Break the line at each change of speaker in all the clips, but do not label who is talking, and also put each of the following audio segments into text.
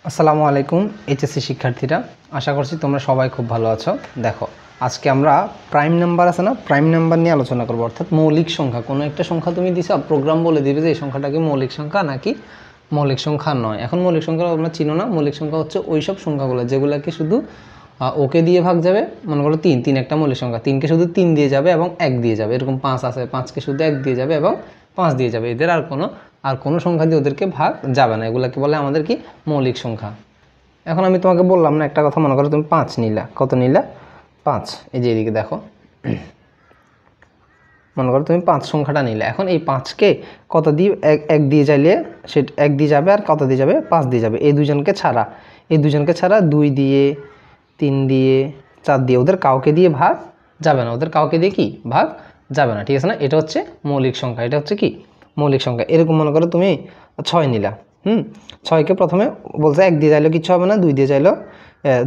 আসসালামু আলাইকুম এইচএসসি শিক্ষার্থীরা, আশা করছি তোমরা সবাই খুব ভালো আছো। দেখো, আজকে আমরা প্রাইম নাম্বার আছে না, প্রাইম নাম্বার নিয়ে আলোচনা করবো। অর্থাৎ মৌলিক সংখ্যা, কোনো একটা সংখ্যা তুমি দিছো, প্রোগ্রাম বলে দিবে যে এই সংখ্যাটা কি মৌলিক সংখ্যা নাকি মৌলিক সংখ্যা নয়। এখন মৌলিক সংখ্যা আমরা চিনো না। মৌলিক সংখ্যা হচ্ছে ওই সব সংখ্যাগুলো যেগুলোকে শুধু ওকে দিয়ে ভাগ যাবে। মনে করো তিন একটা মৌলিক সংখ্যা, তিনকে শুধু 3 দিয়ে যাবে এবং 1 দিয়ে যাবে। এরকম 5 আছে, 5কে শুধু 1 দিয়ে যাবে এবং 5 দিয়ে যাবে। এদের আর কোনো সংখ্যা দিয়ে ওদেরকে ভাগ যাবে না। এগুলোকে বলে আমাদের কি মৌলিক সংখ্যা। এখন আমি তোমাকে বললাম না একটা কথা, মনে করো তুমি 5 নিলা। কত নিলা? 5। এই যে এদিকে দেখো, মনে করো তুমি 5 সংখ্যাটা নিলে। এখন এই 5কে কত দিয়ে এক দিয়ে চাইলে সে 1 দিয়ে যাবে, আর কত দিয়ে যাবে? 5 দিয়ে যাবে। এই দুজনকে ছাড়া 2 দিয়ে, 3 দিয়ে, 4 দিয়ে, ওদের কাউকে দিয়ে ভাগ যাবে না। ওদের কাউকে দিয়ে কি ভাগ যাবে না, ঠিক আছে না? এটা হচ্ছে মৌলিক সংখ্যা। এটা হচ্ছে কি মৌলিক সংখ্যা। এরকম মনে করো তুমি 6 নিলা। 6কে প্রথমে বলছে 1 দিয়ে চাইলেও কিচ্ছু হবে না, 2 দিয়ে চাইলেও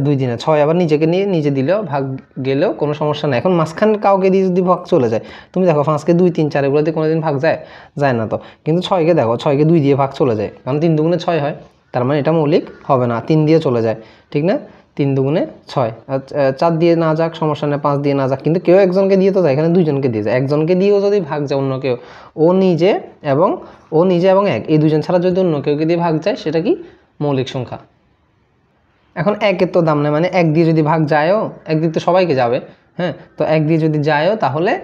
2 দিনে 6, আবার নিজেকে নিয়ে নিজে দিলেও ভাগ গেলেও কোনো সমস্যা নেই। এখন মাঝখানে কাউকে দিয়ে যদি ভাগ চলে যায়, তুমি দেখো 5কে 2, 3, 4 এগুলো দিয়ে কোনোদিন ভাগ যায় না তো। কিন্তু 6কে দেখো, 6কে 2 দিয়ে ভাগ চলে যায়, কারণ 3 দুগুণে 6 হয়। তার মানে এটা মৌলিক হবে না। 3 দিয়ে চলে যায়, ঠিক না? 3 দুগুণে 6। 4 দিয়ে না যাক সমস্যা নেই, 5 দিয়ে না যাক, কিন্তু কেউ একজনকে দিয়ে তো যায়। এখানে দুইজনকে দিয়ে যায়। একজনকে দিয়েও যদি ভাগ যায় অন্য কেউ, ও নিজে এবং 1, এই দুজন ছাড়া যদি অন্য কেউকে দিয়ে ভাগ যায়, সেটা কি মৌলিক সংখ্যা। এখন 1-এর তো দাম নেই, মানে 1 দিয়ে যদি ভাগ যায়ও, 1 দিয়ে তো সবাইকে যাবে। হ্যাঁ, তো 1 দিয়ে যদি যায়ও তাহলে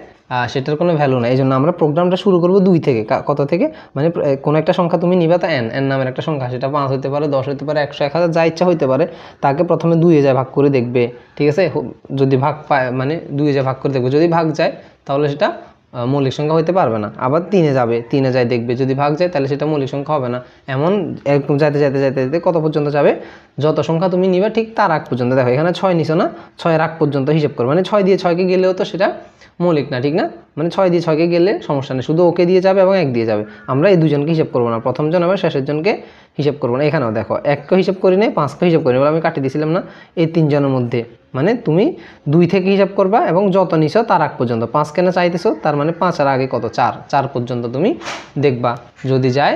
সেটার কোনো ভ্যালু নেই। এই জন্য আমরা প্রোগ্রামটা শুরু করবো 2 থেকে। কত থেকে? মানে কোনো একটা সংখ্যা তুমি নিবা, তো এন নামের একটা সংখ্যা, সেটা 5 হতে পারে, 10 হতে পারে, 100, 1000, যা ইচ্ছা হইতে পারে। তাকে প্রথমে 2-এ যায় ভাগ করে দেখবে, ঠিক আছে? যদি ভাগ পায়, মানে 2-এ যায় ভাগ করে দেখবে, যদি ভাগ যায় তাহলে সেটা মৌলিক সংখ্যা হইতে পারবে না। আবার 3-এ যাবে, 3-এ যায় দেখবে, যদি ভাগ যায় তাহলে সেটা মৌলিক সংখ্যা হবে না। এমন এরকম যাইতে কত পর্যন্ত যাবে? যত সংখ্যা তুমি নিবে ঠিক তার আগ পর্যন্ত। দেখো এখানে 6 নিছো না, 6-এর আগ পর্যন্ত হিসাব করো। মানে 6 দিয়ে 6কে গেলেও তো সেটা মৌলিক না, ঠিক না? মানে 6 দিয়ে 6কে গেলে সমস্যা নেই, শুধু ওকে দিয়ে যাবে এবং 1 দিয়ে যাবে। আমরা এই দুজনকে হিসাব করবো না, প্রথম জন এবং শেষের জনকে হিসাব করবো না। এখানেও দেখো 1কে হিসাব করি নাই, 5কে হিসাব করি, বলে আমি কাটিয়ে দিয়েছিলাম না। এই 3 জনের মধ্যে মানে তুমি 2 থেকে হিসাব করবা এবং যত নিছো তার আগ পর্যন্ত। 5 কেন চাইতেছো? তার মানে 5 আর আগে কত? 4 পর্যন্ত তুমি দেখবা। যদি যায়,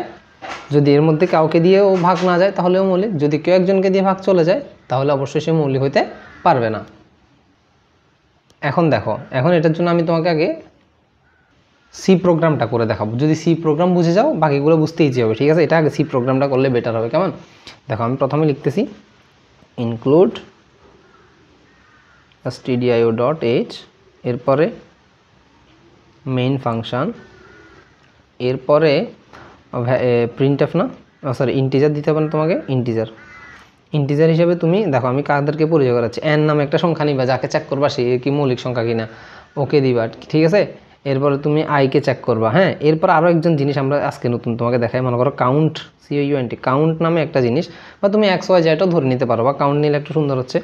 যদি এর মধ্যে কাউকে দিয়েও ভাগ না যায় তাহলেও মৌলিক। যদি কেউ একজনকে দিয়ে ভাগ চলে যায় তাহলে অবশ্যই সে মৌলিক হইতে পারবে না। এখন দেখো, এখন এটার জন্য আমি তোমাকে আগে সি প্রোগ্রামটা করে দেখাবো। যদি সি প্রোগ্রাম বুঝে যাও, বাকিগুলো বুঝতে ইজি হবে, ঠিক আছে? এটা আগে সি প্রোগ্রামটা করলে বেটার হবে। কেমন? দেখো, আমি প্রথমে লিখতেছি ইনক্লুড stdio.h, এরপরে মেইন ফাংশন, এরপরে প্রিন্টএফ না, সরি ইন্টিজার দিতে হবে না তোমাকে। ইন্টিজার হিসেবে তুমি দেখো, আমি কাদেরকে পরিচয় করাচ্ছি। এন নামে একটা সংখ্যা নিবা, যাকে চেক করবা সে কি মৌলিক সংখ্যা কিনা, ওকে দিবা, ঠিক আছে? এরপরে তুমি আইকে চেক করবা। হ্যাঁ, এরপর আরও একজন জিনিস আমরা আজকে নতুন তোমাকে দেখাই। মনে করো কাউন্ট, COUNT, কাউন্ট নামে একটা জিনিস, বা তুমি XYZও ধরে নিতে পারো, বা কাউন্ট নিলে একটু সুন্দর হচ্ছে।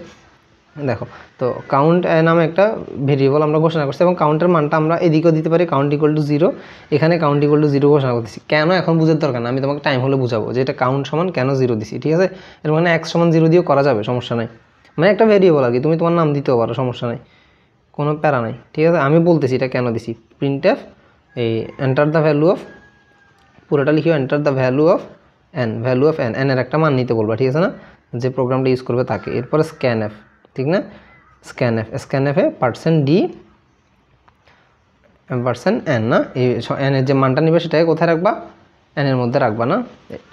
দেখো, তো কাউন্ট নামে একটা ভেরিয়েবল আমরা ঘোষণা করছি, এবং কাউন্টের মানটা আমরা এদিকেও দিতে পারি, কাউন্ট ইকুয়াল টু 0। এখানে কাউন্ট ইকুয়াল টু 0 ঘোষণা করতেছি। কেন এখন বুঝার দরকার না, আমি তোমাকে টাইম হলে বুঝাবো যে এটা কাউন্ট সমান কেন 0 দিছি, ঠিক আছে? এর মানে x সমান 0 দিয়েও করা যাবে, সমস্যা নাই। মানে একটা ভেরিয়েবল আর কি, তুমি তোমার নাম দিতেও পারো, সমস্যা নাই, কোনো প্যারা নাই, ঠিক আছে? আমি বলতেছি এটা কেন দিছি। প্রিন্টএফ, এই এন্টার দ্য ভ্যালু অফ, পুরোটা লিখিও, enter the value of n, value of n, এর একটা মান নিতে বলবা, ঠিক আছে না? যে প্রোগ্রামটা ইউজ করবে তাকে। এরপরে স্ক্যানএফ, ঠিক না? স্ক্যানএফে %d %n না, এই n এর যে মানটা নিবে সেটাকে কোথায় রাখবা? n এর মধ্যে রাখবা না।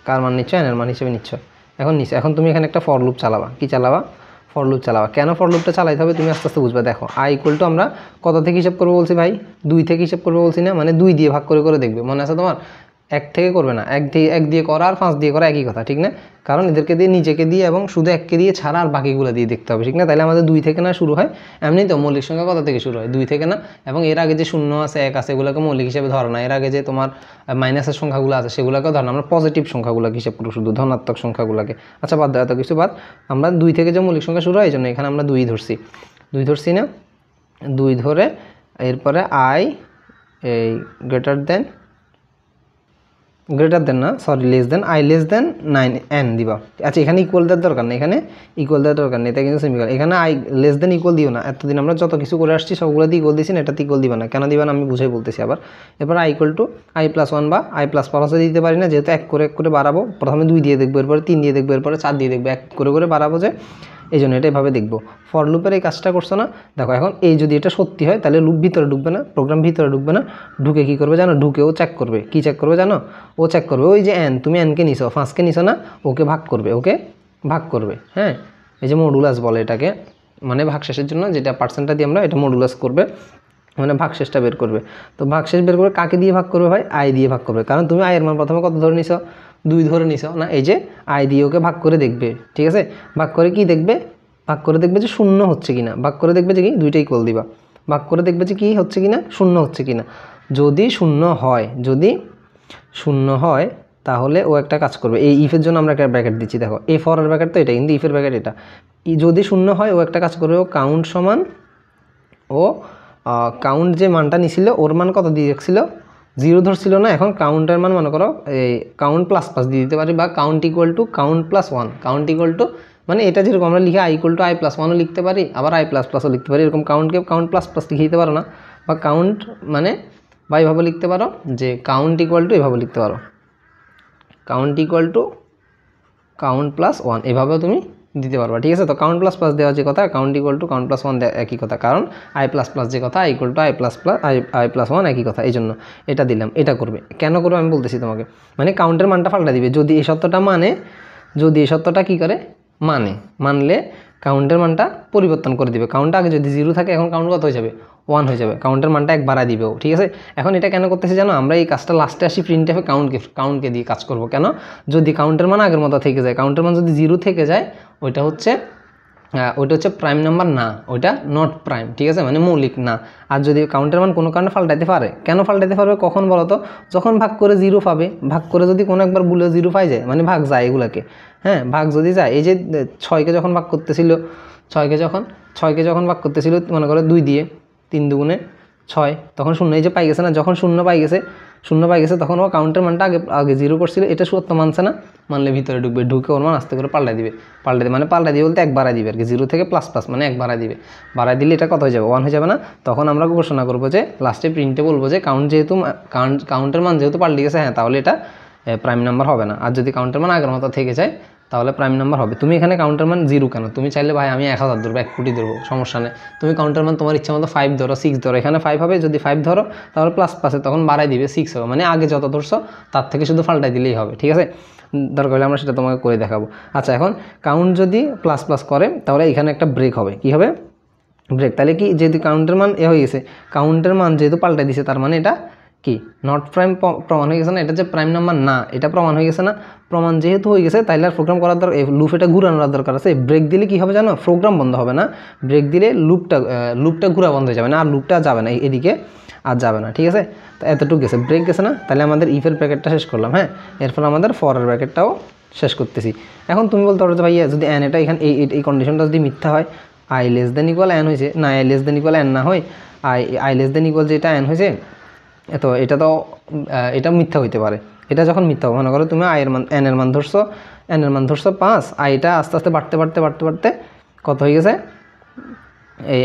কার মান নিচ্ছ? n এর মান হিসেবে নিচ্ছ। এখন তুমি এখানে একটা ফর লুপ চালাবা। কি চালাবা? For loop চালাবা। কেন ফর লুপটা চালাইতে হবে তুমি আস্তে আস্তে বুঝবা। দেখো, i ইকুয়াল টু আমরা কত থেকে হিসাব করবো বলছি ভাই? 2 থেকে হিসাব করবো বলছি না? মানে 2 দিয়ে ভাগ করে দেখবে, মনে আছে তোমার? 1 থেকে করবে না, 1 দিয়ে করা আর 5 দিয়ে করা একই কথা, ঠিক না? কারণ এদেরকে দিয়ে, নিজেকে দিয়ে এবং শুধু 1কে দিয়ে ছাড়া আর বাকিগুলো দিয়ে দেখতে হবে, ঠিক না? তাহলে আমাদের 2 থেকে না শুরু হয়। এমনি তো মৌলিক সংখ্যা কত থেকে শুরু হয়? 2 থেকে না। এবং এর আগে যে 0 আছে, 1 আছে, এগুলোকে মৌলিক হিসেবে ধরো না। এর আগে যে তোমার মাইনাসের সংখ্যাগুলো আছে সেগুলোকেও ধরো না। আমরা পজিটিভ সংখ্যাগুলোকে হিসাব করবো, শুধু ধনাত্মক সংখ্যাগুলোকে। আচ্ছা, বাদ দাও এত কিছু বাদ। আমরা 2 থেকে যে মৌলিক সংখ্যা শুরু হয়, এই জন্য এখানে আমরা 2 ধরছি না। 2 ধরে এরপরে i এই গ্রেটার দেন গ্রেটার দেন না, sorry less than, I less than 9 n দিবা। আচ্ছা এখানে ইকুয়াল দেওয়ার দরকার নেই, এখানে ইকুয়াল দেওয়ার দরকার নেই, এটা কিন্তু সেমিকোলন। এখানে আই লেস দেন ইকুয়াল দিও না, এতদিন আমরা যত কিছু করে আসছি সবগুলো দিয়ে ইকুয়াল দিয়েছি না, এটাতে ইকুয়াল দিবা না। কেন দিবা না আমি বুঝাই বলতেছি আবার। এরপর আই ইকুয়াল টু i+1 বা i++ দিতে পারি না, যেহেতু এক করে বাড়াবো। প্রথমে 2 দিয়ে দেখবো, এরপরে 3 দিয়ে দেখবো, এরপরে 4 দিয়ে দেখবো, এক করে বাড়াবো, যে এই জন্য এটা এভাবে দেখবো। ফর লুপের এই কাজটা করছো না, দেখো এখন এই যদি এটা সত্যি হয় তাহলে লুপ ভিতরে ঢুকবে না, প্রোগ্রাম ভিতরে ঢুকবে না, ঢুকে কী করবে জানো, ঢুকে ও চেক করবে। কি চেক করবে জানো, ও চেক করবে ওই যে তুমি কে নিছো, 5কে নিছো না, ওকে ভাগ করবে। হ্যাঁ, এই যে মডুলাস বলে এটাকে, মানে ভাগশেষের জন্য যেটা পার্সেন্টটা দিয়ে আমরা এটা মডুলাস করবে, মানে ভাগশেষটা বের করবে। তো ভাগশেষ বের করবে কাকে দিয়ে ভাগ করবে ভাই, আই দিয়ে ভাগ করবে। কারণ তুমি আয়ের মান প্রথমে কত ধরে নিছো, 2 ধরে নিছো না, এই যে আই দিয়ে ওকে ভাগ করে দেখবে। ঠিক আছে, ভাগ করে কি দেখবে, ভাগ করে দেখবে যে শূন্য হচ্ছে কিনা, ভাগ করে দেখবে যে কি দুইটা ইকুয়াল দিবা, ভাগ করে দেখবে যে কি হচ্ছে কিনা, শূন্য হচ্ছে কিনা। যদি শূন্য হয় তাহলে ও একটা কাজ করবে। এই ইফের জন্য আমরা একটা ব্র্যাকেট দিচ্ছি, দেখো এ ফরের ব্র্যাকেট তো এটা, কিন্তু ইফের ব্র্যাকেট এটা। যদি শূন্য হয় ও একটা কাজ করবে, ও কাউন্ট সমান, ও কাউন্ট যে মানটা নিছিল ওর মান কত দিয়ে রাখছিল, 0 ধরছিল না। এখন কাউন্টের মান মনে করো এই কাউন্ট ++ দিয়ে দিতে পারি, বা count equal to count +1, count equal to মানে এটা যেরকম আমরা লিখে i=i+1ও লিখতে পারি, আবার i++ও লিখতে পারি। এরকম কাউন্টকে কাউন্ট ++ লিখে দিতে পারো না, বা কাউন্ট মানে বা এভাবে লিখতে পারো যে কাউন্ট ইকুয়াল টু, এভাবে লিখতে পারো কাউন্ট ইকুয়াল টু কাউন্ট +1, এভাবেও তুমি দিতে পারবা। ঠিক আছে, তো কাউন্ট ++ দেওয়া যে কথা, কাউন্ট ইকুয়াল টু কাউন্ট +1 একই কথা, কারণ i++ যে কথা, i++i+1 একই কথা, এই জন্য এটা দিলাম। এটা করবে কেন করবে আমি বলতেছি তোমাকে, মানে কাউন্টের মানটা পাল্টা দিবে। যদি এই সত্যটা মানে, যদি এই সত্যটা কী করে মানলে কাউন্টের মানটা পরিবর্তন করে দিবে। কাউন্টটা আগে যদি 0 থাকে, এখন কাউন্ট কত হয়ে যাবে, 1 হয়ে যাবে, কাউন্টের মানটা 1 বাড়ায় দিবেও। ঠিক আছে, এখন এটা কেন করতেছি জানো, আমরা এই কাজটা লাস্টে আসি প্রিন্টএফে কাউন্টকে দিয়ে কাজ করব। কেন, যদি কাউন্টের মান আগের মতো থেকে যায়, কাউন্টের মান যদি 0 থেকে যায়, ওইটা হচ্ছে প্রাইম নাম্বার না, ওইটা নট প্রাইম। ঠিক আছে, মানে মৌলিক না। আর যদি কাউন্টের মান কোনো কারণে পাল্টাইতে পারে, কেন পাল্টাইতে পারবে, কখন বলো তো, যখন ভাগ করে 0 পাবে, ভাগ করে যদি কোনো একবার ভুলে 0 পাই যায়, মানে ভাগ যায় এগুলাকে, হ্যাঁ ভাগ যদি যায়, এই যে 6কে যখন ভাগ করতেছিল, 6কে যখন ভাগ করতেছিল মনে করো 2 দিয়ে, 3 দুগুণে 6, তখন শূন্য, এই যে পাই গেছে না, যখন শূন্য পাই গেছে তখন ও কাউন্টের মানটা আগে 0 করছিল, এটা সত্য মানছে না, মানলে ভিতরে ঢুকে ওর মান আস্তে করে পাল্টাই দিবে, মানে পাল্টাই দিবে বলতে 1 বাড়াই দিবে আর কি, 0 থেকে ++ মানে 1 বাড়াই দিবে। বাড়াই দিলে এটা কত হয়ে যাবে, 1 হয়ে যাবে না। তখন আমরা ঘোষণা করবো যে লাস্টে প্রিন্টে বলবো যে কাউন্টের মান যেহেতু পাল্টে গেছে, হ্যাঁ তাহলে এটা প্রাইম নাম্বার হবে না। আর যদি কাউন্টের মান আগের মতো থেকে যায় তাহলে প্রাইম নাম্বার হবে। তুমি এখানে কাউন্টার মান 0 কেন, তুমি চাইলে ভাই আমি 1000 ধরবো, 1 কোটি ধরবো, সমস্যা নেই। তুমি কাউন্টার মান তোমার ইচ্ছা মতো 5 ধরো, 6 ধরো, এখানে 5 হবে। যদি 5 ধরো তাহলে ++ তখন বাড়াই দিবে 6 হবে, মানে আগে যত ধরছো তার থেকে শুধু পাল্টাই দিলেই হবে। ঠিক আছে, দরকার হলে আমরা সেটা তোমাকে করে দেখাবো। আচ্ছা, এখন কাউন্ট যদি ++ করে তাহলে এখানে একটা ব্রেক হবে। কি হবে, ব্রেক। তাহলে কি, যেহেতু কাউন্টের মান হয়ে গেছে, কাউন্টের মান যেহেতু পাল্টাই দিছে, তার মানে এটা কি নট প্রাইম প্রমাণ হয়ে গেছে না, এটা যে প্রাইম নাম্বার না এটা প্রমাণ হয়ে গেছে না। প্রমাণ যেহেতু হয়ে গেছে তাইলে আর প্রোগ্রাম করার দরকার, লুপ এটা ঘুরানোর দরকার আছে। ব্রেক দিলে কি হবে জানো, প্রোগ্রাম বন্ধ হবে না, ব্রেক দিলে লুপটা ঘুরা বন্ধ হয়ে যাবে না, আর লুপটা যাবে না এদিকে, আর যাবে না। ঠিক আছে, তো এতটুকু গেছে, ব্রেক গেছে না, তাহলে আমাদের ইফের ব্র্যাকেটটা শেষ করলাম। হ্যাঁ, এরপর আমাদের ফরের ব্র্যাকেটটাও শেষ করতেছি। এখন তুমি বলতে পারো যে ভাইয়া যদি n এটা এখানে এই কন্ডিশনটা যদি মিথ্যা হয়, i<= n হয়েছে না, i<= n না হয়, i<= যেটা n হয়েছে, তো এটা মিথ্যা হইতে পারে। এটা যখন মিথ্যা হবে, মনে করো তুমি n এর মান ধরছো 5, আইটা আস্তে আস্তে বাড়তে কত হয়ে গেছে, এই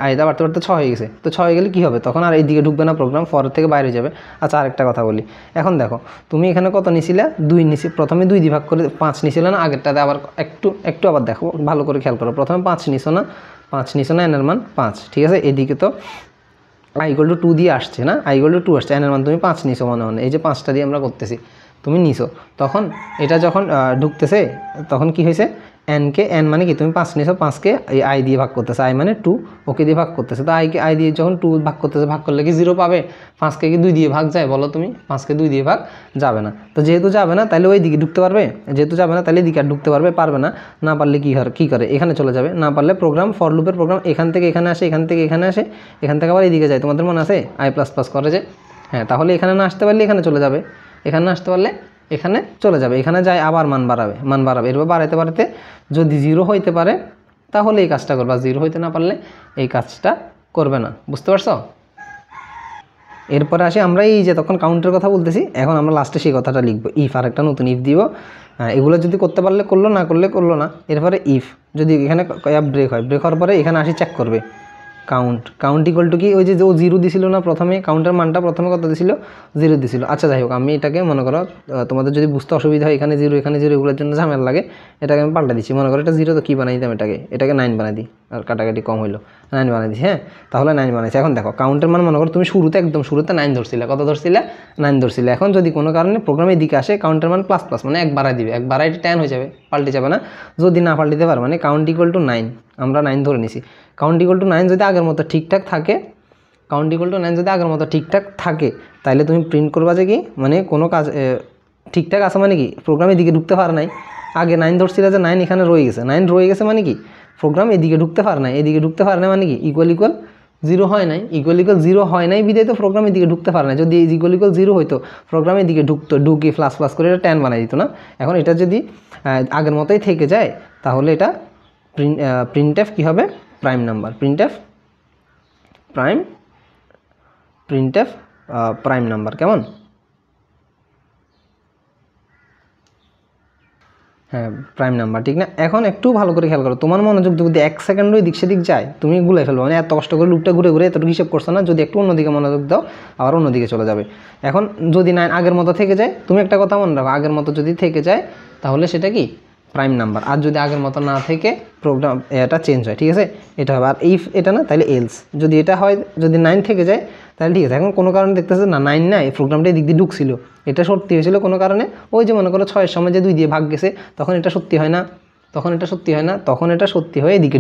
আইটা বাড়তে 6 হয়ে গেছে। তো 6 হয়ে গেলে কী হবে, তখন আর এইদিকে ঢুকবে না, প্রোগ্রাম ফরের থেকে বাইরে যাবে। আচ্ছা, আরেকটা কথা বলি, এখন দেখো তুমি এখানে কত নিছিলে, 2 নিছি, প্রথমে 2 দিয়ে ভাগ করে 5 নিছিলে না, আগেরটাতে আবার একটু আবার দেখো, ভালো করে খেয়াল করো, প্রথমে 5 নিছো না, n এর মান 5। ঠিক আছে, এদিকে তো i=2 দিয়ে আসছে না, i=2 আসছে, n এর মান তুমি 5 নিছো মনে এই যে 5টা দিয়ে আমরা করতেছি, তুমি নিছো, তখন এটা যখন ঢুকতেছে তখন কি হয়েছে, n মানে কি, তুমি 5 নিছো, 5কে এই i দিয়ে ভাগ করতেছে, i মানে 2, ওকে দিয়ে ভাগ করতেছে, তো i দিয়ে যখন 2 ভাগ করতেছে, ভাগ করলে কি 0 পাবে, 5কে কি 2 দিয়ে ভাগ যায় বলো তুমি, 5কে 2 দিয়ে ভাগ যাবে না। তো যেহেতু যাবে না তাহলে ওই দিকে ঢুকতে পারবে, যেহেতু যাবে না তাহলে এদিকে আর ঢুকতে পারবে না, না পারলে কি করে এখানে চলে যাবে, না পারলে প্রোগ্রাম ফর লুপের প্রোগ্রাম এখান থেকে এখানে আসে, এখান থেকে এখানে আসে, এখান থেকে আবার এইদিকে যায়, তোমাদের মনে আছে i++ করে যে, হ্যাঁ তাহলে এখানে না আসতে পারলে এখানে চলে যাবে, এখানে না আসতে পারলে এখানে চলে যাবে, এখানে যায় আবার মান বাড়াবে, এরপর বাড়াইতে যদি 0 হইতে পারে তাহলে এই কাজটা করবা, 0 হইতে না পারলে এই কাজটা করবে না। বুঝতে পারছো, এরপরে আসি আমরা এই যে তখন কাউন্টের কথা বলতেছি, এখন আমরা লাস্টে সেই কথাটা লিখবো, ইফ, আর একটা নতুন ইফ দিব। এগুলো যদি করতে পারলে করলো, না করলে করলো না। এরপরে ইফ যদি এখানে ব্রেক হয়, ব্রেক হওয়ার পরে এখানে আসি চেক করবে কাউন্ট ইকুয়াল টু কি, ওই যে ও 0 দিছিল না প্রথমে, কাউন্টের মানটা প্রথমে কত দিছিল, 0 দিছিল। আচ্ছা যাই হোক, আমি এটাকে মনে করো তোমাদের যদি বুঝতে অসুবিধা হয়, এখানে 0 এখানে 0 এগুলোর জন্য ঝামেলা লাগে, এটাকে আমি পাল্টা দিচ্ছি। মনে করো এটা 0, তো কী বানাই দিতাম, এটাকে 9 বানাই দিই, আর কাটাকাটি কম হইলো, 9 বানাই দিচ্ছি। হ্যাঁ, তাহলে 9 বানাইছি। এখন দেখো কাউন্টের মান মনে করো তুমি শুরুতে একদম শুরুতে 9 ধরছিলে, কত ধরছিলে, 9 ধরছিলে। এখন যদি কোনো কারণে প্রোগ্রামের দিকে আসে কাউন্টের মান প্লাস প্লাস, মানে 1 বাড়াই দিবে, 1 বাড়াই 10 হয়ে যাবে, পাল্টে যাবে না। যদি না পাল্টিতে পারে, মানে কাউন্ট ইকুয়াল টু 9, আমরা 9 ধরে নিছি। কাউন্ট ইকুয়াল টু 9 যদি আগের মতো ঠিকঠাক থাকে, তাহলে তুমি প্রিন্ট করবা যে কি, মানে কোনো কাজ ঠিকঠাক আছে, মানে কি প্রোগ্রাম এদিকে ঢুকতে পারে নাই। আগে 9 ধরছিল যে 9 এখানে রয়ে গেছে, 9 রয়ে গেছে মানে কি প্রোগ্রাম এদিকে ঢুকতে পারে নাই, মানে কি ইকুয়াল 0 হয় নাই, ইকুয়াল 0 হয় নাই বিদায় তো প্রোগ্রাম এদিকে ঢুকতে পারে না। যদি ইকুয়াল 0 হইতো, প্রোগ্রাম এদিকে ঢুকে প্লাস প্লাস করে এটা 10 বানাই দিত না। এখন এটা যদি আগের মতোই থেকে যায়, তাহলে এটা প্রিন্টএফ কী হবে, prime number, printf prime number. কেমন? হ্যাঁ, প্রাইম নাম্বার, ঠিক না? এখন একটু ভালো করে খেয়াল করো, তোমার মনোযোগ যদি 1 সেকেন্ডও দিক সেদিক যায়, তুমি গুলে ফেলবো, মানে এত কষ্ট করে লুপটা ঘুরে ঘুরে এতটুকু হিসাব করছো না। যদি একটু অন্যদিকে মনোযোগ দাও, আবার অন্যদিকে চলে যাবে। এখন যদি 9 আগের মতো থেকে যায়, তুমি একটা কথা মনে রাখো, আগের মতো যদি থেকে যায় তাহলে সেটা কি প্রাইম নাম্বার, আর যদি আগের মতো না থেকে প্রোগ্রাম এটা চেঞ্জ হয়, ঠিক আছে, এটা হবে। আর ইফ এটা না, তাহলে এলস। যদি এটা হয়, যদি 9 থেকে যায় তাহলে ঠিক আছে। এখন কোনো কারণে দেখতেছে না 9 না, এই প্রোগ্রামটা এদিক দিয়ে ঢুকছিল, এটা সত্যি হয়েছিল কোনো কারণে, ওই যে মনে করো 6-এর সময় যে 2 দিয়ে ভাগ গেছে, তখন এটা সত্যি হয় না, তখন এটা সত্যি হয়ে এদিকে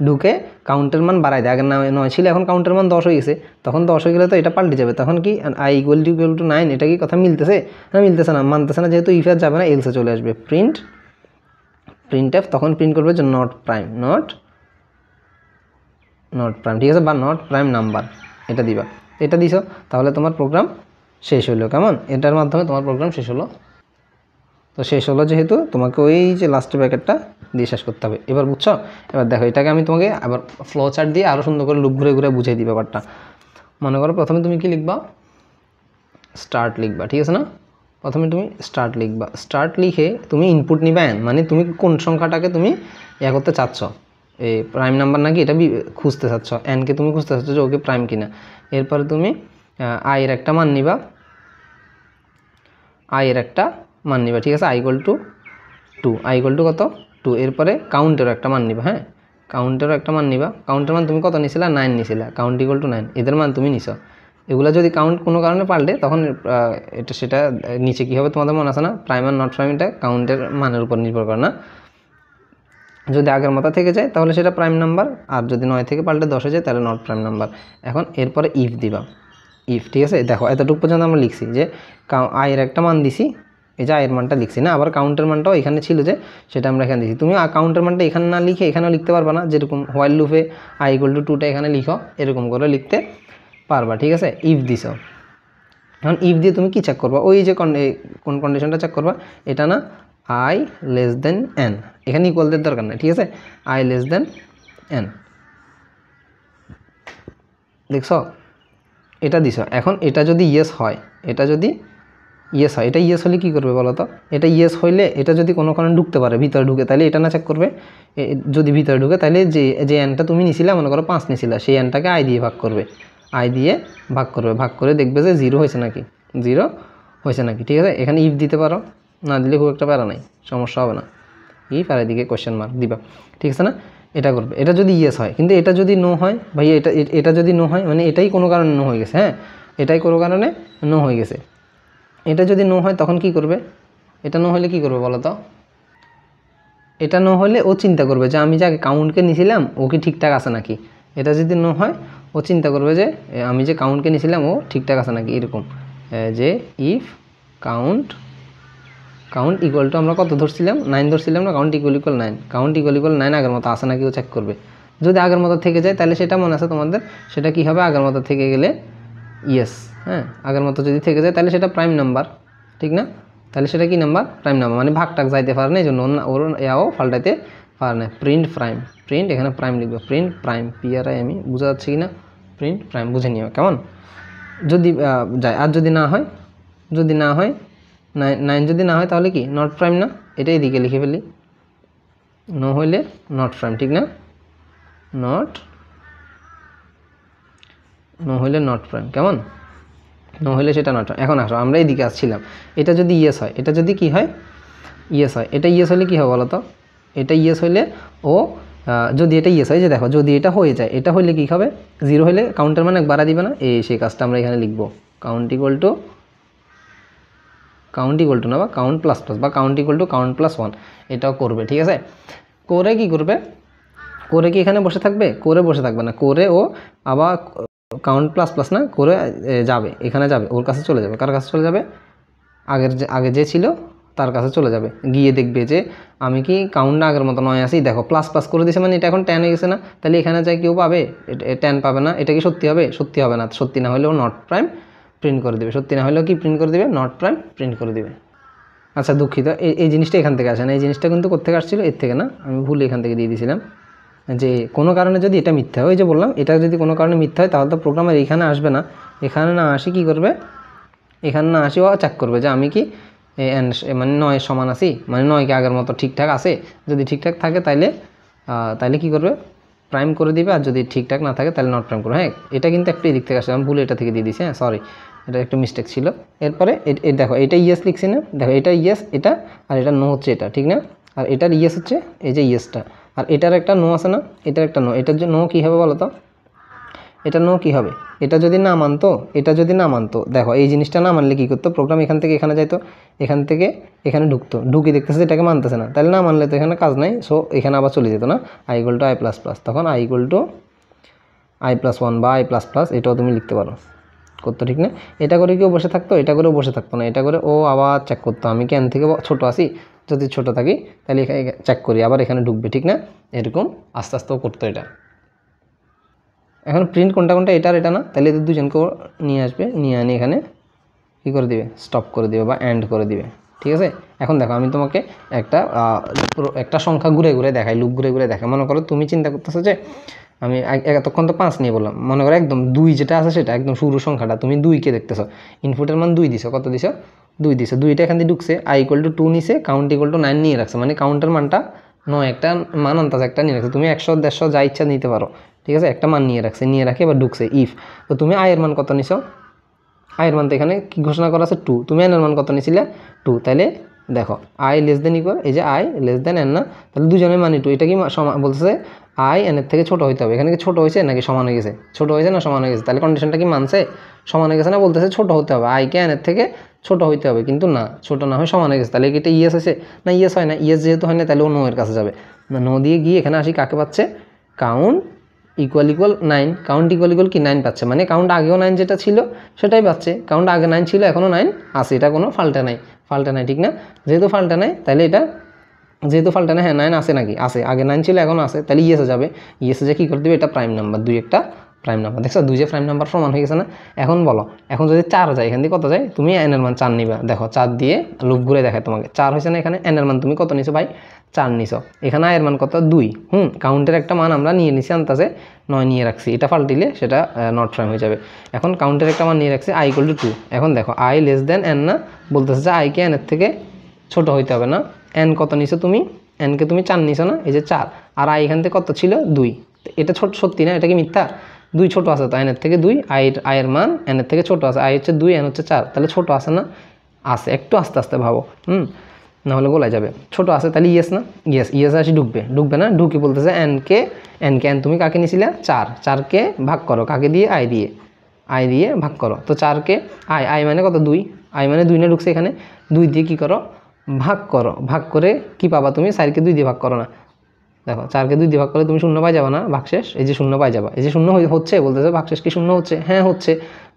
ঢুকে কাউন্টের মান বাড়ায় দেয়। আগের 9 ছিল, এখন কাউন্টের মান 10 হয়ে গেছে, তখন 10 হয়ে গেলে তো এটা পাল্টে যাবে। তখন কি আই ইকুয়াল টু 9, এটা কি কথা মিলতেছে না? মিলতেছে না, মানতেছে না, যেহেতু ইফ আর যাবে না, এলসে চলে আসবে। প্রিন্টএফ তখন প্রিন্ট করবে যে নট প্রাইম, ঠিক আছে, বা নট প্রাইম নাম্বার, এটা দিবা। এটা দিছো, তাহলে তোমার প্রোগ্রাম শেষ হলো। কেমন? এটার মাধ্যমে তোমার প্রোগ্রাম শেষ হলো। তো শেষ হলো যেহেতু, তোমাকে ওই যে লাস্টের ব্র্যাকেটটা দিয়ে শেষ করতে হবে। এবার বুঝছো? এবার দেখো, এটাকে আমি তোমাকে আবার ফ্লো চার্ট দিয়ে আরও সুন্দর করে লুপ ঘুরে ঘুরে বুঝিয়ে দিই ব্যাপারটা। মনে করো প্রথমে তুমি কি লিখবা, স্টার্ট লিখবা, ঠিক আছে না? প্রথমে তুমি স্টার্ট লিখবা, স্টার্ট লিখে তুমি ইনপুট নিবা n, মানে তুমি কোন সংখ্যাটাকে তুমি করতে চাচ্ছ, এই প্রাইম নাম্বার নাকি এটা খুঁজতে চাচ্ছ, nকে তুমি খুঁজতে চাচ্ছ যে ওকে প্রাইম কিনা। এরপরে তুমি এর একটা মান নিবা, ঠিক আছে, i equal to 2, i equal to কত, 2। এরপরে কাউন্টেরও একটা মান নিবা, হ্যাঁ, কাউন্টের মান তুমি কত নিছিলা, 9 নিছিলা, কাউন্ট ইকুয়াল টু 9, এদের মান তুমি নিছো। এগুলো যদি কাউন্ট কোনো কারণে পাল্টে, তখন সেটা নিচে কী হবে তোমাদের মনে আছে না, প্রাইম আর নট প্রাইম, এটা কাউন্টের মানের উপর নির্ভর করে না। যদি আগের মতো থেকে যায় তাহলে সেটা প্রাইম নাম্বার, আর যদি 9 থেকে পাল্টে 10 হয়ে যায় তাহলে নট প্রাইম নাম্বার। এখন এরপরে ইফ দিবা, ঠিক আছে। দেখো এতটুকু পর্যন্ত আমরা লিখছি যে আয়ের একটা মান দিছি, এই যে আয়ের মানটা লিখছি না, আবার কাউন্টের মানটাও এখানে ছিল যে, সেটা আমরা এখানে দিচ্ছি। তুমি কাউন্টের মানটা এখানে না লিখে এখানেও লিখতে পারবা না, যেরকম হোয়াইল লুপে i ইকুয়াল টু 2টা এখানে লিখো, এরকম করে লিখতে পারবা, ঠিক আছে। ইফ দিছো, এখন ইফ দিয়ে তুমি কি চেক করবা, ওই যে কোন কন্ডিশনটা চেক করবা, এটা না, i লেস দেন n, এখানে ইকুয়ালদের দরকার নেই, ঠিক আছে, i লেস দেন n, দেখছো, এটা দিছো। এখন এটা যদি ইয়েস হয়, এটা ইয়েস হলে কী করবে বলো তো, এটা ইয়েস হইলে, এটা যদি কোনো কারণে ঢুকতে পারে, ভিতরে ঢুকে, তাহলে এটা না চেক করবে। যদি ভিতরে ঢুকে তাহলে যে এনটা তুমি নিছিলা, মনে করো 5 নিছিলা, সেই এনটাকে i দিয়ে ভাগ করবে, ভাগ করে দেখবে যে 0 হয়েছে নাকি, ঠিক আছে। এখানে ইফ দিতে পারো, না দিলে খুব একটা প্যারা নাই, সমস্যা হবে না। ইফ আর এদিকে কোয়েশ্চেন মার্ক দিবা, ঠিক আছে না? এটা করবে। এটা যদি ইয়েস হয়, কিন্তু এটা যদি নো হয়, ভাই এটা যদি নো হয়, মানে এটাই কোনো কারণে নো হয়ে গেছে, হ্যাঁ, এটাই কোনো কারণে নো হয়ে গেছে। এটা যদি নো হয় তখন কি করবে, এটা নো হলে কি করবে বলো তো, এটা নো হলে ও চিন্তা করবে যে আমি যাকে কাউন্টকে নিয়েছিলাম ও কি ঠিকঠাক আছে নাকি। এটা যদি নো হয়, ও চিন্তা করবে যে আমি যে কাউন্টকে নিয়েছিলাম ও ঠিকঠাক আছে নাকি, এরকম যে ইফ কাউন্ট ইকুয়াল টু, আমরা কত ধরছিলাম, 9 ধরছিলাম না, কাউন্ট ইকুয়াল 9 আগের মতো আসে নাকি ও চেক করবে। যদি আগের মতো থেকে যায় তাহলে সেটা মনে আছে তোমাদের, সেটা কি হবে, আগের মতো থেকে গেলে ইয়েস, হ্যাঁ, আগের মতো যদি থেকে যায় তাহলে সেটা প্রাইম নাম্বার, ঠিক না? তাহলে সেটা কি নাম্বার, প্রাইম নাম্বার, মানে ভাগটাক যাইতে পারে না, এই জন্য ওর ইয়াও পাল্টাইতে পারে না। প্রিন্ট এখানে প্রাইম লিখবে, প্রিন্ট প্রাইম, PRIME, বোঝা যাচ্ছে কি না, প্রিন্ট প্রাইম বুঝে নিও, কেমন? যদি যায়, আর যদি না হয়, যদি না হয় 9 যদি না হয় তাহলে কি নট প্রাইম না, এটা এদিকে লিখে ফেলি, নো হইলে নট প্রাইম, ঠিক না, নো হইলে নট প্রাইম, কেমন, নো হইলে সেটা নট প্রাইম। এখন আসো আমরা এদিকে আসছিলাম, এটা যদি ইয়েস হয়, এটা যদি কি হয় ইয়েস হয়, এটা ইয়েস হলে কী হবে বলো তো, এটা ইয়েস হইলে ও যদি এটা ইয়েস হয়, যে দেখো যদি এটা হয়ে যায়, এটা হইলে কী হবে, 0 হইলে কাউন্টের মানে বাড়া দিবে না, সেই কাজটা আমরা এখানে লিখবো, কাউন্ট ইকুয়াল টু না, বা কাউন্ট প্লাস প্লাস, বা count equal to count plus 1, এটাও করবে, ঠিক আছে। করে কি করবে, করে কি এখানে বসে থাকবে, করে বসে থাকবে না, করে ও আবার কাউন্ট প্লাস প্লাস না করে যাবে, এখানে যাবে, ওর কাছে চলে যাবে, কার কাছে চলে যাবে, আগে যে ছিল তার কাছে চলে যাবে, গিয়ে দেখবে যে আমি কি কাউন্ট আগের মতো 9 আসি, দেখো প্লাস প্লাস করে দিয়েছে মানে এটা এখন 10 হয়ে গেছে না, তাহলে এখানে যাই কেউ পাবে 10 পাবে না, এটা কি সত্যি হবে, সত্যি হবে না, সত্যি না হলেও নট প্রাইম প্রিন্ট করে দেবে, সত্যি না হলেও কি প্রিন্ট করে দেবে, নট প্রাইম প্রিন্ট করে দেবে। আচ্ছা দুঃখিত, এই জিনিসটা এখান থেকে আসে না, এই জিনিসটা কিন্তু কোথেকে আসছিল, এর থেকে না, আমি ভুল এখান থেকে দিয়ে দিয়েছিলাম, যে কোনো কারণে যদি এটা মিথ্যা হয়, যে বললাম এটা যদি কোনো কারণে মিথ্যা হয় তাহলে তো প্রোগ্রামার এখানে আসবে না, এখানে না আসি কি করবে, এখানে না আসি ও চেক করবে যে আমি কি মানে 9 সমান আছি, মানে 9কে আগের মতো ঠিকঠাক আছে, যদি ঠিকঠাক থাকে তাইলে কি করবে, প্রাইম করে দিবে, আর যদি ঠিকঠাক না থাকে তাহলে নট প্রাইম করবে। হ্যাঁ এটা কিন্তু একটু এদিক থেকে আসলে আমি ভুলে এটা থেকে দিয়ে দিয়েছি, হ্যাঁ সরি, এটা একটু মিস্টেক ছিল। এরপরে দেখো এটা ইয়েস লিখছি না, দেখো এটা ইয়েস, এটা আর এটা নো হচ্ছে, এটা ঠিক না, আর এটার ইয়েস হচ্ছে এই যে ইয়েসটা, আর এটার একটা নো আছে না, এটার একটা নো, এটার যে নো কী হবে বলো তো, এটা নো কী হবে, এটা যদি না মানতো, এটা যদি না মানতো, দেখো এই জিনিসটা না মানলে কী করতো, প্রোগ্রাম এখান থেকে এখানে যাইতো, এখান থেকে এখানে ঢুকতো, ঢুকি দেখতেছে এটাকে মানতেছে না, তাহলে না মানলে তো এখানে কাজ নাই, সো এখানে আবার চলে যেত না, i equal to i plus plus, তখন i equal to i plus 1 বা i প্লাস প্লাস এটাও তুমি লিখতে পারো, করতো ঠিক না। এটা করে কেউ বসে থাকতো, এটা করেও বসে থাকতো না, এটা করে ও আবার চেক করতো আমি কি এন থেকে ছোটো আসি, যদি ছোটো থাকি তাহলে এখানে চেক করি, আবার এখানে ঢুকবে, ঠিক না, এরকম আস্তে আস্তেও করতো এটা। এখন প্রিন্ট কোনটা কোনটা, এটা আর এটা না, তাহলে এদের দুজনকেও নিয়ে আসবে, নিয়ে আনি এখানে কী করে দিবে, স্টপ করে দিবে বা এন্ড করে দিবে, ঠিক আছে। এখন দেখো আমি তোমাকে একটা সংখ্যা ঘুরে ঘুরে দেখাই, লুপ ঘুরে ঘুরে দেখাই, মনে করো তুমি চিন্তা করতেছো যে আমি এতক্ষণ তো 5 নিয়ে বললাম, মনে করো একদম 2 যেটা আছে সেটা একদম শুরুর সংখ্যাটা, তুমি 2কে দেখতেছো, ইনপুটের মান 2 দিছো, কত দিছো 2 দিছো, 2টা এখান দিয়ে ঢুকছে, i ইকুয়াল টু 2 নিছে, কাউন্ট ইকুয়াল টু 9 নিয়ে রাখছে, মানে কাউন্টের মানটা 9 একটা মান আন্দাজ একটা নিয়ে রাখছে, তুমি 100 150 যা ইচ্ছা নিতে পারো, ঠিক আছে, একটা মান নিয়ে রাখছে, নিয়ে রাখে এবার ঢুকছে ইফ, তো তুমি i এর মান কত নিছো, i এর মান তো এখানে কি ঘোষণা করা আছে 2, তুমি n এর মান কত নিছিলে 2, তাহলে দেখো i লেস দেন ইকুয়াল, এই যে i লেস দেন n না, তাহলে দুজনের মানে 2, এটা কি বলতেছে i n এর থেকে ছোট হইতে হবে, এখানে কি ছোট হয়েছে নাকি সমান হয়ে গেছে, ছোট হয়েছে না সমান হয়ে গেছে, তাহলে কন্ডিশনটা কি মানছে, সমান হয়ে গেছে না, বলতেছে ছোট হতে হবে, i কে n এর থেকে ছোট হইতে হবে, কিন্তু না ছোট না হয়ে সমান হয়ে গেছে, তাহলে এটা ইয়েস হয়েছে না, ইয়েস হয় না, ইয়েস যেহেতু হয় না তাহলে ও নো এর কাছে যাবে, নো দিয়ে গিয়ে এখানে আসি কাকে পাচ্ছে, কাউন্ট ইকুয়াল 9, কাউন্ট ইকুয়াল কি 9 পাচ্ছে, মানে কাউন্ট আগেও 9 যেটা ছিল সেটাই পাচ্ছে, কাউন্ট আগে 9 ছিল এখনও 9 আছে, এটা কোনো ফাল্টা নাই, ঠিক না, যেহেতু ফাল্টা নাই তাহলে এটা, যেহেতু ফাল্টা নাই, হ্যাঁ 9 আছে নাকি, আছে, আগে 9 ছিল এখন আছে, তাহলে ইয়েসে যাবে, ইয়েসে যে কী করে দেবে, এটা প্রাইম নাম্বার, 2 একটা প্রাইম নাম্বার, দেখছো 2 যে প্রাইম নাম্বার সমান হয়ে গেছে না। এখন বলো, এখন যদি 4 যায়, এখান দিয়ে কত যায়, তুমি n এর মান 4 নিবা, দেখো 4 দিয়ে লুপ ঘুরে দেখায় তোমাকে, 4 হয়েছে না, এখানে n এর মান তুমি কত নিছো ভাই, 4 নিছো, এখানে i এর মান কত 2, কাউন্টের একটা মান আমরা নিয়ে নিছি আনতাছে 9 নিয়ে রাখছি, এটা পাল্টিলে সেটা নট প্রাইম হয়ে যাবে। এখন কাউন্টের একটা মান নিয়ে রাখছি i ইকুয়াল টু 2, এখন দেখো i লেস দেন n না, বলতেছে যে i কে n এর থেকে ছোট হইতে হবে না, n কত নিছো তুমি, n কে তুমি 4 নিছো না, এই যে 4, আর i এখান থেকে কত ছিল 2, এটা ছোট সত্যি না, এটা কি মিথ্যা, 2 ছোট আছে তো n এর থেকে 2, i এর মান n এর থেকে ছোট আছে, i হচ্ছে 2 n হচ্ছে 4, তাহলে ছোট আছে না, আছে, একটু আস্তে আস্তে ভাবো, নাহলে গোলায় যাবে, ছোট আছে, তাহলে ইয়েস না, ইয়েস আসি ঢুকবে না, ঢুকে বলতেছে n তুমি কাকে নিয়েছিলে 4, 4কে ভাগ করো, কাকে দিয়ে, i দিয়ে ভাগ করো, তো 4কে i মানে কত 2, i মানে 2 না ঢুকছে এখানে, 2 দিয়ে কী করো, ভাগ করো, ভাগ করে কি পাবা তুমি, 4কে 2 দিয়ে ভাগ করো না, দেখো 4কে 2 দিয়ে ভাগ করলে তুমি 0 পাই যাবা না, ভাগশেষ এই যে 0 পাই যাবা, এই যে 0 হচ্ছে, বলতেছে ভাগশেষ কি 0 হচ্ছে, হ্যাঁ হচ্ছে,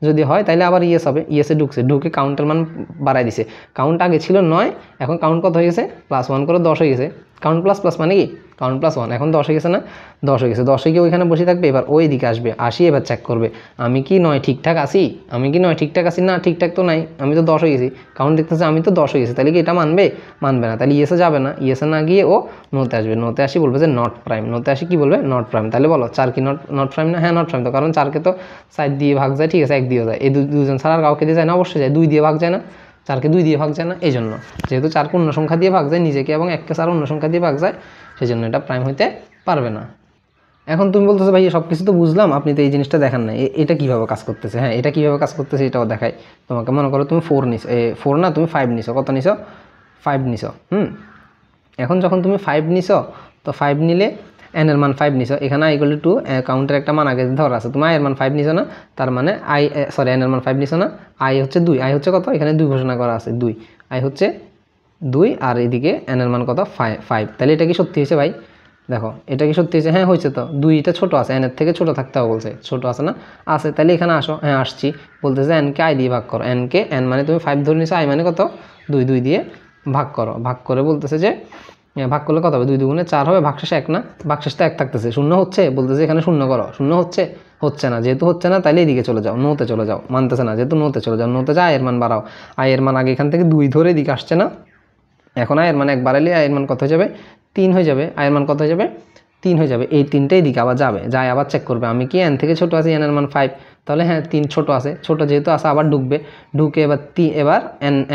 যদি হয় তাহলে আবার ইয়েস হবে, ইয়েসে ঢুকে কাউন্টের মান বাড়াই দিছে, কাউন্ট আগে ছিল 9, এখন কাউন্ট কত হয়ে গেছে, +1 করে 10 হয়ে গেছে, কাউন্ট প্লাস প্লাস মানে কি কাউন্ট প্লাস 1, এখন 10 হয়ে গেছে না, 10 হয়ে গেছে, 10 গিয়ে ওইখানে বসে থাকবে, এবার ওই দিকে আসবে, আসি এবার চেক করবে আমি কি 9 ঠিকঠাক আসি, না ঠিকঠাক তো নাই, আমি তো 10 হয়ে গেছি, কাউন্ট দেখতেছে আমি তো 10 হয়ে গেছি, তাহলে কি এটা মানবে না, তাহলে ইয়েসে যাবে না, ইয়েসে না গিয়ে ও নোতে আসবে, নোতে আসি বলবে যে নট প্রাইম, নোতে আসি কি বলবে নট প্রাইম, তাহলে বলো 4 কি নট প্রাইম না, হ্যাঁ নট প্রাইম, তো কারণ 4কে তো সাইড দিয়ে ভাগ যায়, ঠিক আছে 1 দিয়ে যায়, এই দুজন ছাড়া আর কাউকে দিয়ে যায় না, অবশ্যই যায়, 2 দিয়ে ভাগ যায় না, 4কে 2 দিয়ে ভাগ যায় না, এই জন্য যেহেতু 4কে অন্য সংখ্যা দিয়ে ভাগ যায় নিজেকে এবং 1কে 4 অন্য সংখ্যা দিয়ে ভাগ যায়, সেই জন্য এটা প্রাইম হইতে পারবে না। এখন তুমি বলতেছো ভাই সব কিছু তো বুঝলাম, আপনি তো এই জিনিসটা দেখান না, এটা কীভাবে কাজ করতেছে। হ্যাঁ, এটা কীভাবে কাজ করতেছে এটাও দেখাই তোমাকে। মনে করো তুমি 4 নিছো, 4 না তুমি 5 নিছো, কত নিছো? 5 নিছো। এখন যখন তুমি 5 নিছো, তো 5 নিলে n এর মান 5 নিছো, এখানে i = 2, কাউন্টের একটা মান আগে ধরা আছে, তুমি i এর মান 5 নিছো না, তার মানে n এর মান 5 নিছো না, i হচ্ছে 2, i হচ্ছে কত? এখানে 2 ঘোষণা করা আছে, 2, i হচ্ছে 2, আর এদিকে n এর মান কত? 5। তাহলে এটা কি সত্যি হয়েছে ভাই? দেখো এটা কি সত্যি হয়েছে? হ্যাঁ হয়েছে। তো 2টা ছোটো আছে, n এর থেকে ছোটো থাকতে হবে বলছে, ছোটো আছে না? আছে। তাহলে এখানে আসো, হ্যাঁ আসছি, বলতেছে n কে i দিয়ে ভাগ করো, n মানে তুমি 5 ধরে নিছো, i মানে কত? 2 দিয়ে ভাগ করো। ভাগ করে বলতেছে যে ভাগ করলে কত হবে? 2 দুগুণে 4 হবে, ভাগশেষ 1 না, ভাগশেষ তো 1 থাকতেছে, শূন্য হচ্ছে, বলতেছে এখানে শূন্য করো, শূন্য হচ্ছে না, যেহেতু হচ্ছে না তাহলে এদিকে চলে যাও, নোতে চলে যাও, মানতেছে না যেহেতু নোতে চলে যাও, নোতে যা এর মান বাড়াও, এর মান আগে এখান থেকে 2 ধরে এদিকে আসছে না, এখন এর মান 1 বাড়াইলে এর মান কত হয়ে যাবে? 3 হয়ে যাবে, এর মান কত হয়ে যাবে? 3 হয়ে যাবে। এই 3টাই দিকে আবার যাবে, যাই আবার চেক করবে আমি কি n থেকে ছোটো আছি, n এর মান 5, তাহলে হ্যাঁ 3 ছোটো আছে, ছোটো যেহেতু আছে আবার ঢুকবে, ঢুকে এবার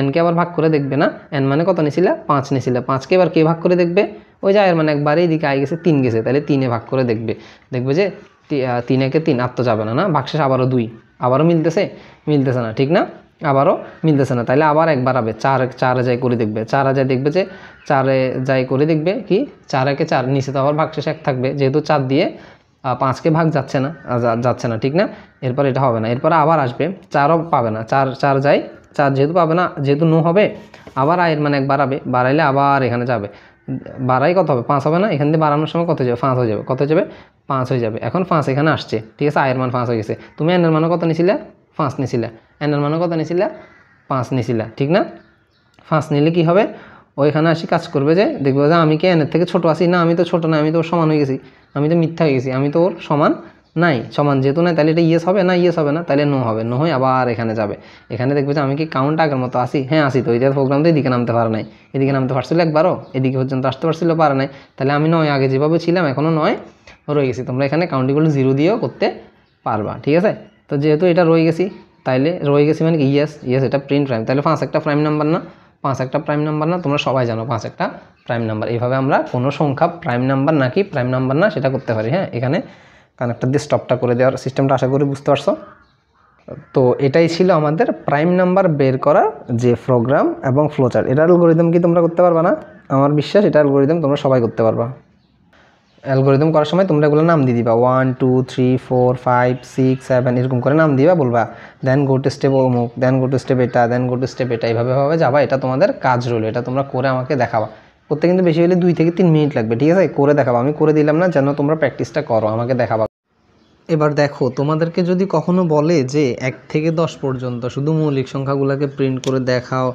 nকে আবার ভাগ করে দেখবে না, n মানে কত নিছিলে? 5 নিছিলে, 5কে এবার কে ভাগ করে দেখবে? ওই যে এর মানে একবারে এইদিকে আই গেছে, 3 গেছে, তাহলে 3-এ ভাগ করে দেখবে, দেখবে যে 3 একে 3, আর তো যাবে না, না ভাগশেষ আবারও 2, আবারও মিলতেছে না, ঠিক না? আবারও মিলতেছে না, তাহলে আবার একবার হবে, 4 যাই করে দেখবে, 4 যাই দেখবে যে 4 যাই করে দেখবে কি 4 একে 4, নিচে তো আবার ভাগশেষ 1 থাকবে, যেহেতু 4 দিয়ে 5কে ভাগ যাচ্ছে না, ঠিক না? এরপর এটা হবে না, এরপর আবার আসবে, 4ও পাবে না, 4 যাই, 4 যেহেতু পাবে না, যেহেতু নো হবে, আবার আয়ের মানে 1 বাড়াবে, বাড়াইলে আবার এখানে যাবে, বাড়াই কত হবে? 5 হবে না? এখান দিয়ে বাড়ানোর সময় কত হয়ে যাবে? 5 হয়ে যাবে, কত হয়ে যাবে? 5 হয়ে যাবে। এখন 5 এখানে আসছে, ঠিক আছে, আয়ের মান 5 হয়ে গেছে, তুমি n এর মানও কত নিছিলে? 5 নিছিলে, n এর মানও কত নিছিলে? 5 নিছিলে, ঠিক না? 5 নিলে কি হবে? ওইখানে আসি কাজ করবে যে দেখবে যে আমি কি n এর থেকে ছোটো আছি? না, আমি তো ছোটো না, আমি তো ওর সমান হয়ে গেছি, আমি তো মিথ্যা হয়ে গেছি, আমি তো ওর সমান নাই, সমান যেহেতু নাই, তাহলে এটা ইয়েস হবে না, ইয়েস হবে না, তাহলে নো হবে, নো হয়ে আবার এখানে যাবে, এখানে দেখবে যে আমি কি কাউন্ট আগের মতো আসি? হ্যাঁ আসি, তো এটা প্রোগ্রাম তো এদিকে নামতে পারে নাই, এদিকে নামতে পারছিল একবারও, এদিকে পর্যন্ত আসতে পারছিল, পারে নাই, তাহলে আমি 9 আগে যেভাবে ছিলাম এখনও 9 রয়ে গেছি। তোমরা এখানে কাউন্টগুলো 0 দিয়েও করতে পারবা, ঠিক আছে? তো যেহেতু এটা রয়ে গেছি, তাইলে রয়ে গেছি মানে কি ইয়েস, এটা প্রিন্ট প্রাইম, তাহলে 5 একটা প্রাইম নাম্বার না? 5 একটা প্রাইম নাম্বার না? তোমরা সবাই জানো 5 একটা প্রাইম নাম্বার। এইভাবে আমরা কোনো সংখ্যা প্রাইম নাম্বার নাকি প্রাইম নাম্বার না সেটা করতে পারি। হ্যাঁ, এখানে কানেক্টর দিয়ে স্টপটা করে দেওয়ার সিস্টেমটা আশা করি বুঝতে পারছো। তো এটাই ছিল আমাদের প্রাইম নাম্বার বের করার যে প্রোগ্রাম এবং ফ্লোচার্ট। এটার অ্যালগরিদম কি তোমরা করতে পারবা না? আমার বিশ্বাস এটা অ্যালগরিদম তোমরা সবাই করতে পারবা। অ্যালগরিদম করার সময় তোমরা এগুলো নাম দিয়ে দিবা, 1 2 3 4 5 6 7 এরকম করে নাম দিবা, বলবা দেন গো টু স্টেপ অমুক, দেন গো টু স্টেপ এটা, দেন গো টু স্টেপ এটা, এইভাবে যাবা। এটা তোমাদের কাজ রইল, এটা তোমরা করে আমাকে দেখাবা। করতে কিন্তু বেশি হলে 2 থেকে 3 মিনিট লাগবে, ঠিক আছে? করে দেখাবা, আমি করে দিলাম না, যেন তোমরা প্র্যাকটিসটা করো, আমাকে দেখাবা। এবার দেখো, তোমাদেরকে যদি কখনো বলে যে 1 থেকে 10 পর্যন্ত শুধু মৌলিক সংখ্যাগুলোকে প্রিন্ট করে দেখাও,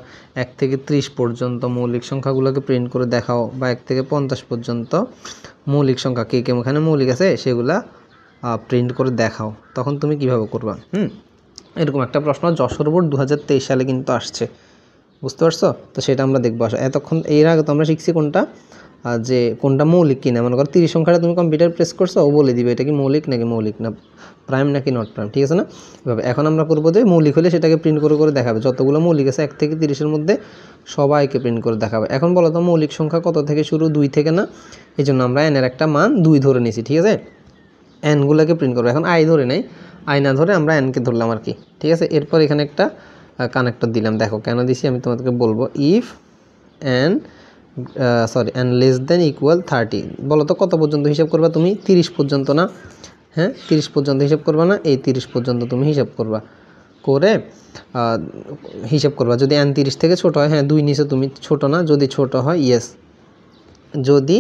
1 থেকে 30 পর্যন্ত মৌলিক সংখ্যাগুলোকে প্রিন্ট করে দেখাও, বা 1 থেকে 50 পর্যন্ত মৌলিক সংখ্যা কে এখানে মৌলিক আছে সেগুলা প্রিন্ট করে দেখাও, তখন তুমি কিভাবে করবা? এরকম একটা প্রশ্ন যশোর বোর্ড 2023 সালে কিন্তু আসছে, বুঝতে পারছো? তো সেটা আমরা দেখবো। এতক্ষণ এর আগে তো আমরা শিখছি কোনটা, যে কোনটা মৌলিক কিনা। মনে করো 30 সংখ্যাটা তুমি কম্পিউটার প্রেস করছো, ও বলে দিবে এটা কি মৌলিক নাকি মৌলিক না, প্রাইম নাকি নট প্রাইম, ঠিক আছে না? এভাবে এখন আমরা করবো যে মৌলিক হলে সেটাকে প্রিন্ট করে দেখাবে, যতগুলো মৌলিক আছে 1 থেকে 30-এর মধ্যে সবাইকে প্রিন্ট করে দেখাবে। এখন বলো তো মৌলিক সংখ্যা কত থেকে শুরু? 2 থেকে না? এই জন্য আমরা n এর একটা মান 2 ধরে নিছি, ঠিক আছে? nগুলোকে প্রিন্ট করবো। এখন i ধরে নেই, i না ধরে আমরা nকে ধরলাম আর কি, ঠিক আছে? এরপর এখানে একটা কানেক্টর দিলাম, দেখো কেন দিছি আমি তোমাদেরকে বলবো। If n less than equal 30, বলো তো কত পর্যন্ত হিসাব করবা তুমি? 30 পর্যন্ত না? হ্যাঁ, 30 পর্যন্ত হিসাব করবা না? এই 30 পর্যন্ত তুমি হিসাব করবা, করে হিসাব করবা। যদি n 30 থেকে ছোট হয়, হ্যাঁ 2 নিচে তুমি, ছোট না? যদি ছোট হয় ইয়েস, যদি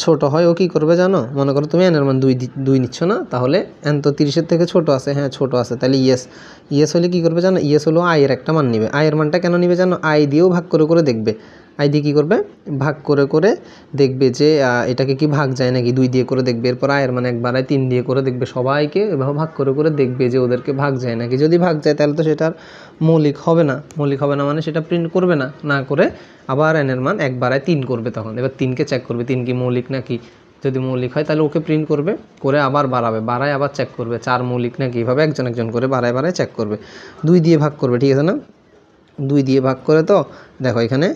ছোট হয় ও কী করবে জানো? মনে করো তুমি n এর মান 2 নিচ্ছ না, তাহলে n তো 30-এর থেকে ছোট আছে, হ্যাঁ ছোট আছে, তাহলে ইয়েস হলে কী করবে জানো? ইয়েস হলো i এর একটা মান নিবে। i এর মানটা কেন নিবে জানো? i দিয়েও ভাগ করে দেখবে, i দিয়ে কী করবে? ভাগ করে দেখবে যে এটাকে কি ভাগ যায় নাকি, 2 দিয়ে করে দেখবে। এরপর i এর মান 1 বাড়ায় 3 দিয়ে করে দেখবে, সবাইকে এভাবে ভাগ করে দেখবে যে ওদেরকে ভাগ যায় নাকি। যদি ভাগ যায় তাহলে তো সেটার মৌলিক হবে না, মানে সেটা প্রিন্ট করবে না, না করে আবার n এর মান 1 বাড়ায় 3 করবে তখন। এবার 3কে চেক করবে 3 কি মৌলিক নাকি, যদি মৌলিক হয় তাহলে ওকে প্রিন্ট করবে, করে আবার বাড়াবে, বাড়ায় আবার চেক করবে 4 মৌলিক নাকি, এইভাবে একজন একজন করে বাড়ায় বাড়ায় চেক করবে। 2 দিয়ে ভাগ করবে, ঠিক আছে না? 2 দিয়ে ভাগ করে তো দেখো এখানে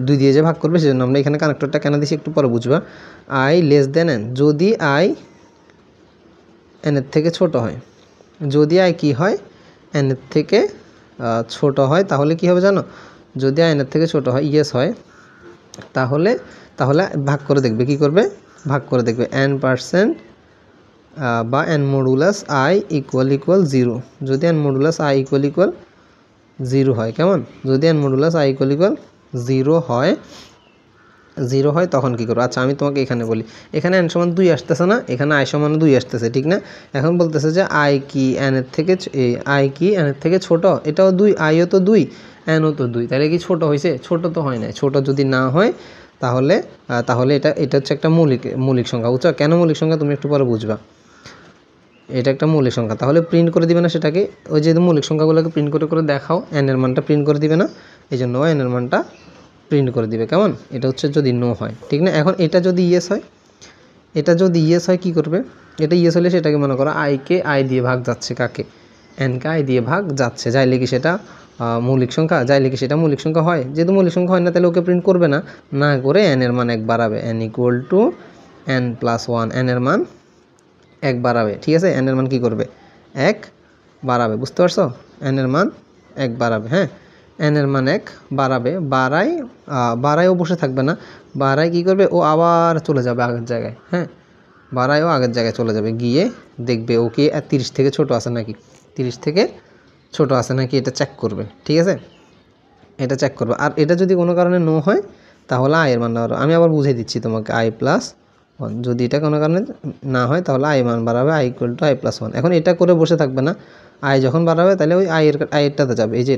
2 দিয়ে যে ভাগ করবে সেজন্য আমরা এখানে কানেক্টরটা কেন দিছি একটু পরে বুঝবা। i লেস দেন n, যদি i n এর থেকে ছোট হয়, যদি i কি হয় n এর থেকে ছোট হয় তাহলে কি হবে জানো? যদি i n এর থেকে ছোট হয়, ইয়েস হয়, তাহলে ভাগ করে দেখবে, কি করবে? ভাগ করে দেখবে n% বা n মডুলাস i ইকুয়াল 0, যদি n মডুলাস i ইকুয়াল 0 হয়, কেমন? যদি n মডুলাস i ইকুয়াল 0 হয় তখন কী করবো? আচ্ছা আমি তোমাকে এখানে বলি, এখানে n সমান 2 আসতেছে না, এখানে i সমান 2 আসতেছে, ঠিক না? এখন বলতেছে যে i কি n এর থেকে ছোট, এটাও 2, iও তো 2, nও তো 2, তাহলে কি ছোট হয়েছে? ছোট তো হয় না। ছোট যদি না হয় তাহলে এটা হচ্ছে একটা মৌলিক সংখ্যা, বুঝছো? কেন মৌলিক সংখ্যা তুমি একটু পরে বুঝবা। এটা একটা মৌলিক সংখ্যা, তাহলে প্রিন্ট করে দিবে না সেটাকে? ওই যে মৌলিক সংখ্যাগুলোকে প্রিন্ট করে দেখাও, n এর মানটা প্রিন্ট করে দিবে না, এই জন্য n এর মানটা প্রিন্ট করে দিবে, কেমন? এটা হচ্ছে যদি নো হয়, ঠিক না? এখন এটা যদি ইয়েস হয়, কী করবে? এটা ইয়েস হলে সেটাকে মনে করো আইকে আই দিয়ে ভাগ যাচ্ছে, কাকে? এনকে আই দিয়ে ভাগ যাচ্ছে, যাইলে কি সেটা মৌলিক সংখ্যা? যাইলে কি সেটা মৌলিক সংখ্যা হয়? যেহেতু মৌলিক সংখ্যা হয় না তাহলে ওকে প্রিন্ট করবে না, না করে n এর মান 1 বাড়াবে, n equal to n+1, n এর মান 1 বাড়াবে, ঠিক আছে? n এর মান কী করবে? 1 বাড়াবে, বুঝতে পারছো? n এর মান 1 বাড়াবে, হ্যাঁ, n এর মান 1 বাড়াবে, বাড়ায়ও বসে থাকবে না, বাড়ায় কী করবে? ও আবার চলে যাবে আগের জায়গায়, হ্যাঁ, বাড়ায়ও আগের জায়গায় চলে যাবে, গিয়ে দেখবে ওকে 30 থেকে ছোট আছে নাকি, 30 থেকে ছোট আছে নাকি এটা চেক করবে, ঠিক আছে? এটা চেক করবে। আর এটা যদি কোনো কারণে নো হয় তাহলে i এর মান বাড়াবে। আমি আবার বুঝিয়ে দিচ্ছি তোমাকে, i+1, যদি এটা কোনো কারণে না হয় তাহলে i মান বাড়াবে, i ইকুয়াল টু i+1। এখন এটা করে বসে থাকবে না, i যখন বাড়াবে তাহলে ওই i এরটাতে যাবে, এই যে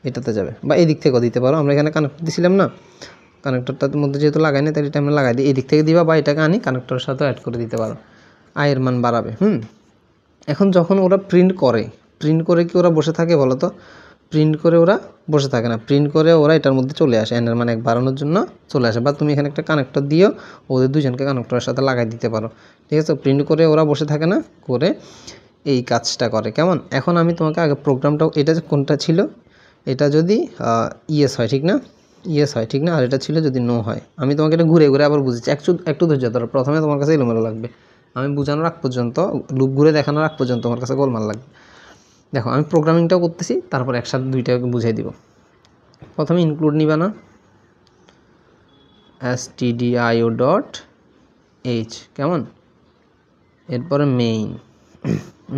এটাতে যাবে, বা এই দিক থেকেও দিতে পারো, আমরা এখানে কানেক্টর দিছিলাম না, কানেক্টরটার মধ্যে যেহেতু লাগাই না তাই এটা আমরা লাগাই দিই, এই দিক থেকে দিবা, বা এটাকে আনি কানেক্টরের সাথে অ্যাড করে দিতে পারো, i এর মান বাড়াবে। এখন যখন ওরা প্রিন্ট করে কি ওরা বসে থাকে বলো তো? প্রিন্ট করে ওরা বসে থাকে না, প্রিন্ট করে ওরা এটার মধ্যে চলে আসে, n এর মান 1 বাড়ানোর জন্য চলে আসে, বা তুমি এখানে একটা কানেক্টর দিও, ওদের দুজনকে কানেক্টরের সাথে লাগাই দিতে পারো, ঠিক আছে? প্রিন্ট করে ওরা বসে থাকে না, করে এই কাজটা করে, কেমন? এখন আমি তোমাকে আগে প্রোগ্রামটাও, এটা যে কোনটা ছিল, এটা যদি ইয়েস হয়, ঠিক না? ইয়েস হয়, ঠিক না? আর এটা ছিল যদি নো হয়। আমি তোমাকে এটা ঘুরে আবার বুঝেছি, একটু ধৈর্য ধরো, প্রথমে তোমার কাছে এলোমেলো লাগবে, আমি বোঝানোর আগ পর্যন্ত, লুপ ঘুরে দেখানোর আগ পর্যন্ত তোমার কাছে গোলমাল লাগবে। দেখো আমি প্রোগ্রামিংটাও করতেছি, তারপর একসাথে দুইটাকে বুঝিয়ে দিব। প্রথমে ইনক্লুড নিবা না, stdio.h, কেমন? এরপরে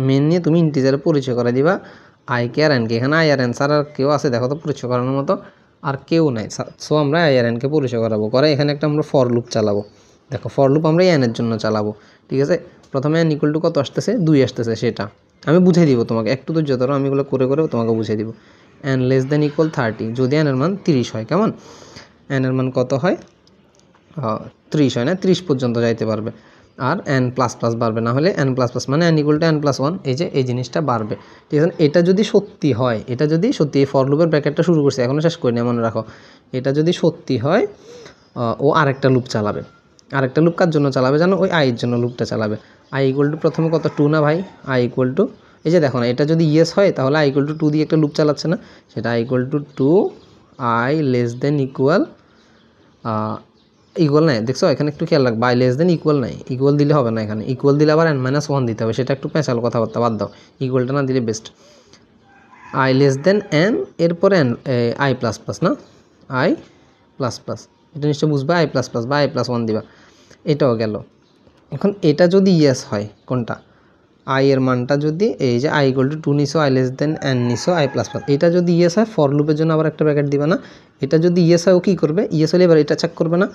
মেইন নিয়ে তুমি ইন্টিজারে পরিচয় করে দিবা আইকে আর এনকে। এখানে আই আর এন ছাড়া আর কেউ আছে দেখো তো পরিচয় করানোর মতো? আর কেউ নাই, সো আমরা আই আর এনকে পরিচয় করাবো, করে এখানে একটা আমরা ফর লুপ চালাবো। দেখো ফর লুপ আমরা এনের জন্য চালাবো, ঠিক আছে? প্রথমে n ইকুয়াল টু কত আসতেছে? 2 আসতেছে, সেটা আমি বুঝিয়ে দিব তোমাকে, একটু ধৈর্য ধরো, আমি এগুলো করে তোমাকে বুঝিয়ে দিব। n লেস দেন ইকুয়াল 30, যদি n এর মান 30 হয়, কেমন? n এর মান কত হয়? 30 হয় না, 30 পর্যন্ত যাইতে পারবে, আর n++ বাড়বে, না হলে n++ মানে n ইকুয়াল টু n+1, এই জিনিসটা বাড়বে, ঠিক আছে? এটা যদি সত্যি হয়, এই ফর লুপের ব্র্যাকেটটা শুরু করছে, এখনও শেষ করিনি, মনে রাখো, এটা যদি সত্যি হয় ও আরেকটা লুপ চালাবে। আরেকটা লুপ কার জন্য চালাবে জানো? ওই আইয়ের জন্য লুপটা চালাবে। i ইকুয়াল টু প্রথমে কত? 2 না ভাই? i ইকুয়াল টু, এই যে দেখো না, এটা যদি ইয়েস হয় তাহলে i ইকুয়াল টু 2 দিয়ে একটা লুপ চালাচ্ছে না, সেটা i equal to 2, i less than equal নাই, দেখছো? এখানে একটু খেয়াল রাখবা, i লেস দেন ইকুয়াল নাই, ইকুয়াল দিলে হবে না, এখানে ইকুয়াল দিলে আবার n-1 দিতে হবে, সেটা একটু পেঁচাল কথাবার্তা, বাদ দাও, ইকুয়ালটা না দিলে best. i less than n, এরপরে i++ না, i++, এটা নিশ্চয় বুঝবা, i++ বা i+1 দিবা, এটাও গেল। এখন এটা যদি ইয়েস হয়, কোনটা? i এর মানটা যদি, এই যে i ইকুয়াল টু 2 নিছো, i লেস দেন n নিছো, i++, এটা যদি ইয়েস হয়, ফর লুপের জন্য আবার একটা ব্র্যাকেট দিবা না, এটা যদি ইয়েস হয় ও কী করবে? ইয়েস হলে এবার এটা চেক করবে না,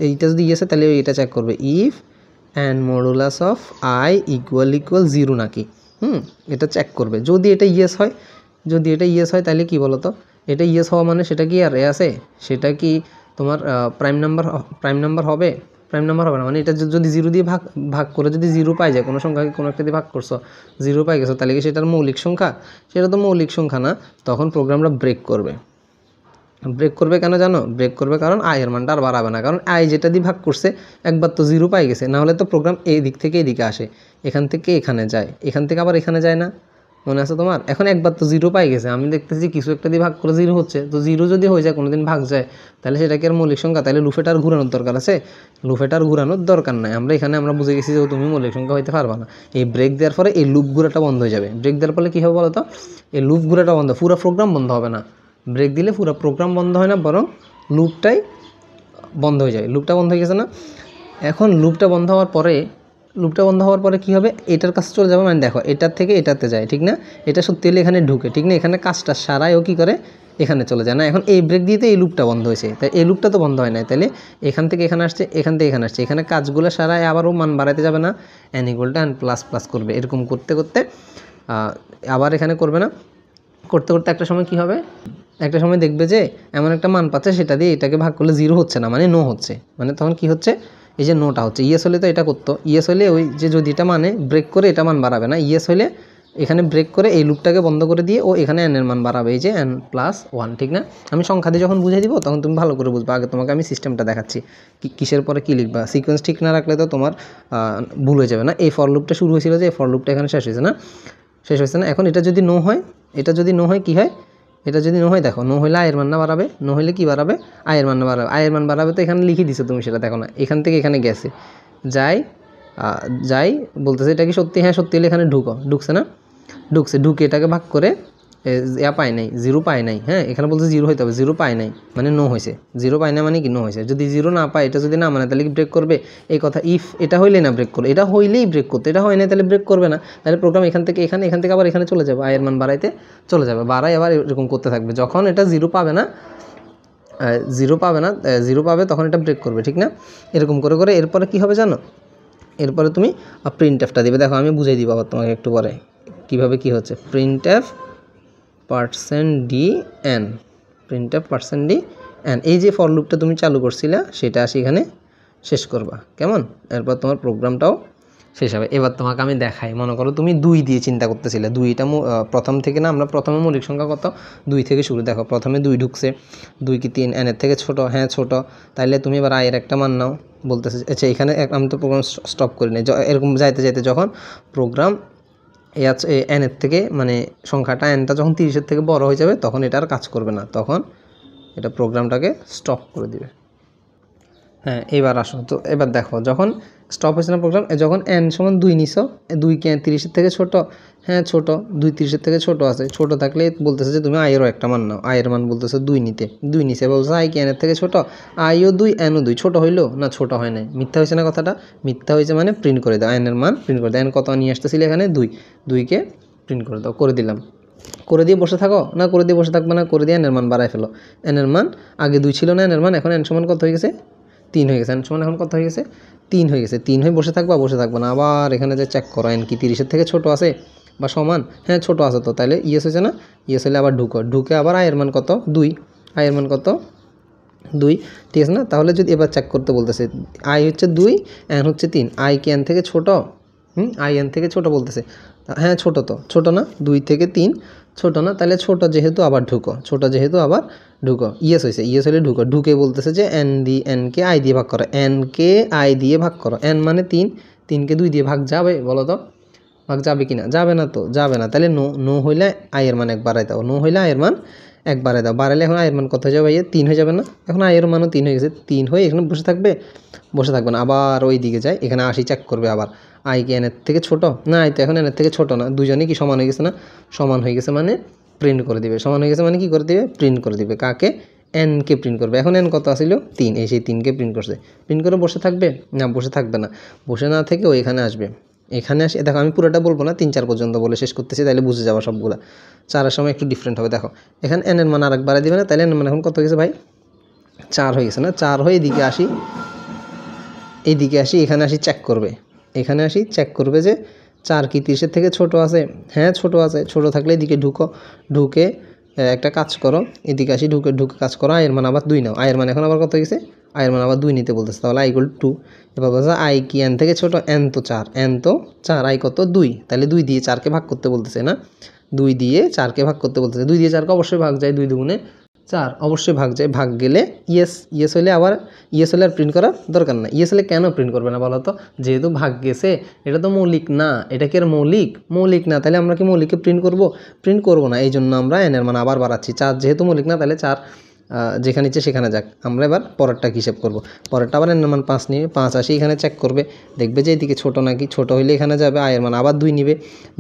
এইটা যদি ইয়েস হয় তাহলে এটা চেক করবে, if n modulus of i equal 0 নাকি, এটা চেক করবে। যদি এটা ইয়েস হয়, তাহলে কি বলো তো? এটা ইয়েস হওয়া মানে সেটা কি আর আছে? সেটা কি তোমার প্রাইম নাম্বার হবে? প্রাইম নাম্বার হবে না, মানে এটা যদি 0 দিয়ে ভাগ করে যদি 0 পাই যায়, কোনো সংখ্যাকে কোনো একটা দিয়ে ভাগ করছো, 0 পাই গেছো, তাহলে কি সেটার মৌলিক সংখ্যা? সেটা তো মৌলিক সংখ্যা না, তখন প্রোগ্রামটা ব্রেক করবে। ব্রেক করবে কেন জানো? ব্রেক করবে কারণ আয়ের মানটা আর বাড়াবে না, কারণ আয় যেটা দিয়ে ভাগ করছে একবার তো 0 পাই গেছে, নাহলে তো প্রোগ্রাম এই দিক থেকে এদিকে আসে, এখান থেকে এখানে যায়, এখান থেকে আবার এখানে যায় না, মনে আছে তোমার? এখন একবার তো 0 পাই গেছে, আমি দেখতেছি কিছু একটা দিয়ে ভাগ করে 0 হচ্ছে, তো 0 যদি হয়ে যায় কোনোদিন ভাগ যায়, তাহলে সেটাকে আর মৌলিক সংখ্যা, তাহলে লুপ এটা আর ঘুরানোর দরকার আছে? লুপ এটা আর ঘুরানোর দরকার নাই। আমরা বুঝে গেছি যে তুমি মৌলিক সংখ্যা হইতে পারবা না। এই ব্রেক দেওয়ার পরে এই লুপ ঘুরাটা বন্ধ হয়ে যাবে। ব্রেক দেওয়ার ফলে কী হবে বলো তো? এই লুপ ঘুরাটা বন্ধ, পুরো প্রোগ্রাম বন্ধ হবে না। ব্রেক দিলে পুরো প্রোগ্রাম বন্ধ হয় না, বরং লুপটাই বন্ধ হয়ে যায়। লুপটা বন্ধ হয়ে গেছে না? এখন লুপটা বন্ধ হওয়ার পরে কী হবে? এটার কাছে চলে যাবে, মানে দেখো এটার থেকে এটাতে যায়, ঠিক না? এটা সত্যি হলে এখানে ঢুকে, ঠিক না? এখানে কাজটা সারায়ও কী করে? এখানে চলে যায় না। এখন এই ব্রেক দিতে এই লুপটা বন্ধ হয়েছে, তাই এই লুপটা তো বন্ধ হয় না, তাহলে এখান থেকে এখানে আসছে, এখান থেকে এখানে আসছে, এখানে কাজগুলো সারায় আবারও মান বাড়াতে যাবে না, n = n ++ করবে, এরকম করতে করতে আবার এখানে করবে না, করতে করতে একটা সময় কী হবে? একটা সময় দেখবে যে এমন একটা মান পাচ্ছে, সেটা দিয়ে এটাকে ভাগ করলে 0 হচ্ছে না, মানে নো হচ্ছে, মানে তখন কি হচ্ছে? এই যে নোটা হচ্ছে। ইয়েস হলে তো এটা করতো, ইয়েস হলে ওই যে যদি এটা মানে ব্রেক করে এটা মান বাড়াবে না, ইয়েস হলে এখানে ব্রেক করে এই লুপটাকে বন্ধ করে দিয়ে ও এখানে n এর মান বাড়াবে, এই যে n+1, ঠিক না? আমি সংখ্যা দিয়ে যখন বুঝিয়ে দিব তখন তুমি ভালো করে বুঝবা। আগে তোমাকে আমি সিস্টেমটা দেখাচ্ছি, কিসের পরে কী লিখবা। সিকোয়েন্স ঠিক না রাখলে তো তোমার ভুল হয়ে যাবে না। এই ফর লুপটা শুরু হয়েছিল, যে এই ফর লুপটা এখানে শেষ হয়েছে না? এখন এটা যদি নো হয়, কী হয়? এটা যদি নো হয়, দেখো নো হইলে আয়ের মান না বাড়াবে, নো হইলে কী বাড়াবে? আয়ের মান না বাড়াবে। আয়ের মান বাড়াবে তো এখানে লিখে দিছো তুমি, সেটা দেখো না? এখান থেকে এখানে গেছে, যাই বলতেছে, এটা কি সত্যি? হ্যাঁ সত্যি হলে এখানে ঢুকছে না? ঢুকে এটাকে ভাগ করে পায় নাই, 0 পায় নাই। হ্যাঁ, এখানে বলছে 0 হইতে হবে, 0 পায় নাই মানে নো হয়েছে। 0 পায় না মানে কি? নো হয়েছে। যদি 0 না পায়, এটা যদি না মানে, তাহলে কি ব্রেক করবে? এই কথা, ইফ এটা হইলে না ব্রেক করবে, এটা হইলেই ব্রেক করতে, এটা হয় না তাহলে ব্রেক করবে না। তাহলে প্রোগ্রাম এখান থেকে এখান থেকে আবার এখানে চলে যাবে, আয়ের মান বাড়াইতে চলে যাবে, বাড়াই আবার এরকম করতে থাকবে। যখন এটা 0 পাবে না, 0 পাবে তখন এটা ব্রেক করবে, ঠিক না? এরকম করে করে এরপরে কী হবে জানো? এরপরে তুমি প্রিন্টএফটা দিবে। দেখো আমি বুঝিয়ে দিব আবার তোমাকে একটু পরে কীভাবে কী হচ্ছে। প্রিন্টএফ %dn, প্রিন্টএফ %dn, এই যে ফর লুপটা তুমি চালু করছিলে সেটা আসি এখানে শেষ করবা, কেমন? এরপর তোমার প্রোগ্রামটাও শেষ হবে। এবার তোমাকে আমি দেখাই, মনে করো তুমি 2 দিয়ে চিন্তা করতেছিলে, 2টা প্রথম থেকে না, আমরা প্রথমে মৌলিক সংখ্যা কত? 2 থেকে শুরু। দেখো প্রথমে 2 ঢুকছে, 2 কি 3, n এর থেকে ছোট? হ্যাঁ ছোট। তাইলে তুমি এবার আয়ের একটা মান নাও, বলতেছে। আচ্ছা এখানে আমি তো প্রোগ্রাম স্টপ করি নাই, এরকম যাইতে যাইতে যখন প্রোগ্রাম এনের থেকে, মানে সংখ্যাটা nটা যখন 30-এর থেকে বড় হয়ে যাবে, তখন এটা আর কাজ করবে না, তখন এটা প্রোগ্রামটাকে স্টপ করে দিবে। হ্যাঁ, এবার আসো তো, এবার দেখো যখন স্টপ হয়েছে না প্রোগ্রাম, যখন n = 2 নিছো, 2 কি 30-এর থেকে ছোট? হ্যাঁ ছোট, 2 30-এর থেকে ছোট আছে, ছোট থাকলে বলতেছে যে তুমি আয়েরও একটা মান নাও, আয়ের মান বলতেছে 2 নিতে, 2 নিছে, বলছে আই কি n-এর থেকে ছোট? আইও 2 n-ও 2, ছোট হইলো না? ছোট হয় নাই। মিথ্যা হয়েছে না কথাটা? মিথ্যা হয়েছে, মানে প্রিন্ট করে দাও, n-এর মান প্রিন্ট করে দাও। n কত নিয়ে আসতেছিল এখানে? 2, 2কে প্রিন্ট করে দাও, করে দিলাম। করে দিয়ে বসে থাকো না? করে দিয়ে বসে থাকবে না, করে দিয়ে n-এর মান বাড়ায় ফেলো। n-এর মান আগে 2 ছিল না, n-এর মান এখন n সমান কত হয়ে গেছে? 3 হয়ে গেছে। n সমান এখন কত হয়ে গেছে? 3 হয়ে গেছে। 3 হয়ে বসে থাকবা না, আবার এখানে যে চেক করো n কি 30-এর থেকে ছোট আছে বা সমান? হ্যাঁ ছোট আছে, তো তাহলে ইয়েস হয়েছে না? ইয়েস হলে আবার ঢুকে আবার আয়ের মান কত? 2, আয়ের মান কত? 2, ঠিক আছে না? তাহলে যদি এবার চেক করতে বলতেছে, আই হচ্ছে 2, n হচ্ছে 3, আই কি n থেকে ছোট? আই n থেকে ছোট বলতেছে। হ্যাঁ ছোট, তো ছোট না? 2 থেকে 3 ছোট না? তাহলে ছোট যেহেতু আবার ঢুকো, ইয়েস হয়েছে। ইয়েস হলে ঢুকে বলতেছে যে n-কে i দিয়ে ভাগ করো, n-কে i দিয়ে ভাগ করো। n মানে 3, 3কে 2 দিয়ে ভাগ যাবে? বলো তো ভাগ যাবে কি না? যাবে না, তো যাবে না। তাহলে নো হইলে আয়ের মান 1 বাড়াই দাও, নো হইলে আয়ের মান 1 বাড়াই দাও। বাড়াইলে এখন আয়ের মান কত হয়ে যাবে? 3 হয়ে যাবে না? এখন আয়ের মানও 3 হয়ে গেছে। 3 হয়ে এখানে বসে থাকবে না, আবার ওই দিকে যায়, এখানে 80 চেক করবে আবার। আই কি n-এর থেকে ছোট? না, আই তো এখন n-এর থেকে ছোট না। দুজনেই কি সমান হয়ে গেছে না? সমান হয়ে গেছে মানে প্রিন্ট করে দিবে। সমান হয়ে গেছে মানে কি করে দিবে? প্রিন্ট করে দিবে। কাকে? n-কে প্রিন্ট করবে। এখন n কত আসিল? 3, এই সেই 3কে প্রিন্ট করছে। প্রিন্ট করে বসে থাকবে না? বসে থাকবে না। বসে না থেকে ও এখানে আসবে। এখানে আসে, দেখো আমি পুরোটা বলবো না, 3-4 পর্যন্ত বলে শেষ করতেছি, তাহলে বুঝে যাবো সবগুলা। 4-এর সময় একটু ডিফারেন্ট হবে। দেখো এখানে n-এর মান আরেক বাড়াই দিবে না? তাহলে n-এর মান এখন কত হয়ে গেছে ভাই? 4 হয়ে গেছে না? 4 হয়ে এইদিকে আসি, এখানে আসি চেক করবে। এখানে আসি চেক করবে যে 4 কি 30-এর থেকে ছোট আছে? হ্যাঁ ছোট আছে। ছোট থাকলে এদিকে ঢুকে একটা কাজ করো, এদিকে আসি, ঢুকে কাজ করো। আয়ের মান আবার 2 নাও। আয়ের মান এখন আবার কত হয়ে গেছে? আয়ের মান আবার 2 নিতে বলতেছে, তাহলে i = 2। এবার বলছে আই কি n থেকে ছোট? n তো 4, আই কত? 2, তাহলে 2 দিয়ে 4কে ভাগ করতে বলতেছে না? 2 দিয়ে 4কে ভাগ করতে বলতেছে। 2 দিয়ে 4কে অবশ্যই ভাগ যায়, 2 দুগুণে 4 অবশ্যই ভাগ যায়, ভাগ গেলে ইয়েস হলে আবার ইয়েস হলে আর প্রিন্ট করার দরকার না। ইয়েস হলে কেন প্রিন্ট করবে না বলো তো? যেহেতু ভাগ গেছে, এটা তো মৌলিক না, এটা কি আর মৌলিক না, তাহলে আমরা কি মৌলিককে প্রিন্ট করবো না, এই জন্য আমরা এনের মান আবার বাড়াচ্ছি। 4 যেহেতু মৌলিক না, তাহলে 4 যেখানে ইচ্ছে সেখানে যাক। আমরা এবার পরেরটা হিসেব করব। পরেরটা আবার এনের মান 5 নিয়ে 5 আসি, এখানে চেক করবে, দেখবে যে এদিকে ছোটো নাকি, ছোটো হইলে এখানে যাবে, আয়ের মান আবার 2 নিবে,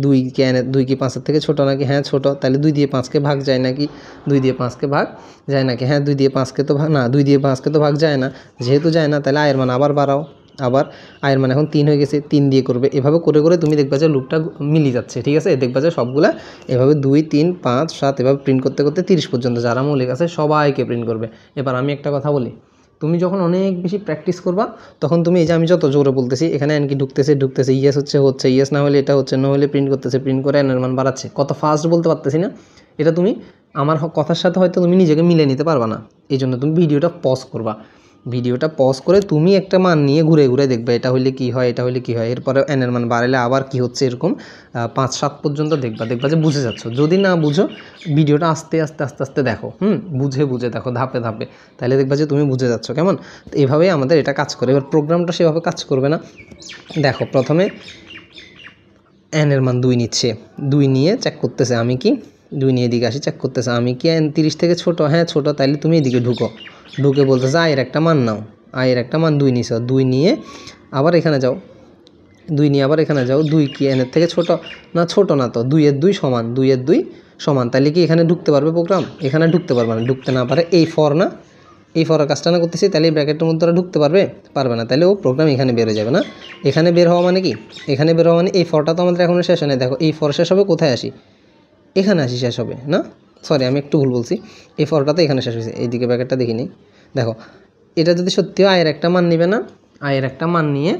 2 কি 5-এর থেকে ছোটো নাকি, হ্যাঁ ছোটো, তাহলে 2 দিয়ে 5কে ভাগ যায় নাকি, 2 দিয়ে 5কে ভাগ যায় নাকি, হ্যাঁ 2 দিয়ে 5কে তো ভাগ না, 2 দিয়ে 5কে তো ভাগ যায় না, যেহেতু যায় না তাহলে আয়ের মান আবার বাড়াও, আবার আয়ের মান এখন 3 হয়ে গেছে, 3 দিয়ে করবে। এভাবে করে করে তুমি দেখবা যে লুপটা মিলিয়ে যাচ্ছে, ঠিক আছে? দেখবা যে সবগুলা এভাবে 2 3 5 7 এভাবে প্রিন্ট করতে করতে 30 পর্যন্ত যারা মৌলিক আছে সবাইকে প্রিন্ট করবে। এবার আমি একটা কথা বলি, তুমি যখন অনেক বেশি প্র্যাকটিস করবা, তখন তুমি এই যে আমি যত জোরে বলতেছি, এখানে এন কি ঢুকতেছে, ইয়েস হচ্ছে, ইয়েস না হলে এটা হচ্ছে, না হলে প্রিন্ট করতেছে, প্রিন্ট করে এনের মান বাড়াচ্ছে, কত ফাস্ট বলতে পারতেছি না? এটা তুমি আমার কথার সাথে হয়তো তুমি নিজেকে মিলে নিতে পারবা না, এই জন্য তুমি ভিডিওটা পজ করবা, ভিডিওটা পজ করে তুমি একটা মান নিয়ে ঘুরে ঘুরে দেখবে এটা হইলে কি হয়, এটা হইলে কি হয়, এরপরে এনের মান বাড়ালে আবার কি হচ্ছে, এরকম 5-7 পর্যন্ত দেখবা যে বুঝে যাচ্ছ। যদি না বুঝো, ভিডিওটা আস্তে আস্তে দেখো, বুঝে দেখো ধাপে ধাপে, তাহলে দেখবা যে তুমি বুঝে যাচ্ছ। কেমন? তো এইভাবেই আমাদের এটা কাজ করে। এবার প্রোগ্রামটা সেভাবে কাজ করবে না। দেখো, প্রথমে এনের মান 2 নিচ্ছে, 2 নিয়ে চেক করতেছে আমি কি, 2 নিয়ে এদিকে আসি, চেক করতেছে আমি কি এন 30 থেকে ছোটো, হ্যাঁ ছোটো, তাইলে তুমি এদিকে ঢুকে বলতেছে আয়ের একটা মান নাও, আয়ের একটা মান 2 নিছো, 2 নিয়ে আবার এখানে যাও, 2 নিয়ে আবার এখানে যাও, 2 কি এনের থেকে ছোটো না? ছোটো না তো, 2 এর 2 সমান, 2 এর 2 সমান, তাহলে কি এখানে ঢুকতে পারবে প্রোগ্রাম? এখানে ঢুকতে পারবে না, ঢুকতে না পারে, এই ফর না, এই ফরের কাজটা না করতেছি, তাহলে এই ব্র্যাকেটের মধ্যে ওরা ঢুকতে পারবে না, তাহলে ও প্রোগ্রাম এখানে বের হয়ে যাবে না। এখানে বের হওয়া মানে কি? এখানে বের হওয়া মানে এই ফরটা তো আমাদের এখনও শেষ হয় না। দেখো, এই ফর শেষ হবে কোথায় আসি? এখানে আসি শেষ হবে না, সরি আমি একটু ভুল বলছি, এই ফরটা তো এখানে শেষ হয়েছে, এইদিকে ব্র্যাকেটটা দেখি নিই। দেখো, এটা যদি সত্যিও আয়ের একটা মান নিবে না, আয়ের একটা মান নিয়ে,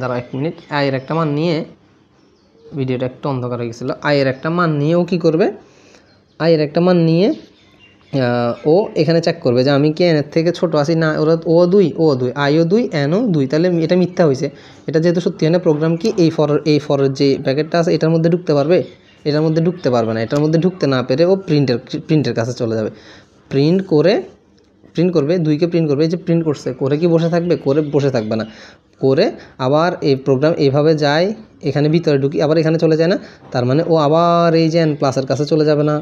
দাঁড়াও 1 মিনিট, আয়ের একটা মান নিয়ে, ভিডিওটা একটু অন্ধকার হয়ে গেছিলো, আয়ের একটা মান নিয়ে ও কী করবে? আয়ের একটা মান নিয়ে ও এখানে চেক করবে যে আমি কি এনের থেকে ছোটো আছি না, ওরা ও 2 আইও 2 এনও 2, তাহলে এটা মিথ্যা হয়েছে। এটা যেহেতু সত্যি হয় না, প্রোগ্রাম কি এই ফরের যে ব্র্যাকেটটা আছে এটার মধ্যে ঢুকতে পারবে? এটার মধ্যে ঢুকতে পারবে না। এটার মধ্যে ঢুকতে না পেরে ও প্রিন্টের কাছে চলে যাবে, প্রিন্ট করবে, 2কে প্রিন্ট করবে, এই যে প্রিন্ট করছে, করে কি বসে থাকবে? করে বসে থাকবে না, করে আবার এই প্রোগ্রাম এইভাবে যায়, এখানে ভিতরে ঢুকি, আবার এখানে চলে যায় না, তার মানে ও আবার এই যে এন প্লাসের কাছে চলে যাবে না,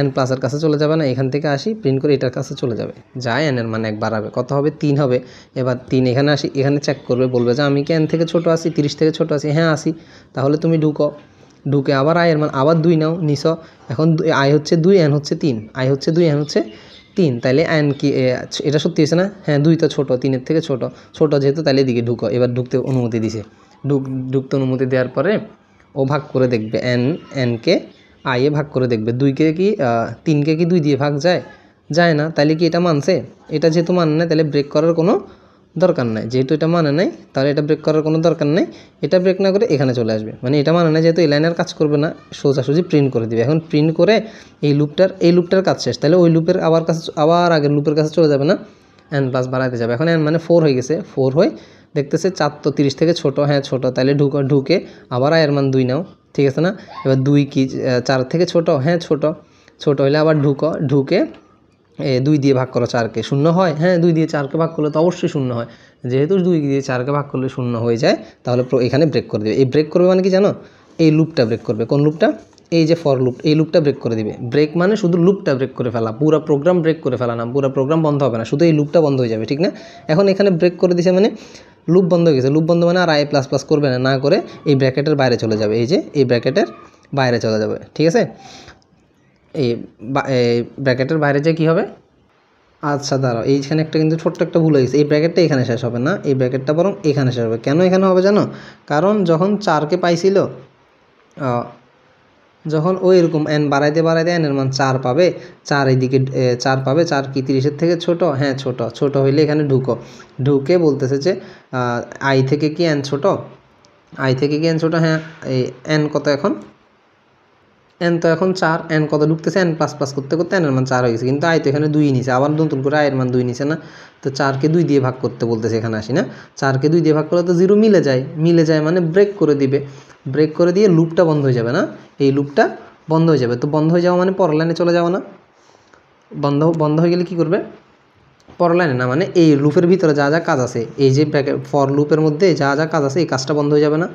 এন প্লাসের কাছে চলে যাবে না, এখান থেকে আসি প্রিন্ট করে এটার কাছে চলে যাবে, যায় এনের মান 1 বাড়াবে, কত হবে? 3 হবে। এবার 3 এখানে আসি, এখানে চেক করবে, বলবে যে আমি কি এন থেকে ছোটো আসি, 30 থেকে ছোটো আসি, হ্যাঁ আসি, তাহলে তুমি ঢুকে আবার আয়ের মান আবার 2 নাও, নিছো, এখন আয় হচ্ছে 2, এন হচ্ছে 3, আয় হচ্ছে 2, এন হচ্ছে 3, তাইলে এন কি এটা সত্যি হয়েছে না? হ্যাঁ 2 তো ছোটো, 3-এর থেকে ছোটো যেহেতু, তাহলে এদিকে ঢুকো। এবার ঢুকতে অনুমতি দিছে, ঢুকতে অনুমতি দেওয়ার পরে ও ভাগ করে দেখবে, এনকে আইয়ে ভাগ করে দেখবে, 2কে কি 3কে কি 2 দিয়ে ভাগ যায় না, তাহলে কি এটা মানছে? এটা যেহেতু মানে না, তাহলে ব্রেক করার কোনো দরকার নাই, যেহেতু এটা মানে নাই, তাহলে এটা ব্রেক করার কোনো দরকার নেই, এটা ব্রেক না করে এখানে চলে আসবে, মানে এটা মানে না, যেহেতু এই লাইনের কাজ করবে না, সোজাসুজি প্রিন্ট করে দিবে। এখন প্রিন্ট করে এই লুপটার কাজ শেষ, তাহলে ওই লুপের আবার আগের লুপের কাছে চলে যাবে না, এন প্লাস বাড়াতে যাবে। এখন এন মানে 4 হয়ে গেছে, 4 হয়ে দেখতেছে 4 তো 30 থেকে ছোটো, হ্যাঁ ছোটো, তাহলে ঢুকে আবার আয়ের মান 2 নাও, ঠিক আছে না? এবার 2 কি 4 থেকে ছোটো, হ্যাঁ ছোটো হলে আবার ঢুকে 2 দিয়ে ভাগ করো 4কে, 0 হয়, হ্যাঁ 2 দিয়ে 4কে ভাগ করলে তো অবশ্যই 0 হয়, যেহেতু 2 দিয়ে 4কে ভাগ করলে 0 হয়ে যায়, তাহলে এখানে ব্রেক করে দেবে। এই ব্রেক করবে মানে কি জানো? এই লুপটা ব্রেক করবে। কোন লুপটা? এই যে ফর লুপ, এই লুপটা ব্রেক করে দিবে। ব্রেক মানে শুধু লুপটা ব্রেক করে ফেলা, পুরো প্রোগ্রাম ব্রেক করে ফেলা না, পুরো প্রোগ্রাম বন্ধ হবে না, শুধু এই লুপটা বন্ধ হয়ে যাবে, ঠিক না? এখন এখানে ব্রেক করে দিছে মানে লুপ বন্ধ হয়ে গেছে, লুপ বন্ধ মানে আর আই প্লাস প্লাস করবে না করে এই ব্র্যাকেটের বাইরে চলে যাবে, এই যে এই ব্র্যাকেটের বাইরে চলে যাবে, ঠিক আছে? এই ব্র্যাকেটের বাইরে যে কী হবে? আচ্ছা দাঁড়াও, এইখানে একটা কিন্তু ছোট্ট একটা ভুল হয়ে গেছে, এই ব্র্যাকেটটা এখানে শেষ হবে না, এই ব্র্যাকেটটা বরং এখানে শেষ হবে। কেন এখানে হবে জানো? কারণ যখন 4কে পাইছিল, যখন ও এরকম এন বাড়াইতে এনের মান 4 পাবে, 4 এইদিকে 4 পাবে, 4 কি 30-এর থেকে ছোটো, হ্যাঁ ছোটো হইলে এখানে ঢুকে বলতেছে যে আই থেকে কি এন ছোটো, হ্যাঁ এই এন কত এখন? এন তো এখন 4, এন কত ঢুকতেছে? এন প্লাস প্লাস করতে করতে এনের মান 4 হয়ে গেছে, কিন্তু আই তো এখানে 2 নিছে, আবার নতুন করে আয়ের মান 2 নিছে না, তো 4কে 2 দিয়ে ভাগ করতে বলতেছে, এখানে আসি না, 4কে 2 দিয়ে ভাগ করলে তো 0 মিলে যায় মানে ব্রেক করে দিবে, ব্রেক করে দিয়ে লুপটা বন্ধ হয়ে যাবে না, এই লুপটা বন্ধ হয়ে যাবে, তো বন্ধ হয়ে যাওয়া মানে পরের লাইনে চলে যাওয়া না, বন্ধ বন্ধ হয়ে গেলে কী করবে, পরের লাইনে না, মানে এই লুপের ভিতরে যা যা কাজ আছে, এই যে ফর লুপের মধ্যে যা যা কাজ আছে এই কাজটা বন্ধ হয়ে যাবে না,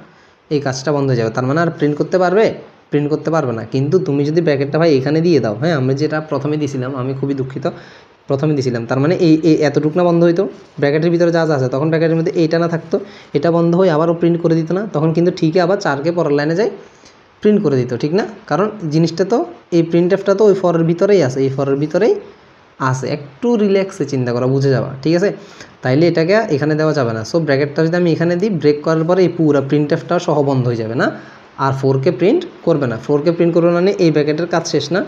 এই কাজটা বন্ধ হয়ে যাবে। তার মানে আর প্রিন্ট করতে পারবে, প্রিন্ট করতে পারবে না। কিন্তু তুমি যদি ব্র্যাকেটটা ভাই এখানে দিয়ে দাও, হ্যাঁ আমি যেটা প্রথমে দিয়েছিলাম, আমি খুবই দুঃখিত, প্রথমে দিয়েছিলাম, তার মানে এই এতটুকু না বন্ধ হইতো, ব্র্যাকেটের ভিতরে যা যা আছে, তখন ব্র্যাকেটের মধ্যে এইটা না থাকতো, এটা বন্ধ হয়ে আবারও প্রিন্ট করে দিত না, তখন কিন্তু ঠিকই আবার 4কে পরের লাইনে যায় প্রিন্ট করে দিত, ঠিক না? কারণ জিনিসটা তো এই প্রিন্ট এফটা তো ওই ফরের ভিতরেই আছে, এই ফরের ভিতরেই আছে, একটু রিল্যাক্সে চিন্তা করা, বুঝে যাওয়া, ঠিক আছে? তাইলে এটাকে এখানে দেওয়া যাবে না। সো ব্র্যাকেটটা যদি আমি এখানে দিই, ব্রেক করার পরে এই পুরো প্রিন্ট এফটা সহ বন্ধ হয়ে যাবে না, আর 4কে প্রিন্ট করবে না। 4কে প্রিন্ট করবে মানে এই ব্র্যাকেটের কাজ শেষ না,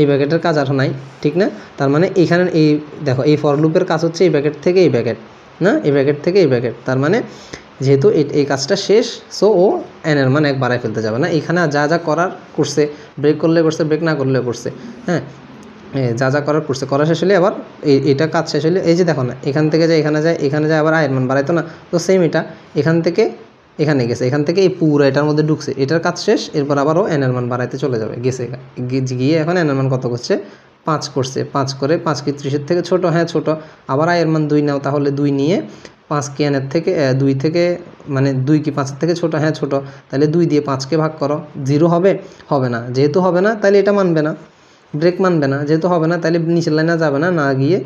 এই ব্র্যাকেটের কাজ আর নাই, ঠিক না? তার মানে এইখানে এই দেখো এই ফর লুপের কাজ হচ্ছে এই ব্র্যাকেট থেকে এই ব্র্যাকেট, না এই ব্র্যাকেট থেকে এই ব্র্যাকেট, তার মানে যেহেতু এই কাজটা শেষ, সো ও এনের মান 1 বাড়ায় ফেলতে যাবে না। এখানে যা যা করার করছে, ব্রেক করলে করছে, ব্রেক না করলে করছে, হ্যাঁ যা যা করার করছে, করা শেষ হলে আবার এটা কাজ শেষ হলে এই যে দেখো না, এখান থেকে যায় এখানে যায়, এখানে যায় আবার আয়ের মান বাড়াইতো না, তো সেম এটা এখান থেকে এখানে গেছে, এখান থেকে এই পুরো এটার মধ্যে ঢুকছে, এটার কাজ শেষ, এরপর আবারও এনের মান বাড়াইতে চলে যাবে, গেছে গিয়ে এখন এনের মান কত করছে, 5 করছে, 5 করে 5 কি 30-এর থেকে ছোট, হ্যাঁ ছোট, আবার আয়ের মান 2 নাও, তাহলে 2 নিয়ে 5 কি এনের থেকে 2 থেকে মানে 2 কি 5-এর থেকে ছোট, হ্যাঁ ছোট, তাহলে 2 দিয়ে 5কে ভাগ করো, 0 হবে, হবে না, যেহেতু হবে না তাহলে এটা মানবে না, ব্রেক মানবে না, যেহেতু হবে না তাহলে নিচের লাইনে যাবে না, না গিয়ে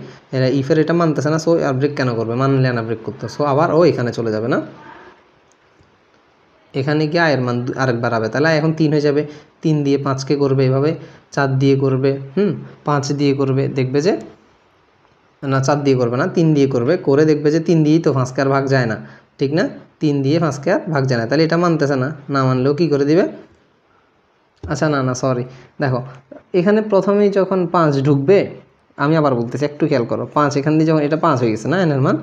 ইফের এটা মানতেছে না, সো আর ব্রেক কেন করবে, মানলে না ব্রেক করতে, সো আবার ও এখানে চলে যাবে না, এখানে গিয়ে আয়ের মান আরেকবার হবে, তাহলে এখন 3 হয়ে যাবে, 3 দিয়ে 5কে করবে এভাবে, 4 দিয়ে করবে, 5 দিয়ে করবে, দেখবে যে না 4 দিয়ে করবে না, 3 দিয়ে করবে, করে দেখবে যে 3 দিয়েই তো 5কে আর ভাগ যায় না, ঠিক না? 3 দিয়ে 5কে আর ভাগ যায় না, তাহলে এটা মানতেছে না, না মানলেও কী করে দিবে, আচ্ছা না সরি, দেখো এখানে প্রথমেই যখন 5 ঢুকবে, আমি আবার বলতেছি একটু খেয়াল করো, 5 এখান দিয়ে যখন এটা 5 হয়ে গেছে না, এনের মান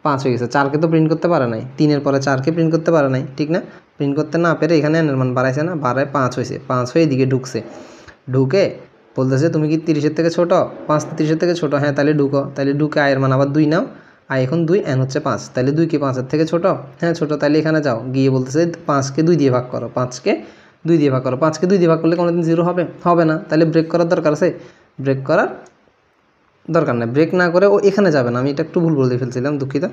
5 হয়ে গেছে, 4কে তো প্রিন্ট করতে পারে নাই, 3-এর পরে 4কে প্রিন্ট করতে পারে নাই, ঠিক না? প্রিন্ট করতে না পেরে এখানে এনের মান বাড়াইছে না, বাড়ায় 5 হয়েছে, 5 হয়ে এদিকে ঢুকছে, ঢুকে বলতেছে তুমি কি 30-এর থেকে ছোটো, 5 30-এর থেকে ছোটো, হ্যাঁ তাহলে ঢুকো, তাহলে ঢুকে আয়ের মান আবার 2 নাও, আয় এখন 2, এন হচ্ছে 5, তাহলে 2 কি 5-এর থেকে ছোটো, হ্যাঁ ছোটো, তাহলে এখানে যাও, গিয়ে বলতেছে 5কে 2 দিয়ে ভাগ করো, 5কে 2 দিয়ে ভাগ করো, 5কে 2 দিয়ে ভাগ করলে কোনোদিন 0 হবে, হবে না, তাহলে ব্রেক করার দরকার আছে, ব্রেক করার দরকার নেই, ব্রেক না করে ও এখানে যাবে না, আমি এটা একটু ভুল বলে ফেলছিলাম, দুঃখিত,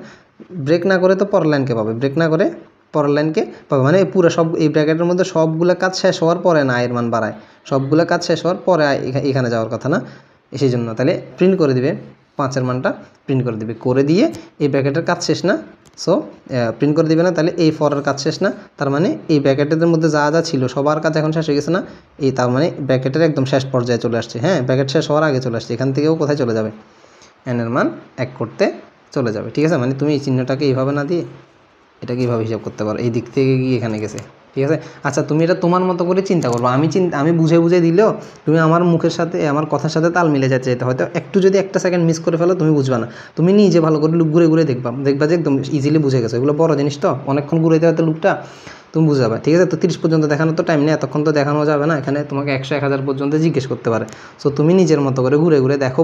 ব্রেক না করে তো পরের লাইনকে পাবে, ব্রেক না করে পরের লাইনকে পাবে, মানে পুরো সব এই ব্র্যাকেটের মধ্যে সবগুলো কাজ শেষ হওয়ার পরে না আয়ের মান বাড়ায়, সবগুলো কাজ শেষ হওয়ার পরে এখানে যাওয়ার কথা না, সেই জন্য তাহলে প্রিন্ট করে দিবে, 5-এর মানটা প্রিন্ট করে দিবে, করে দিয়ে এই ব্র্যাকেটের কাজ শেষ না, সো প্রিন্ট করে দিবে না, তাহলে এই ফরের কাজ শেষ না, তার মানে এই ব্র্যাকেটের মধ্যে যা যা ছিল সবার কাজ এখন শেষ হয়ে গেছে না, এই তার মানে ব্র্যাকেটের একদম শেষ পর্যায়ে চলে আসছে, হ্যাঁ ব্র্যাকেট শেষ হওয়ার আগে চলে আসছে, এখান থেকেও কোথায় চলে যাবে, এনের মান 1 করতে চলে যাবে, ঠিক আছে? মানে তুমি এই চিহ্নটাকে এইভাবে না দিয়ে এটাকে এইভাবে হিসাব করতে পারো, এই দিক থেকে গিয়ে এখানে গেছে, ঠিক আছে? আচ্ছা তুমি এটা তোমার মতো করে চিন্তা করবো, আমি বুঝে বুঝে দিলেও তুমি আমার মুখের সাথে আমার কথার সাথে তাল মিলে যেতে হয়তো একটু যদি একটা সেকেন্ড মিস করে ফেলো তুমি বুঝবা না, তুমি নিজে ভালো করে লুপ ঘুরে ঘুরে দেখবা যে একদম ইজিলি বুঝে গেছে, এগুলো বড় জিনিস তো, অনেকক্ষণ ঘুরে হয়তো লুপটা তুমি বুঝে যাবে, ঠিক আছে? তো 30 পর্যন্ত দেখানো তো টাইম নেই, এতক্ষণ তো দেখানো যাবে না, এখানে তোমাকে 100-1000 পর্যন্ত জিজ্ঞেস করতে পারে, সো তুমি নিজের মতো করে ঘুরে ঘুরে দেখো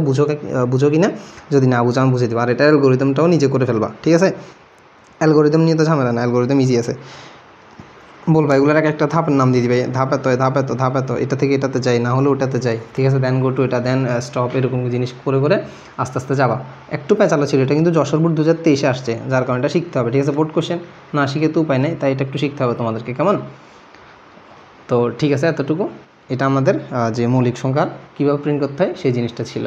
বুঝো কি না, যদি না বুঝো আমি বুঝে দেবো, আর এটা অ্যালগরিদমটাও নিজে করে ফেলবা, ঠিক আছে? অ্যালগরিদম নিয়ে তো ঝামেলা না, অ্যালগরিদম ইজি আছে, বলবা এগুলোর একটা ধাপের নাম দিয়ে দিবে, ধাপ এত এটা থেকে এটাতে যাই, না হলে ওটাতে যাই, ঠিক আছে? দেন গো টু এটা, দেন স্টপ, এরকম জিনিস করে করে আস্তে আস্তে যাবা, একটু পেঁচালো ছিল, এটা কিন্তু যশোর বোর্ড 2023 আসছে, যার কারণে এটা শিখতে হবে, ঠিক আছে? বোর্ড কোশ্চেন না শিখে তো উপায় নেই, তাই এটা একটু শিখতে হবে তোমাদেরকে, কেমন? তো ঠিক আছে, এতটুকু, এটা আমাদের যে মৌলিক সংখ্যার কীভাবে প্রিন্ট করতে হয় সেই জিনিসটা ছিল।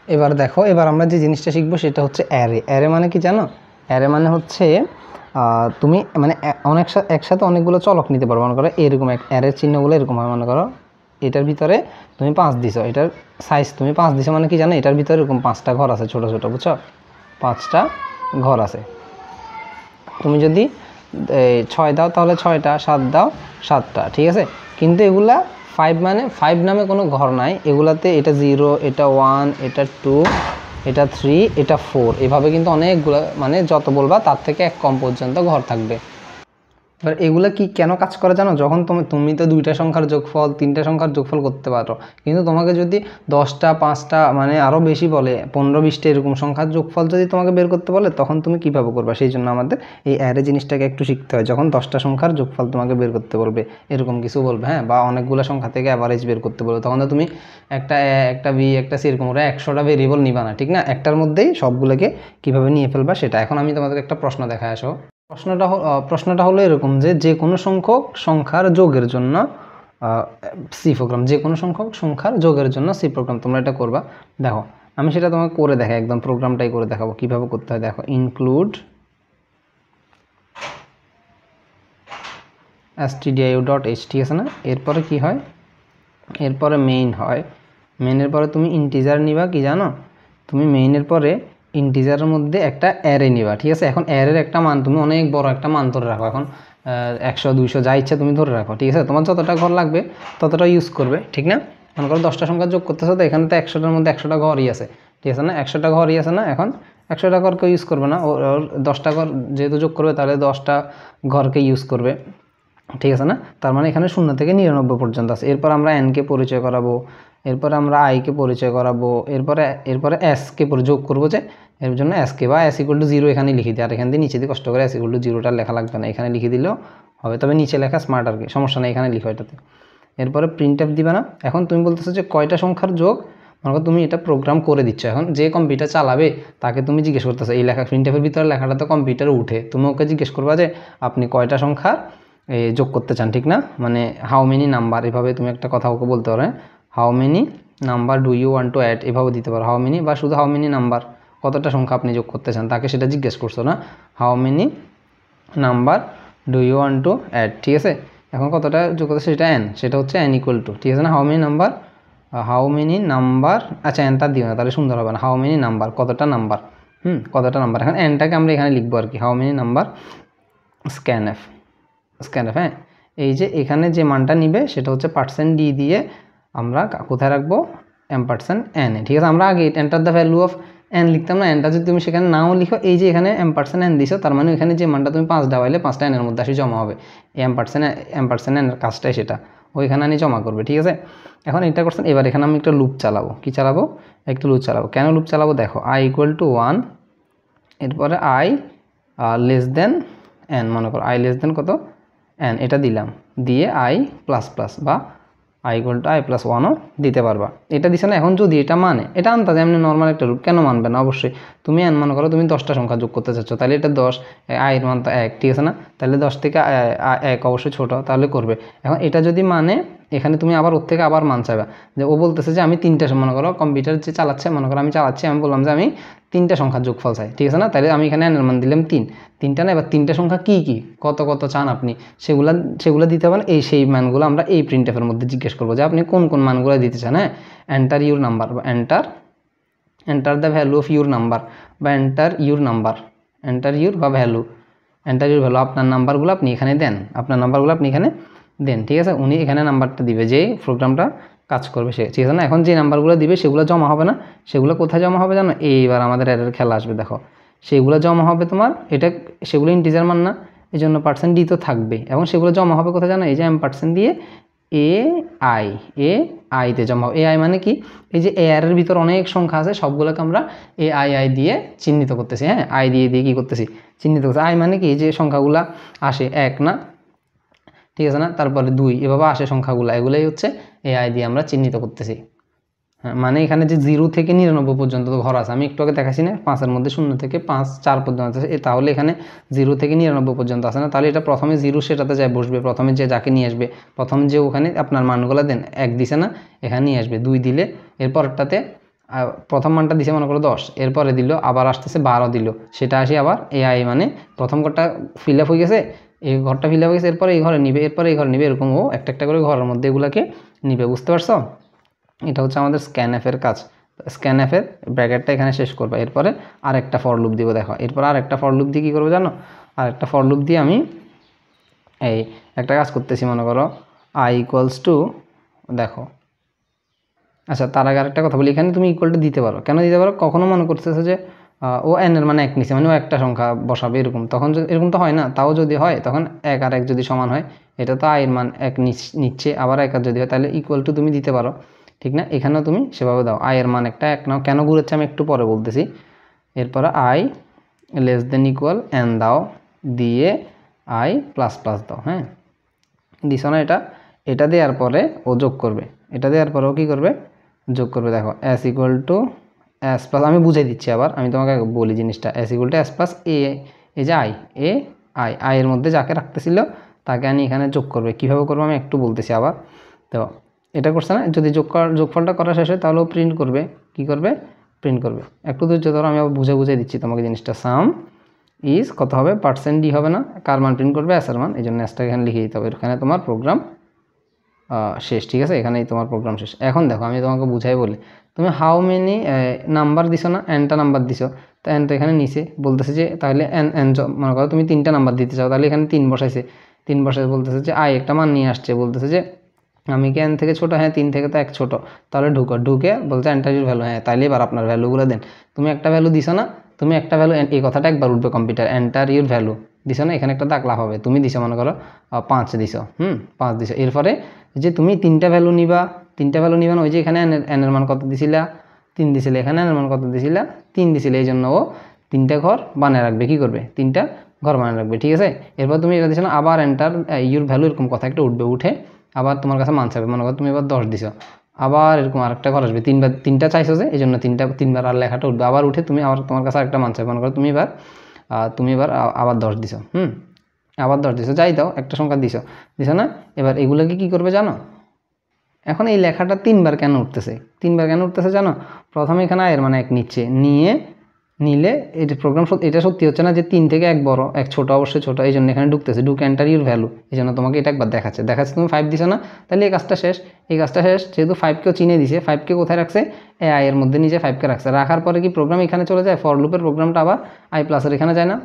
এবার দেখো, এবার আমরা যে জিনিসটা শিখবো সেটা হচ্ছে অ্যারে। অ্যারে মানে কি জানো? অ্যারে মানে হচ্ছে তুমি মানে একসাথে অনেকগুলো চলক নিতে পারো, মনে করো এরকম অ্যারের চিহ্নগুলো এরকম হয়, মনে করো এটার ভিতরে তুমি 5 দিছো, এটার সাইজ তুমি 5 দিছো, মানে কি জানো এটার ভিতরে এরকম 5টা ঘর আছে, ছোটো ছোটো, বুঝছো? 5টা ঘর আছে, তুমি যদি 6 দাও তাহলে 6টা, 7 দাও 7টা, ঠিক আছে? কিন্তু এগুলা 5 মানে 5 নামে কোনো ঘর নাই, এগুলাতে এটা 0, এটা 1, এটা 2, এটা 3, এটা 4, এভাবে কিন্তু অনেকগুলো, মানে যত বলবা তার থেকে 1 কম পর্যন্ত ঘর থাকবে, এবার এগুলো কি কেন কাজ করে জানো? যখন তুমি তো 2টা সংখ্যার যোগফল 3টা সংখ্যার যোগফল করতে পারো, কিন্তু তোমাকে যদি 10টা 5টা মানে আরও বেশি বলে 15-20টা এরকম সংখ্যার যোগফল যদি তোমাকে বের করতে বলে, তখন তুমি কীভাবে করবে? সেই জন্য আমাদের এই অ্যারে জিনিসটাকে একটু শিখতে হয়। যখন 10টা সংখ্যার যোগফল তোমাকে বের করতে বলবে, এরকম কিছু বলবে, হ্যাঁ, বা অনেকগুলো সংখ্যা থেকে অ্যাভারেজ বের করতে বলবে, তখন তো তুমি একটা একটা বি একটা সি এরকম করে 100টা ভেরিয়েবল নিবা না, ঠিক না? একটার মধ্যেই সবগুলোকে কীভাবে নিয়ে ফেলবা সেটা। এখন আমি তোমাদের একটা প্রশ্ন দেখায় আসো। প্রশ্নটা হলো এরকম যে কোনো সংখ্যক সংখ্যার যোগের জন্য সি প্রোগ্রাম, যে কোনো সংখ্যক সংখ্যার যোগের জন্য সি প্রোগ্রাম তোমরা এটা করবা। দেখো আমি সেটা তোমাকে করে দেখাই, একদম প্রোগ্রামটাই করে দেখাবো কীভাবে করতে হয়। দেখো ইনক্লুড stdio.h, ঠিক আছে না? এরপরে কি হয়? এরপরে মেইন হয়। মেইনের পরে তুমি ইন্টিজার নিবা, কি জানো? তুমি মেইনের পরে ইন্টিজারের মধ্যে একটা অ্যারে নিবা, ঠিক আছে? এখন অ্যারের একটা মান তুমি অনেক বড় একটা মান ধরে রাখো। এখন 100 200 যা ইচ্ছা তুমি ধরে রাখো, ঠিক আছে? তোমার যতটা ঘর লাগবে ততটা ইউজ করবে, ঠিক না? মনে করো 10টা সংখ্যা যোগ করতেছো, তো এখানে তো 100টার মধ্যে 100টা ঘরই আছে, ঠিক আছে না? 100টা ঘরই আছে না? এখন 100টা ঘরকে ইউজ করবে না, ওর 10টা ঘর যেহেতু যোগ করবে তাহলে 10টা ঘরকে ইউজ করবে, ঠিক আছে না? তার মানে এখানে 0 থেকে 99 পর্যন্ত আছে। এরপর আমরা এনকে পরিচয় করাবো, এরপরে আমরা আইকে পরিচয় করাবো, এরপরে এসকে যোগ করবো, যে এর জন্য এসকে বা এস ইকুয়াল টু 0 এখানে লিখে দিই। আর এখান দিয়ে নিচে দিয়ে কষ্ট করে এস ইকুয়াল টু 0টা লেখা লাগবে না, এখানে লিখে দিলেও হবে, তবে নিচে লেখা স্মার্ট আর কি, সমস্যা নেই, এখানে লিখো এটাতে। এরপরে প্রিন্ট এফ দিবে না। এখন তুমি বলতেছো যে কয়টা সংখ্যার যোগ, মনে করো তুমি এটা প্রোগ্রাম করে দিচ্ছ, এখন যে কম্পিউটার চালাবে তাকে তুমি জিজ্ঞেস করতেছো, এই লেখা প্রিন্ট এফের ভিতরে লেখাটা তো কম্পিউটারে উঠে, তুমি ওকে জিজ্ঞেস করবা যে আপনি কয়টা সংখ্যার যোগ করতে চান, ঠিক না? মানে হাউ মেনি নাম্বার, এভাবে তুমি একটা কথা ওকে বলতে পারো, how many number do you want to add, এভাবে দিতে পারো হাউ মেনি, বা শুধু হাউ মেনি নাম্বার, কতটা সংখ্যা আপনি যোগ করতে চান, তাকে সেটা জিজ্ঞেস করছো না? How many number do you want to add, ঠিক আছে? এখন কতটা যোগ করতে সেটা এন, সেটা হচ্ছে এন ইকুয়াল টু, ঠিক আছে না? হাউ মেনি নাম্বার, আচ্ছা এনটা দিও না, তাহলে সুন্দর হবে না। হাউ মেনি নাম্বার, কতটা নাম্বার, কতটা নাম্বার। এখন এনটাকে আমরা এখানে লিখবো আর কি, হাউ মেনি নাম্বার স্ক্যানএফ, হ্যাঁ। এই যে এখানে যে মানটা নিবে সেটা হচ্ছে % ডি দিয়ে আমরা কোথায় রাখবো? %n, ঠিক আছে? আমরা আগে enter the value of n লিখতাম না, এনটা যদি তুমি সেখানে নাও লিখো, এই যে এখানে %n দিছো, তার মানে এখানে যে মানটা তুমি 5 দাবাইলে 5টা n এর মধ্যে আসি জমা হবে। এই %n এর কাজটাই সেটা, ওইখানে আনি জমা করবে, ঠিক আছে? এখন এটা করছেন, এবার এখানে আমি একটা লুপ চালাবো। কি চালাবো? একটা লুপ চালাবো। কেন লুপ চালাবো? দেখো i = 1, এরপরে i লেস দেন n, মনে করো i লেস দেন কত? n, এটা দিলাম, দিয়ে i++ বা i = i+1ও দিতে পারবা, এটা দিছে না? এখন যদি এটা মানে, এটা আনতাম এমনি নর্মাল একটা রূপ, কেন মানবে না? অবশ্যই তুমি n মনে করো তুমি 10টা সংখ্যা যোগ করতে চাচ্ছ, তাহলে এটা 10, i এর মান তো 1, ঠিক আছে না? তাহলে 10 থেকে 1 অবশ্যই ছোট, তাহলে করবে। এখন এটা যদি মানে, এখানে তুমি আবার ওর থেকে আবার মান চাইবা, যে ও বলতেছে যে আমি 3টা, মনে করো কম্পিউটার যে চালাচ্ছে, মনে করো আমি চালাচ্ছি, আমি বললাম যে আমি 3টা সংখ্যার যোগফল চাই, ঠিক আছে না? তাহলে আমি এখানে n এর মান দিলাম 3টা না? এবার 3টা সংখ্যা কি কি, কত কত চান আপনি, সেগুলা দিতে হবে না। সেই মানগুলো আমরা এই প্রিন্টএফের মধ্যে জিজ্ঞেস করবো যে আপনি কোন কোন মানগুলো দিতে চান, হ্যাঁ? এন্টার ইউর নাম্বার, বা enter the value of your number, বা এন্টার ইউর ভ্যালু, আপনার নাম্বারগুলো আপনি এখানে দেন, ঠিক আছে? উনি এখানে নাম্বারটা দিবে, যে প্রোগ্রামটা কাজ করবে সে, ঠিক আছে না? এখন যে নাম্বারগুলো দিবে সেগুলো জমা হবে না, সেগুলো কোথায় জমা হবে জানো? এইবার আমাদের এর খেলা আসবে, দেখো সেগুলো জমা হবে তোমার, সেগুলো ইন্টিজার মান না, এই জন্য % ডি তো থাকবে, এবং সেগুলো জমা হবে কোথায় জানো? এই যে % দিয়ে আইতে জমা হবে। আই মানে কি? এই যে এর ভিতর অনেক সংখ্যা আছে, সবগুলোকে আমরা আই দিয়ে চিহ্নিত করতেছি, হ্যাঁ? আই দিয়ে কি করতেছি? চিহ্নিত করতেছি। আই মানে কি? যে সংখ্যাগুলা আসে 1 না, ঠিক আছে না? তারপরে 2, এভাবে আসে সংখ্যাগুলো, এগুলোই হচ্ছে আই দিয়ে আমরা চিহ্নিত করতেছি, হ্যাঁ? মানে এখানে যে 0 থেকে 99 পর্যন্ত ঘর আছে, আমি একটু আগে দেখাচ্ছি না, 5-এর মধ্যে 0 থেকে 5 4 পর্যন্ত আছে, তাহলে এখানে 0 থেকে 99 পর্যন্ত আছে না? তাহলে এটা প্রথমে 0 সেটাতে যায় বসবে, প্রথমে যে যাকে নিয়ে আসবে, প্রথম যে ওখানে আপনার মানগুলো দেন, 1 দিছে না, এখানে নিয়ে আসবে, 2 দিলে এরপরটাতে প্রথম মানটা দিছে মনে করো 10, এরপরে দিল আবার আসতেছে 12 দিল, সেটা আসি আবার আই, মানে প্রথম ঘরটা ফিল আপ হয়ে গেছে, এই ঘরটা ফিল আপ হয়ে গেছে, এরপরে এই ঘরে নিবে, এরপরে এই ঘরে নিবে, এরকম ও একটা একটা করে ঘরের মধ্যে এগুলাকে নিবে, বুঝতে পারছো? এটা হচ্ছে আমাদের স্ক্যানএফের কাজ। স্ক্যানএফের ব্র্যাকেটটা এখানে শেষ করবে, এরপরে আরেকটা ফর লুপ দিব। দেখো এরপর আরেকটা ফর লুপ দিয়ে কী করবো জানো? আরেকটা ফর লুপ দিয়ে আমি এই একটা কাজ করতেছি, মনে করো i = দেখো, আচ্ছা তার আগে আরেকটা কথা বলি, এখানে তুমি ইকুয়াল টু দিতে পারো, কেন দিতে পারো? কখনো মনে করতেছো যে ও n এর মানে 1 নিচে, মানে ও একটা সংখ্যা বসাবে এরকম, তখন এরকম তো হয় না, তাও যদি হয় তখন 1 আর 1 যদি সমান হয়, এটা তো i এর মান 1 নিচ্ছে, আবার 1 আর যদি হয় তাহলে ইকুয়াল টু তুমি দিতে পারো, ঠিক না? এখানেও তুমি সেভাবে দাও, i এর মান একটা 1 নাও, কেন ঘুরেছে আমি একটু পরে বলতেছি। এরপরে i less than equal n দাও, দিয়ে i প্লাস প্লাস দাও। হ্যাঁ, দিছ না? এটা দেওয়ার পরে ও যোগ করবে, এটা দেওয়ার পরে ও কী করবে, যোগ করবে। দেখো s equal to S plus, আমি বুঝাই দিচ্ছি আবার, আমি তোমাকে বলি জিনিসটা, S equal to S plus A, এই যে আই এর মধ্যে যাকে রাখতেছিল তাকে আমি এখানে যোগ করবে। কীভাবে করবো আমি একটু বলতেছি আবার। তো এটা করছে না, যদি যোগফলটা করা শেষ হয় তাহলেও প্রিন্ট করবে, কি করবে, প্রিন্ট করবে। একটু ধৈর্য ধরো, আমি আবার বুঝে দিচ্ছি তোমাকে জিনিসটা। সাম ইজ কত হবে, পার্সেন্ট ডি হবে না, কার মান প্রিন্ট করবে, এসের মান, এই জন্য এসটা এখানে লিখে দিতে হবে। এখানে তোমার প্রোগ্রাম শেষ, ঠিক আছে, এখানেই তোমার প্রোগ্রাম শেষ। এখন দেখো আমি তোমাকে বুঝাই বলি, তুমি হাউ মেনি নাম্বার দিছো না, এনটা নাম্বার দিছো, তো এন তো এখানে নিচে বলতেছে যে তাহলে এন মনে করো তুমি 3টা নাম্বার দিতে চাও, তাহলে এখানে 3 বসাইছে, 3 বসাইছে, বলতেছে যে আই একটা মান নিয়ে আসছে, বলতেছে যে আমি কি এন থেকে ছোটো, হ্যাঁ 3 থেকে তো 1 ছোটো, তাহলে ঢুকে বলছে এন্টারির ভ্যালু, হ্যাঁ তাইলে এবার আপনার ভ্যালুগুলো দেন। তুমি একটা ভ্যালু দিছো না, তুমি একটা ভ্যালু, এই কথাটা একবার উঠবে কম্পিউটার, এন্টার ইউর ভ্যালু দিছো না, এখানে একটা দাগ লাভ হবে, তুমি দিছো মনে করো 5 দিছো, 5 দিছো। এরপরে যে তুমি 3টা ভ্যালু নিবা, 3টা ভ্যালু নিবা না, ওই যে এখানে এনের মান কত দিছিলা, 3 দিছিলে, এখানে এনের মান কত দিছিলা, 3 দিছিলে, এই জন্য ও 3টা ঘর বানিয়ে রাখবে, কি করবে, 3টা ঘর বানিয়ে রাখবে, ঠিক আছে। এরপর তুমি এটা দিছো না, আবার এন্টার ইউর ভ্যালু, এরকম কথা একটা উঠবে, উঠে আবার তোমার কাছে মান চাইবে, মনে করো তুমি এবার 10 দিছো, আবার এরকম আরেকটা ঘর আসবে, 3টা চাইছো যে, এই জন্য 3বার আর লেখাটা উঠবে, আবার উঠে তুমি আবার তোমার কাছে আরেকটা মান চাইবে, মনে করো তুমি এবার আবার 10 দিছো, আবার 10 দিছো, যাই দাও, একটা সংখ্যা দিছো না। এবার এগুলোকে কি করবে জানো, এখন এই লেখাটা 3বার কেন উঠতেছে জানো, প্রথমে এখানে আয়ের মানে 1 নিলে এটা প্রোগ্রাম, এটা সত্যি হচ্ছে না যে 3 থেকে 1 বড়, 1 ছোট, অবশ্যই ছোট, এই জন্য এখানে ঢুকতেছে, ঢুকে এন্টার ইউর ভ্যালু, এই জন্য তোমাকে এটা একবার দেখাচ্ছে তুমি 5 দিছো না, তাহলে এই কাজটা শেষ, যেহেতু 5কেও চিনে দিছে, 5কে কোথায় রাখছে, এই আয়ের মধ্যে নিজে 5কে রাখছে, রাখার পরে কি প্রোগ্রাম এখানে চলে যায়, ফর লুপের প্রোগ্রামটা আবার আই প্লাসের এখানে যায় না,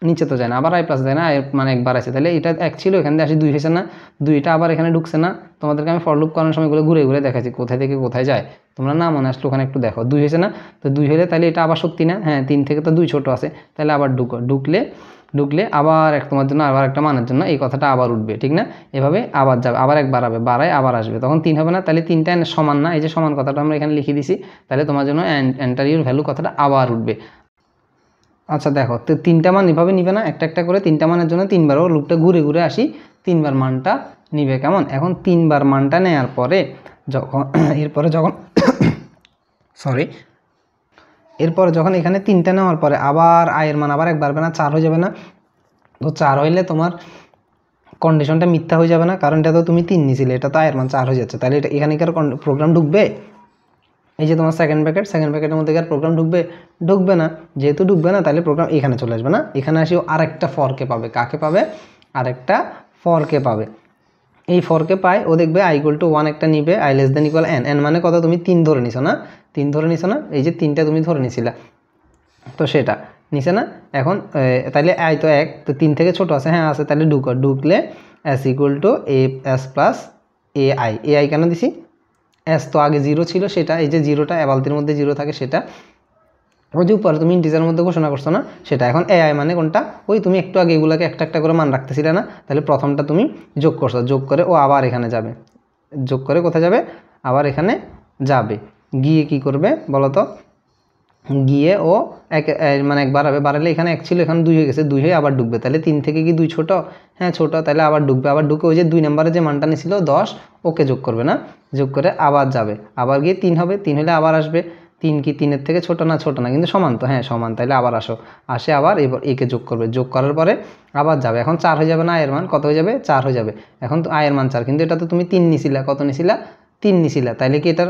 নিচে তো যায় না, আবার আই প্লাস যায় না, আই মানে 1বার আছে, তাহলে এটা 1 ছিল, এখান থেকে আসি 2 হয়েছে না, 2টা আবার এখানে ঢুকছে না, তোমাদেরকে আমি ফর লুপ করানোর সময় ঘুরে দেখাচ্ছি কোথায় থেকে কোথায় যায়, তোমরা না মনে আসলে ওখানে একটু দেখো, 2 হয়েছে না, তো 2 হলে তাহলে এটা আবার সত্যি না, হ্যাঁ 3 থেকে তো 2 ছোট আছে, তাহলে আবার ঢুকলে আবার তোমার জন্য আবার একটা মানের জন্য এই কথাটা আবার উঠবে, ঠিক না, এভাবে আবার যাবে, আবার 1 বাড়াবে, বাড়ায় আবার আসবে, তখন 3 হবে না, তাহলে 3টা সমান না, এই যে সমান কথাটা আমরা এখানে লিখে দিছি, তাহলে তোমার জন্য এন্টার ইউর ভ্যালু কথাটা আবার উঠবে। আচ্ছা দেখো, তো 3টা মান এভাবে নিবে না, একটা করে 3টা মানের জন্য 3বারও লুপটা ঘুরে আসি, 3বার মানটা নিবে, কেমন। এখন 3বার মানটা নেওয়ার পরে এরপরে যখন এখানে 3টা নেওয়ার পরে আবার আয়ের মান আবার 1 বাড়বে না, 4 হয়ে যাবে না, তো 4 হইলে তোমার কন্ডিশনটা মিথ্যা হয়ে যাবে না, কারণ এটা তো তুমি 3 নিছিলে, এটা তো আয়ের মান 4 হয়ে যাচ্ছে, তাহলে এটা এখানকার প্রোগ্রাম ঢুকবে, এই যে তোমার সেকেন্ড ব্র্যাকেটের মধ্যে আর প্রোগ্রাম ঢুকবে না, যেহেতু ঢুকবে না তাহলে প্রোগ্রাম এখানে চলে আসবে না, এখানে আসিও আরেকটা ফরকে পাবে, কাকে পাবে, আরেকটা ফরকে পাবে, এই ফরকে পায় ও দেখবে i = 1 একটা নিবে, i <= n মানে কত, তুমি 3 ধরে নিছো না, এই যে 3টা তুমি ধরে নিছিলা, তো সেটা নিছে না। এখন তাহলে i তো 1, তো 3 থেকে ছোট আছে, হ্যাঁ আছে, তাহলে ঢুকলে s = s + ai কেন দিছি, s তো আগে 0 ছিল, সেটা এই যে 0টা এবালতির মধ্যে 0 থাকে, সেটা ওই যে উপরে তুমি ইন্টিজারের মধ্যে ঘোষণা করছো না, সেটা। এখন ai মানে কোনটা, ওই তুমি একটু আগে এগুলোকে একটা করে মান রাখতেছিলে না, তাহলে প্রথমটা তুমি যোগ করছো, যোগ করে ও আবার এখানে যাবে, যোগ করে কোথায় যাবে, আবার এখানে যাবে, গিয়ে কি করবে বলো তো, গিয়ে ও মানে 1 বাড়ালে এখানে 1 ছিল, এখানে 2 হয়ে গেছে, 2 হয়ে আবার ঢুকবে, তাহলে 3 থেকে কি 2 ছোট, হ্যাঁ ছোট, তাহলে আবার ঢুকে ওই যে 2 নম্বরে যে মানটা নিয়েছিল 10, ওকে যোগ করবে না, যোগ করে আবার যাবে, আবার গিয়ে 3 হবে, 3 হলে আবার আসবে, 3 কি 3-এর থেকে ছোট না কিন্তু সমান তো, হ্যাঁ সমান, তাহলে আবার আসে আবার এবার একে যোগ করবে, যোগ করার পরে আবার যাবে, এখন 4 হয়ে যাবে না, আয়ের মান কত হয়ে যাবে, 4 হয়ে যাবে, এখন তো আয়ের মান 4, কিন্তু এটা তো তুমি 3 নিছিলা, কত নিছিলা, 3 নিছিলা, তাইলে কি এটা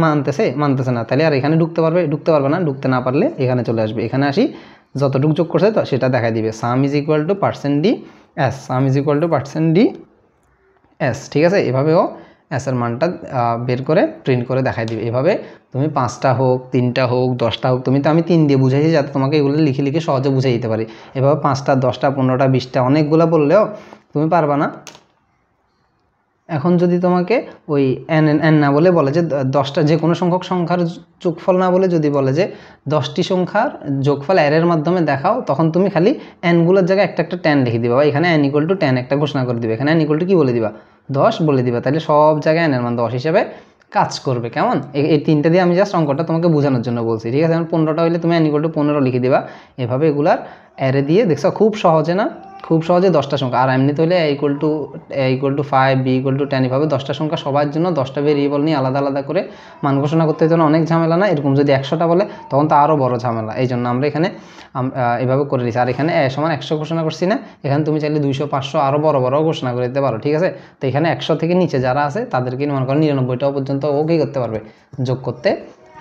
মানতেছে না, তাহলে আর এখানে ঢুকতে পারবে না, ঢুকতে না পারলে এখানে চলে আসবে, এখানে আসি যতটুকু যোগ করছে তো সেটা দেখাই দিবে, sum = %d s, sum = %d s, ঠিক আছে। এভাবেও s এর মানটা বের করে প্রিন্ট করে দেখাই দিবে, এভাবে তুমি 5টা হোক, 3টা হোক, 10টা হোক, আমি 3 দিয়ে বুঝাইছি যাতে তোমাকে এগুলো লিখে সহজে বুঝাই দিতে পারি, এভাবে 5টা, 10টা, 15টা, 20টা অনেকগুলো বললেও তুমি পারবা না, এখন যদি তোমাকে ওই এন এন না বলে বলে যে 10টা যে কোনো সংখ্যক সংখ্যার যোগফল না বলে যদি বলে যে 10টি সংখ্যার যোগফল এর মাধ্যমে দেখাও, তখন তুমি খালি এনগুলোর জায়গায় একটা একটা 10 লিখে দিবা, বা এখানে n = 10 একটা ঘোষণা করে দিবে, এখানে n = কি বলে দিবা 10 বলে দিবা, তাহলে সব জায়গায় n এর মান 10 হিসেবে কাজ করবে। কেমন? এই তিনটা দিয়ে আমি জাস্ট অঙ্কটা তোমাকে বোঝানোর জন্য বলছি, ঠিক আছে? এখন 15টা হইলে তুমি n = 15 লিখে দিবা, এভাবে এগুলার অ্যারে দিয়ে দেখছো খুব সহজে না, খুব সহজে 10টা সংখ্যা। আর এমনিতে হলে a = 5 b = 10 এভাবে 10টা সংখ্যা সবার জন্য 10টা ভেরিয়েবল নিয়ে আলাদা আলাদা করে মান ঘোষণা করতে জন্য অনেক ঝামেলা না? এরকম যদি 100টা বলে তখন তো আরও বড় ঝামেলা, এই জন্য আমরা এখানে এভাবে করে দিচ্ছি। আর এখানে a = 100 ঘোষণা করছি না, এখানে তুমি চাইলে 200 500 আরও বড় বড় ঘোষণা করে দিতে পারো, ঠিক আছে? তো এখানে 100 থেকে নিচে যারা আছে তাদেরকে মনে করো 99টাও পর্যন্ত ও কী করতে পারবে, যোগ করতে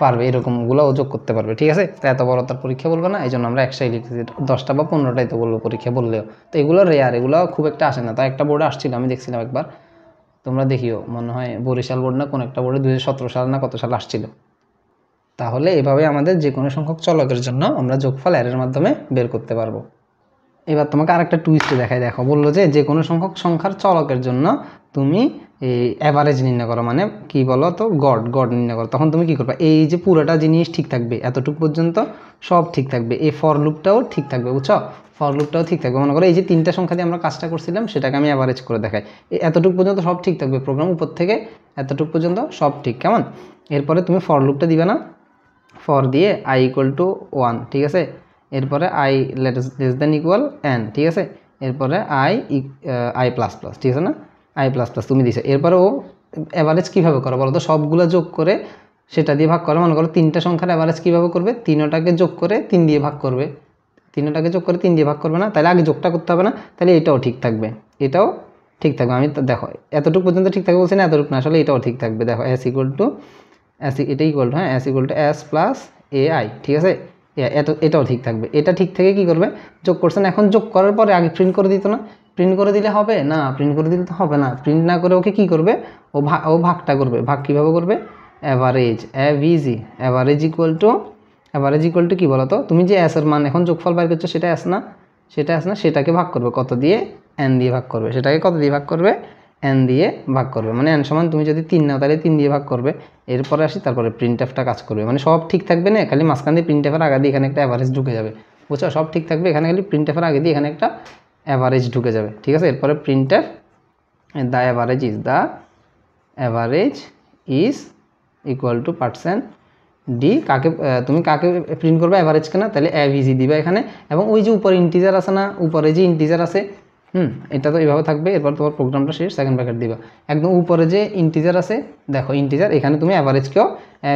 পারবে, এরকমগুলো যোগ করতে পারবে, ঠিক আছে? তো এত বড় তার পরীক্ষা বলবে না, এই জন্য আমরা 100 লিখেছি, 10টা বা 15টাই তো বলবো পরীক্ষা বললেও। তো এগুলো রেয়ার, এগুলো খুব একটা আসে না। তাই একটা বোর্ডে আসছিল, আমি দেখছিলাম একবার, তোমরা দেখিও, মনে হয় বরিশাল বোর্ড না কোন একটা বোর্ডে 2017 সাল না কত সাল আসছিল। তাহলে এভাবে আমাদের যে কোনো সংখ্যক চলকের জন্য আমরা যোগফল এর মাধ্যমে বের করতে পারবো। এবার তোমাকে আরেকটা টুইস্টে দেখাই, দেখো বললো যে কোনো সংখ্যক সংখ্যার চলকের জন্য তুমি এই অ্যাভারেজ নির্ণয় করো, মানে কি বলো তো, গড় নির্ণয় করো। তখন তুমি কি করবে, এই যে পুরোটা জিনিস ঠিক থাকবে, এতটুকু পর্যন্ত সব ঠিক থাকবে, এই ফর লুপটাও ঠিক থাকবে, বুঝছো? ফর লুপটাও ঠিক থাকবে। মনে করো এই যে 3টা সংখ্যা দিয়ে আমরা কাজটা করছিলাম, সেটাকে আমি অ্যাভারেজ করে দেখাই, এতটুকু পর্যন্ত সব ঠিক থাকবে, প্রোগ্রাম উপর থেকে এতটুকু পর্যন্ত সব ঠিক। কেমন? এরপরে তুমি ফর লুপটা দিবে না, ফর দিয়ে i = 1, ঠিক আছে? এরপরে i less than equal n, ঠিক আছে? এরপরে i প্লাস প্লাস, ঠিক আছে না? i প্লাস প্লাস তুমি দিছে। এরপরে ও অ্যাভারেজ কীভাবে করো বলো তো, সবগুলো যোগ করে সেটা দিয়ে ভাগ করো। মনে করো 3টা সংখ্যার অ্যাভারেজ কীভাবে করবে, 3টাকে যোগ করে 3 দিয়ে ভাগ করবে, 3টাকে যোগ করে 3 দিয়ে ভাগ করবে না, তাহলে আগে যোগটা করতে হবে না, তাহলে এটাও ঠিক থাকবে, এটাও ঠিক থাকবে। আমি তো দেখো এতটুকু পর্যন্ত ঠিক থাকবে বলছি না, এতটুকু না, আসলে এটাও ঠিক থাকবে। দেখো s এটা ইকুয়াল টু, হ্যাঁ, s = s প্লাস ai, ঠিক আছে? এটাও ঠিক থাকবে। এটা ঠিক থেকে কি করবে, যোগ করছেন, এখন যোগ করার পরে আগে প্রিন্ট করে দিত না, প্রিন্ট করে দিলে হবে না, প্রিন্ট করে দিলে তো হবে না, প্রিন্ট না করে ওকে কী করবে, ও ভাগটা করবে। ভাগ কীভাবে করবে, অ্যাভারেজ, অ্যাভারেজ ইকুয়াল টু কী বলো তো, তুমি যে এর মান এখন যোগফল বাইর করছো সেটা না, সেটাকে ভাগ করবে কত দিয়ে, n দিয়ে ভাগ করবে, সেটাকে কত দিয়ে ভাগ করবে, n দিয়ে ভাগ করবে। মানে n সমান তুমি যদি 3 নাও তাহলে 3 দিয়ে ভাগ করবে। এরপরে আসি, তারপরে প্রিন্টএফটা কাজ করবে, মানে সব ঠিক থাকবে না, খালি মাঝখান দিয়ে প্রিন্টএফের আগে দিয়ে এখানে একটা অ্যাভারেজ ঢুকে যাবে, বুঝছো? সব ঠিক থাকবে, এখানে খালি প্রিন্টএফের আগে দিয়ে এখানে একটা অ্যাভারেজ ঢুকে যাবে, ঠিক আছে? এরপরে printf the average is equal to %d, তুমি কাকে প্রিন্ট করবে, অ্যাভারেজকে না, তাহলে অ্যাভিজি দিবা এখানে। এবং ওই যে উপরে ইন্টিজার আছে না, উপরে যে ইন্টিজার আছে, এটা তো এইভাবে থাকবে। এরপর তোমার প্রোগ্রামটা শেষ, সেকেন্ড ব্র্যাকেট দিবা। একদম উপরে যে ইন্টিজার আছে, দেখো ইন্টিজার, এখানে তুমি অ্যাভারেজকেও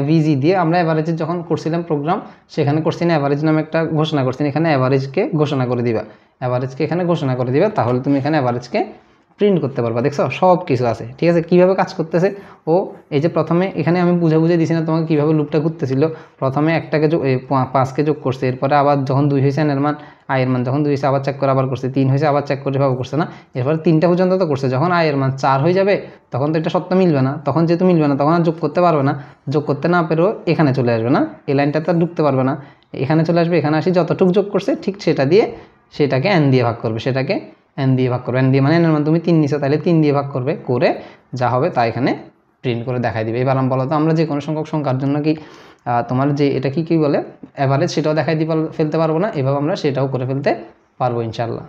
ভিজি দিয়ে, আমরা অ্যাভারেজের যখন করছিলাম প্রোগ্রাম, সেখানে করছি না, অ্যাভারেজ নামে একটা ঘোষণা করছি, এখানে অ্যাভারেজকে ঘোষণা করে দিবা, এখানে ঘোষণা করে দিবা, তাহলে তুমি এখানে অ্যাভারেজকে প্রিন্ট করতে পারবা। দেখছো সব কিছু আছে, ঠিক আছে? কীভাবে কাজ করতেছে ও, এই যে প্রথমে এখানে আমি বুঝে দিছি না তোমাকে কীভাবে লুপটা ঘুরতেছিল। প্রথমে 1টাকে 5কে যোগ করছে, এরপরে আবার যখন 2 হয়েছে এর মান, এর মান যখন 2 হয়েছে আবার চেক করে আবার করছে, 3 হয়েছে আবার চেক করে ভাবে করছে না, এরপরে 3টা পর্যন্ত তো করছে। যখন এর মান 4 হয়ে যাবে তখন তো এটা সত্য মিলবে না, তখন যেহেতু মিলবে না তখন আর যোগ করতে পারবে না, যোগ করতে না পেরেও এখানে চলে আসবে না, এই লাইনটাতে আর ঢুকতে পারবে না, এখানে চলে আসবে, এখানে আসি যতটুকু যোগ করছে ঠিক সেটা দিয়ে, সেটাকে n দিয়ে ভাগ করবে, n দিয়ে ভাগ করবে, n দিয়ে মানে n এর মান তুমি 3 নিছো, তাহলে 3 দিয়ে ভাগ করবে, করে যা হবে তা এখানে প্রিন্ট করে দেখাই দিবে। এবার আমি বলো তো, আমরা যে কোনো সংখ্যক সংখ্যার জন্য কি তোমার যে এটা কি বলে অ্যাভারেজ, সেটাও দেখাই ফেলতে পারবো না, এভাবে আমরা সেটাও করে ফেলতে পারবো ইনশাল্লাহ।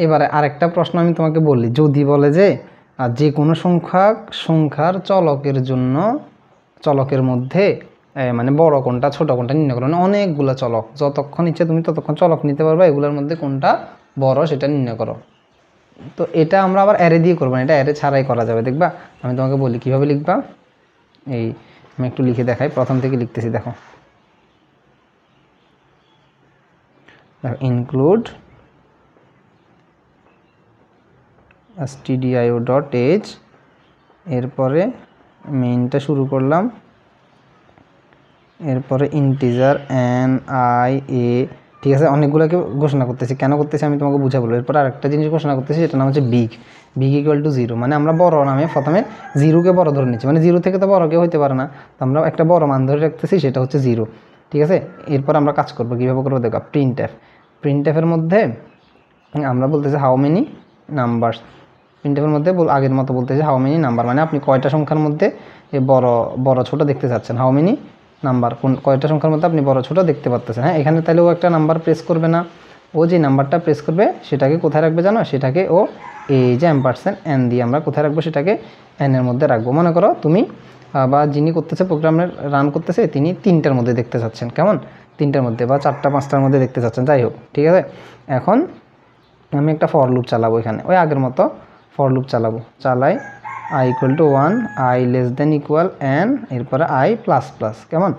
এবারে আরেকটা প্রশ্ন আমি তোমাকে বলি, যদি বলে যে কোনো সংখ্যার চলকের জন্য, চলকের মধ্যে মানে বড় কোনটা ছোট কোনটা নির্ণয় করো, মানে অনেকগুলো চলক, যতক্ষণ ইচ্ছে তুমি ততক্ষণ চলক নিতে পারবে, এগুলোর মধ্যে কোনটা বড় সেটা নির্ণয় করো। তো এটা আমরা আবার অ্যারে দিয়ে করবো না, এটা অ্যারে ছাড়াই করা যাবে। দেখবা আমি তোমাকে বলি কীভাবে লিখবা, এই আমি একটু লিখে দেখাই, প্রথম থেকে লিখতেছি, দেখো ইনক্লুড stdio.h, এরপরে মেইনটা শুরু করলাম, এরপরে ইন্টিজার n i a, ঠিক আছে? অনেকগুলোকে ঘোষণা করতেছি, কেন করতেছি আমি তোমাকে বুঝা বলবো। এরপর আরেকটা জিনিস ঘোষণা করতেছি, সেটা নাম হচ্ছে বিগ = 0, মানে আমরা বড় নামে প্রথমে 0কে বড় ধরে নিচ্ছি, মানে 0 থেকে তো বড় কেউ হইতে পারে না, তো আমরা একটা বড় মান ধরে রাখতেছি, সেটা হচ্ছে 0, ঠিক আছে? এরপর আমরা কাজ করবো, কীভাবে করবো দেখো, প্রিন্টএফের মধ্যে আমরা বলতেছি হাউ মেনি নাম্বারস, প্রিন্টএফের মধ্যে আগের মতো বলতেছে হাউ মেনি নাম্বার, মানে আপনি কয়টা সংখ্যার মধ্যে বড় বড় ছোট দেখতে চাচ্ছেন, হাউ মেনি নাম্বার, কয়টা সংখ্যার মধ্যে আপনি বড় ছোট দেখতে পাচ্ছেন। হ্যাঁ, এখানে তাহলে ও একটা নাম্বার প্রেস করবে না, ও যে নাম্বারটা প্রেস করবে সেটাকে কোথায় রাখবে জানো, সেটাকে ও এই যে $n দিয়ে আমরা কোথায় রাখবো, সেটাকে n এর মধ্যে রাখবো। মনে করো তুমি বা যিনি করতেছে প্রোগ্রামের রান করতেছে তিনি 3টার মধ্যে দেখতে চাচ্ছেন, কেমন 3টার মধ্যে বা 4টা 5টার মধ্যে দেখতে চাচ্ছেন, যাই হোক ঠিক আছে। এখন আমি একটা ফর লুপ চালাবো এখানে, ওই আগের মতো ফর লুপ চালাবো, চালাই i = 1, i <= n, এরপরে i++, কেমন,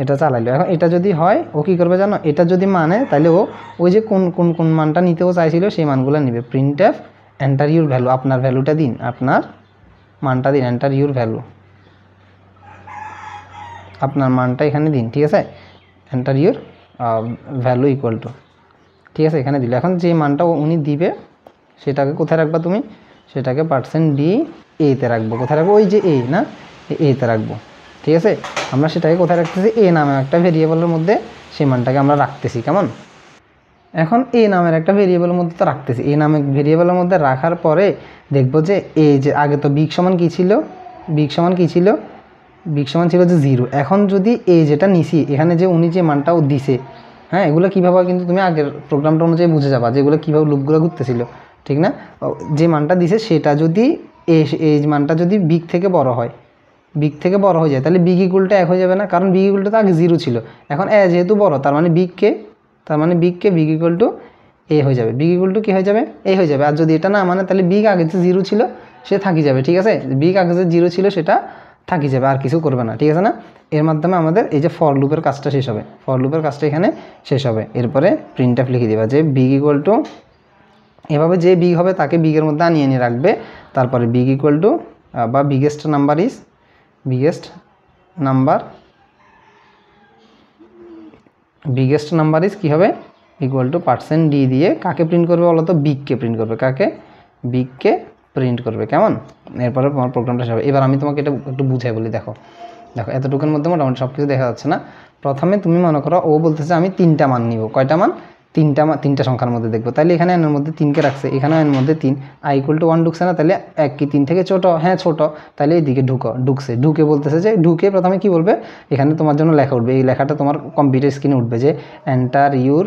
এটা চালাইলো। এখন এটা যদি হয় ও কী করবে জানো, এটা যদি মানে তাহলে ও ওই যে কোন কোন কোন মানটা নিতেও চাইছিল সেই মানগুলো নেবে। প্রিন্টএফ এন্টার ইউর ভ্যালু, আপনার ভ্যালুটা দিন, আপনার মানটা দিন, এন্টার ইউর ভ্যালু, আপনার মানটা এখানে দিন, ঠিক আছে, enter your value equal to, ঠিক আছে, এখানে দিল। এখন যে মানটা উনি দিবে সেটাকে কোথায় রাখবা তুমি, সেটাকে %d a-তে রাখবো, কোথায় রাখবো, ওই যে a না, a-তে রাখবো, ঠিক আছে। আমরা সেটাকে কোথায় রাখতেছি, a নামে একটা ভেরিয়েবলের মধ্যে সেই মানটাকে আমরা রাখতেছি, কেমন। এখন a নামের একটা ভেরিয়েবলের মধ্যে তো রাখতেছি, a নামে ভেরিয়েবলের মধ্যে রাখার পরে দেখবো যে এই যে আগে তো বিগ সমান কী ছিল, বিগ সমান কী ছিল, বিগ সমান ছিল যে 0। এখন যদি এই যেটা নিছি এখানে যে উনি যে মানটাও দিছে, হ্যাঁ, এগুলো কীভাবে কিন্তু তুমি আগের প্রোগ্রামটা অনুযায়ী বুঝে যাবা যেগুলো কীভাবে লুপগুলো ঘুরতেছিল, ঠিক না। যে মানটা দিছে সেটা যদি এই মানটা যদি বিগ থেকে বড় হয়, বিগ থেকে বড় হয়ে যায়, তাহলে বিগ ইকুয়ালটা 1 হয়ে যাবে না, কারণ বিগ ইকুয়ালটা তো আগে 0 ছিল। এখন যেহেতু বড় তার মানে বিগকে বিগ ইকুয়াল টু a হয়ে যাবে, বিগ ইকুয়াল টু কী হয়ে যাবে, a হয়ে যাবে। আর যদি এটা না মানে তাহলে বিগ আগে যে 0 ছিল সে থাকি যাবে, ঠিক আছে, বিগ আগে যে 0 ছিল সেটা থাকি যাবে, আর কিছু করবে না, ঠিক আছে না। এর মাধ্যমে আমাদের এই যে ফর লুপের কাজটা শেষ হবে, ফর লুপের কাজটা এখানে শেষ হবে। এরপরে প্রিন্টএফ লিখে দিবা যে বিগ ইকুয়াল টু, এভাবে যে বিগ হবে তাকে বিগের মধ্যে আনিয়ে নিয়ে রাখবে। তারপরে বিগ ইকুয়াল টু বা বিগেস্ট নাম্বার ইজ কী হবে, ইকুয়াল টু %d দিয়ে কাকে প্রিন্ট করবে বলো তো, বিগকে প্রিন্ট করবে, কাকে, বিগকে প্রিন্ট করবে, কেমন। এরপরে তোমার প্রোগ্রামটা শেষ হবে। এবার আমি তোমাকে এটা একটু বুঝাই বলি, দেখো এতটুকুর মধ্যে মোটামুটি সব কিছু দেখা যাচ্ছে না। প্রথমে তুমি মনে করো ও বলতেছে আমি 3টা মান নিব, কয়টা মান, 3টা সংখ্যার মধ্যে দেখবো, তাহলে এখানে n এর মধ্যে 3কে রাখছে, এখানেও n এর মধ্যে 3, i = 1 ঢুকছে না, তাহলে 1 কি 3 থেকে ছোটো, হ্যাঁ ছোটো, তাহলে এইদিকে ঢুকছে, ঢুকে বলতেছে যে ঢুকে প্রথমে কি বলবে, এখানে তোমার জন্য লেখা উঠবে, এই লেখাটা তোমার কম্পিউটার স্ক্রিনে উঠবে যে এন্টার ইউর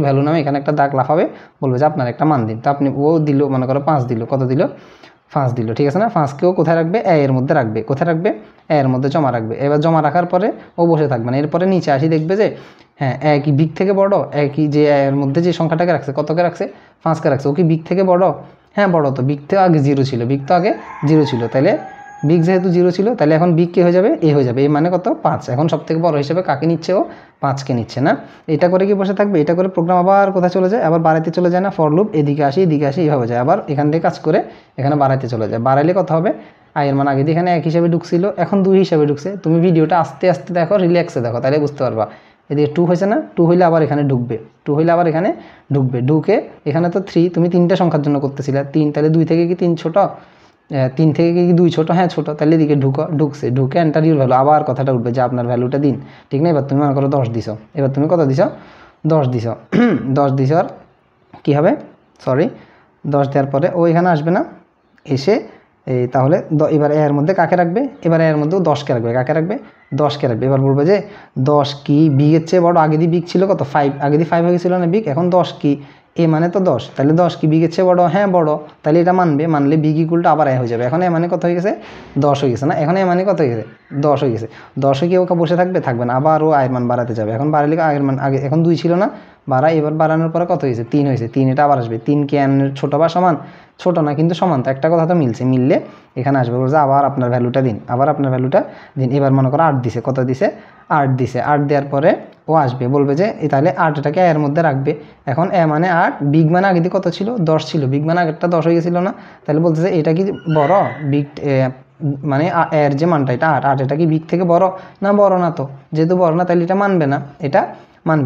ভ্যালু নামে এখানে একটা দাগ লাফাবে, বলবে যে আপনার একটা মান দিন। তো আপনি ও দিল, মনে করো 5 দিল, কত দিল, 5 দিল, ঠিক আছে না। 5কেও কোথায় রাখবে, এর মধ্যে রাখবে, কোথায় রাখবে, এর মধ্যে জমা রাখবে। এবার জমা রাখার পরে ও বসে থাকবে না, এরপরে নিচে আসি দেখবে যে হ্যাঁ একই বিগ থেকে বড়, একই যে এর মধ্যে যে সংখ্যাটাকে রাখছে, কতকে রাখছে, 5কে রাখছে, ও কি বিগ থেকে বড়, হ্যাঁ বড়, তো বিগ থেকে আগে 0 ছিল, বিগ তো আগে 0 ছিল, তাহলে বিগ যেহেতু 0 ছিল তাহলে এখন বিগ কে হয়ে যাবে, এ হয়ে যাবে, এই মানে কত, 5। এখন সব থেকে বড় হিসেবে কাকে নিচ্ছে, ও 5কে নিচ্ছে না। এটা করে কি বসে থাকবে, এটা করে প্রোগ্রাম আবার কোথায় চলে যায়, আবার বাড়াইতে চলে যায় না, ফর লুপ এদিকে আসি এইভাবে যায়, আবার এখান থেকে কাজ করে এখানে বাড়াইতে চলে যায়। বাড়াইলে কত হবে, আয়ের মান আগে এখানে 1 হিসাবে ঢুকছিল, এখন 2 হিসাবে ঢুকছে। তুমি ভিডিওটা আস্তে আস্তে দেখো, রিল্যাক্সে দেখো, তাহলে বুঝতে পারবা। এদিকে 2 হয়েছে না, 2 হইলে আবার এখানে ঢুকবে, ঢুকে এখানে তো 3, তুমি 3টা সংখ্যার জন্য করতেছিলে 3, তাহলে 2 থেকে কি 3 ছোট, 3 থেকে কি 2 ছোট, হ্যাঁ ছোট, তাহলে এদিকে ঢুকে এন্টার ইউর ভ্যালু, আবার কথাটা উঠবে যে আপনার ভ্যালুটা দিন, ঠিক না। এবার তুমি মনে করো 10 দিছো, এবার তুমি কত দিছো, 10 দিছো 10 দিছো, আর কী হবে, 10 দেওয়ার পরে ও এখানে আসবে না, এসে এই তাহলে এবার এর মধ্যে কাকে রাখবে, এবার এর মধ্যেও 10কে রাখবে, কাকে রাখবে, 10কে রাখবে। এবার বলবে যে 10 কি বিগের চেয়ে বড়, আগে দিয়ে বিগ ছিল কত, 5, আগে দিয়ে 5 হয়ে গেছিল না বিগ, এখন 10 কি, এ মানে তো 10, তাহলে 10 কি বিগের চেয়ে বড়, হ্যাঁ বড়, তাহলে এটা মানলে বিগ ইকুয়ালটা আবার হয়ে যাবে। এখন এ মানে কত হয়ে গেছে, 10 হয়ে গেছে না, এখন এ মানে কত হয়ে গেছে, 10 হয়ে গেছে। 10 হয়ে গিয়ে ওকে বসে থাকবে না, আবার ও আয়ের মান বাড়াতে যাবে। এখন বাড়ালে আগের মান আগে, এখন 2 ছিল না, এবার বাড়ানোর পরে কত হয়েছে, 3 হয়েছে, 3 এটা আবার আসবে। 3 কি n ছোট বা সমান, ছোট না কিন্তু সমান, তো একটা কথা তো মিললে এখানে আসবে, বলছে আবার আপনার ভ্যালুটা দিন, এবার মনে করো 8 দিছে, কত দিছে, 8 দিছে। 8 দেওয়ার পরে ও আসবে, বলবে যে তাহলে 8টাকে এর মধ্যে রাখবে। এখন এ মানে 8, বিগ মানে আগে দিয়ে কত ছিল, 10 ছিল, বিগ মানে আগেরটা 10 হয়ে গেছিল না, তাহলে বলতেছে এটা কি বড়, বিগ মানে এর যে মানটা এটা 8, এটা কি বিগ থেকে বড় না, বড় না, তো যেহেতু বড় না তাহলে এটা মানবে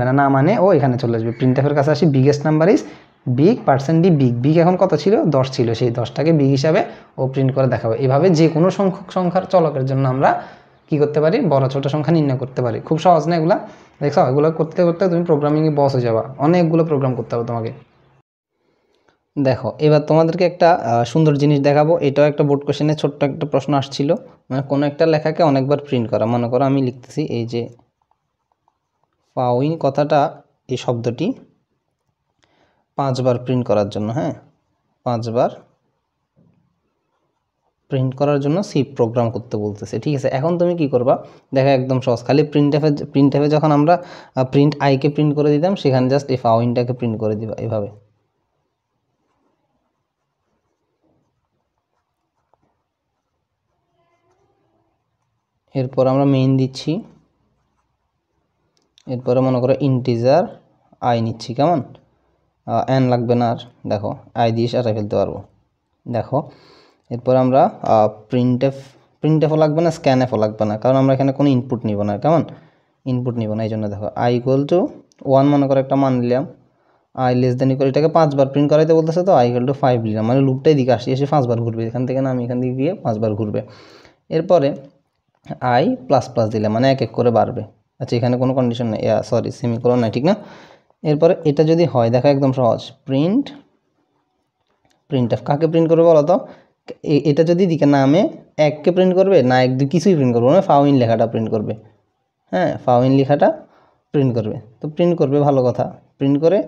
না, না মানে ও এখানে চলে আসবে। প্রিন্টএফের কাছে আসি, biggest number is big, %d big এখন কত ছিল, 10 ছিল, সেই 10টাকে বিগ হিসাবে ও প্রিন্ট করে দেখাবে। এভাবে যে কোনো সংখ্যার চলকের জন্য আমরা কি করতে পারি, বড় ছোট সংখ্যা নির্ণয় করতে পারি। খুব সহজ না এগুলা, দেখছো, এগুলো করতে করতে তুমি প্রোগ্রামিংয়ে বস হয়ে যাবা, অনেকগুলো প্রোগ্রাম করতে হবে তোমাকে। দেখো এবার তোমাদেরকে একটা সুন্দর জিনিস দেখাবো। এটাও একটা বোর্ড কোশ্চেনে ছোট্ট একটা প্রশ্ন আসছিল, মানে কোনো একটা লেখাকে অনেকবার প্রিন্ট করা। মনে করো আমি লিখতেছি এই যে ফাউইন কথাটা, এই শব্দটি 5 বার প্রিন্ট করার জন্য, হ্যাঁ 5 বার প্রিন্ট করার জন্য সি প্রোগ্রাম করতে বলতেছে, ঠিক আছে। এখন তুমি কি করবা, দেখো একদম সহজ, খালি প্রিন্ট এফে যখন আমরা প্রিন্ট আইকে প্রিন্ট করে দিতাম, সেখানে জাস্ট এই ফাউইনটাকে প্রিন্ট করে দিবা এভাবে। এরপর আমরা মেইন দিচ্ছি, এরপরে মনে করো ইন্টিজার আই নিচ্ছি, কেমন এন লাগবে না আর, দেখো আই দিয়ে সারাই ফেলতে পারবো। দেখো এরপর আমরা প্রিন্ট এফও লাগবে না, স্ক্যান এফও লাগবে না, কারণ আমরা এখানে কোনো ইনপুট নিব না, কেমন ইনপুট নিব না। এই জন্য দেখো আই ইকুয়াল টু 1 মনে করো একটা মান নিলাম, আই লেস দেন ইকুয়াল, এটাকে 5 বার প্রিন্ট করাইতে বলতেছে, তো আই ইকুয়াল টু 5 নিলাম, মানে লুপটাই দিকে আসি, এসে 5 বার ঘুরবে, এখান থেকে না আমি এখান থেকে গিয়ে 5 বার ঘুরবে। এরপরে আই প্লাস প্লাস দিলাম, মানে এক এক করে বাড়বে। আচ্ছা এখানে কোনো কন্ডিশন নেই, সরি সেমিকোলন নাই, ঠিক না। এরপরে এটা যদি হয়, দেখো একদম সহজ, প্রিন্ট এফ কাকে প্রিন্ট করবে বলো তো, এটা যদি দিকে নামে এককে প্রিন্ট করবে না, এক দুই কিছুই প্রিন্ট করবে না, ফাউইন লেখাটা প্রিন্ট করবে, হ্যাঁ ফাউইন লেখাটা প্রিন্ট করবে। তো প্রিন্ট করবে, ভালো কথা, প্রিন্ট করে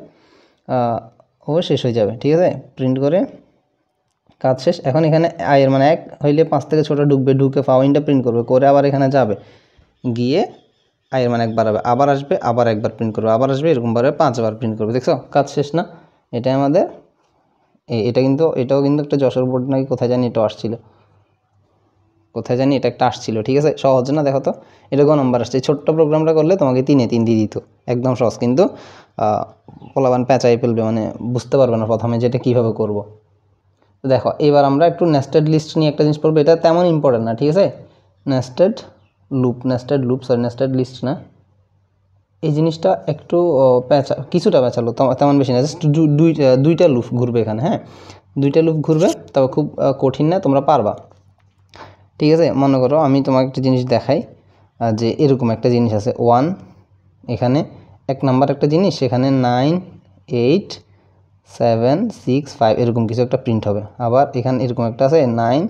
ও শেষ হয়ে যাবে, ঠিক আছে। প্রিন্ট করে কাজ শেষ। এখন এখানে আয়ের মানে 1 হইলে 5 থেকে ছোটো ঢুকবে, ঢুকে ফাউইনটা প্রিন্ট করবে, করে আবার এখানে যাবে, গিয়ে আয়ের মানে 1 বাড়াবে, আবার আসবে, আবার একবার প্রিন্ট করবে, আবার আসবে, এরকমভাবে 5 বার প্রিন্ট করবে। দেখছো কাজ শেষ না। এটা আমাদের এটাও কিন্তু একটা যশোর বোর্ড নাকি কোথায় জানি এটা আসছিল, এটা একটা আসছিল, ঠিক আছে। সহজ না, দেখো তো এটা কোন নম্বর আসছে। ছোট্ট প্রোগ্রামটা করলে তোমাকে 3-এ 3 দিয়ে দিত, একদম সহজ, কিন্তু পোলাবান পেঁচাই ফেলবে, মানে বুঝতে পারবে না প্রথমে যে এটা কীভাবে করবো। তো দেখো এবার আমরা একটু নেস্টেড লিস্ট নিয়ে একটা জিনিস পড়বো, এটা তেমন ইম্পর্টেন্ট না, ঠিক আছে। নেস্টেড নেস্টেড লিস্ট না, এই জিনিসটা একটু কিছুটা পেঁচালো, তেমন বেশি না, জাস্ট দুইটা লুপ ঘুরবে এখানে, হ্যাঁ 2টা লুপ ঘুরবে, তবে খুব কঠিন না, তোমরা পারবা, ঠিক আছে। মনে করো আমি তোমাকে একটা জিনিস দেখাই, যে এরকম একটা জিনিস আছে 1, এখানে 1 নাম্বার একটা জিনিস, সেখানে 9 8 7 6 5 এরকম কিছু একটা প্রিন্ট হবে। আবার এখানে এরকম একটা আছে 9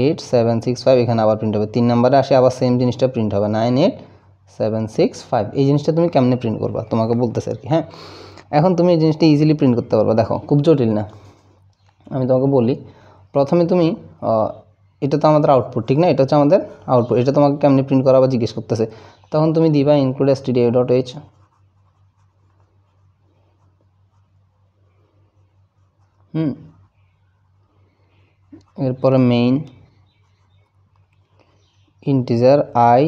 8 7 6 5, এখানে আবার প্রিন্ট হবে। 3 নাম্বারে আসে আবার সেম জিনিসটা প্রিন্ট হবে 9 8 7 6 5। এই জিনিসটা তুমি কেমনে প্রিন্ট করবা তোমাকে বলতেছে আর কি, হ্যাঁ। এখন তুমি এই জিনিসটা ইজিলি প্রিন্ট করতে পারবা, দেখো খুব জটিল না। আমি তোমাকে বলি, প্রথমে তুমি এটা তো আমাদের আউটপুট, ঠিক না, এটা হচ্ছে আমাদের আউটপুট, এটা তোমাকে কেমনে প্রিন্ট করা বা জিজ্ঞেস করতেছে, তখন তুমি দিবা ইনক্লুড stdio.h, এরপরে মেইন ইন্টিজার আই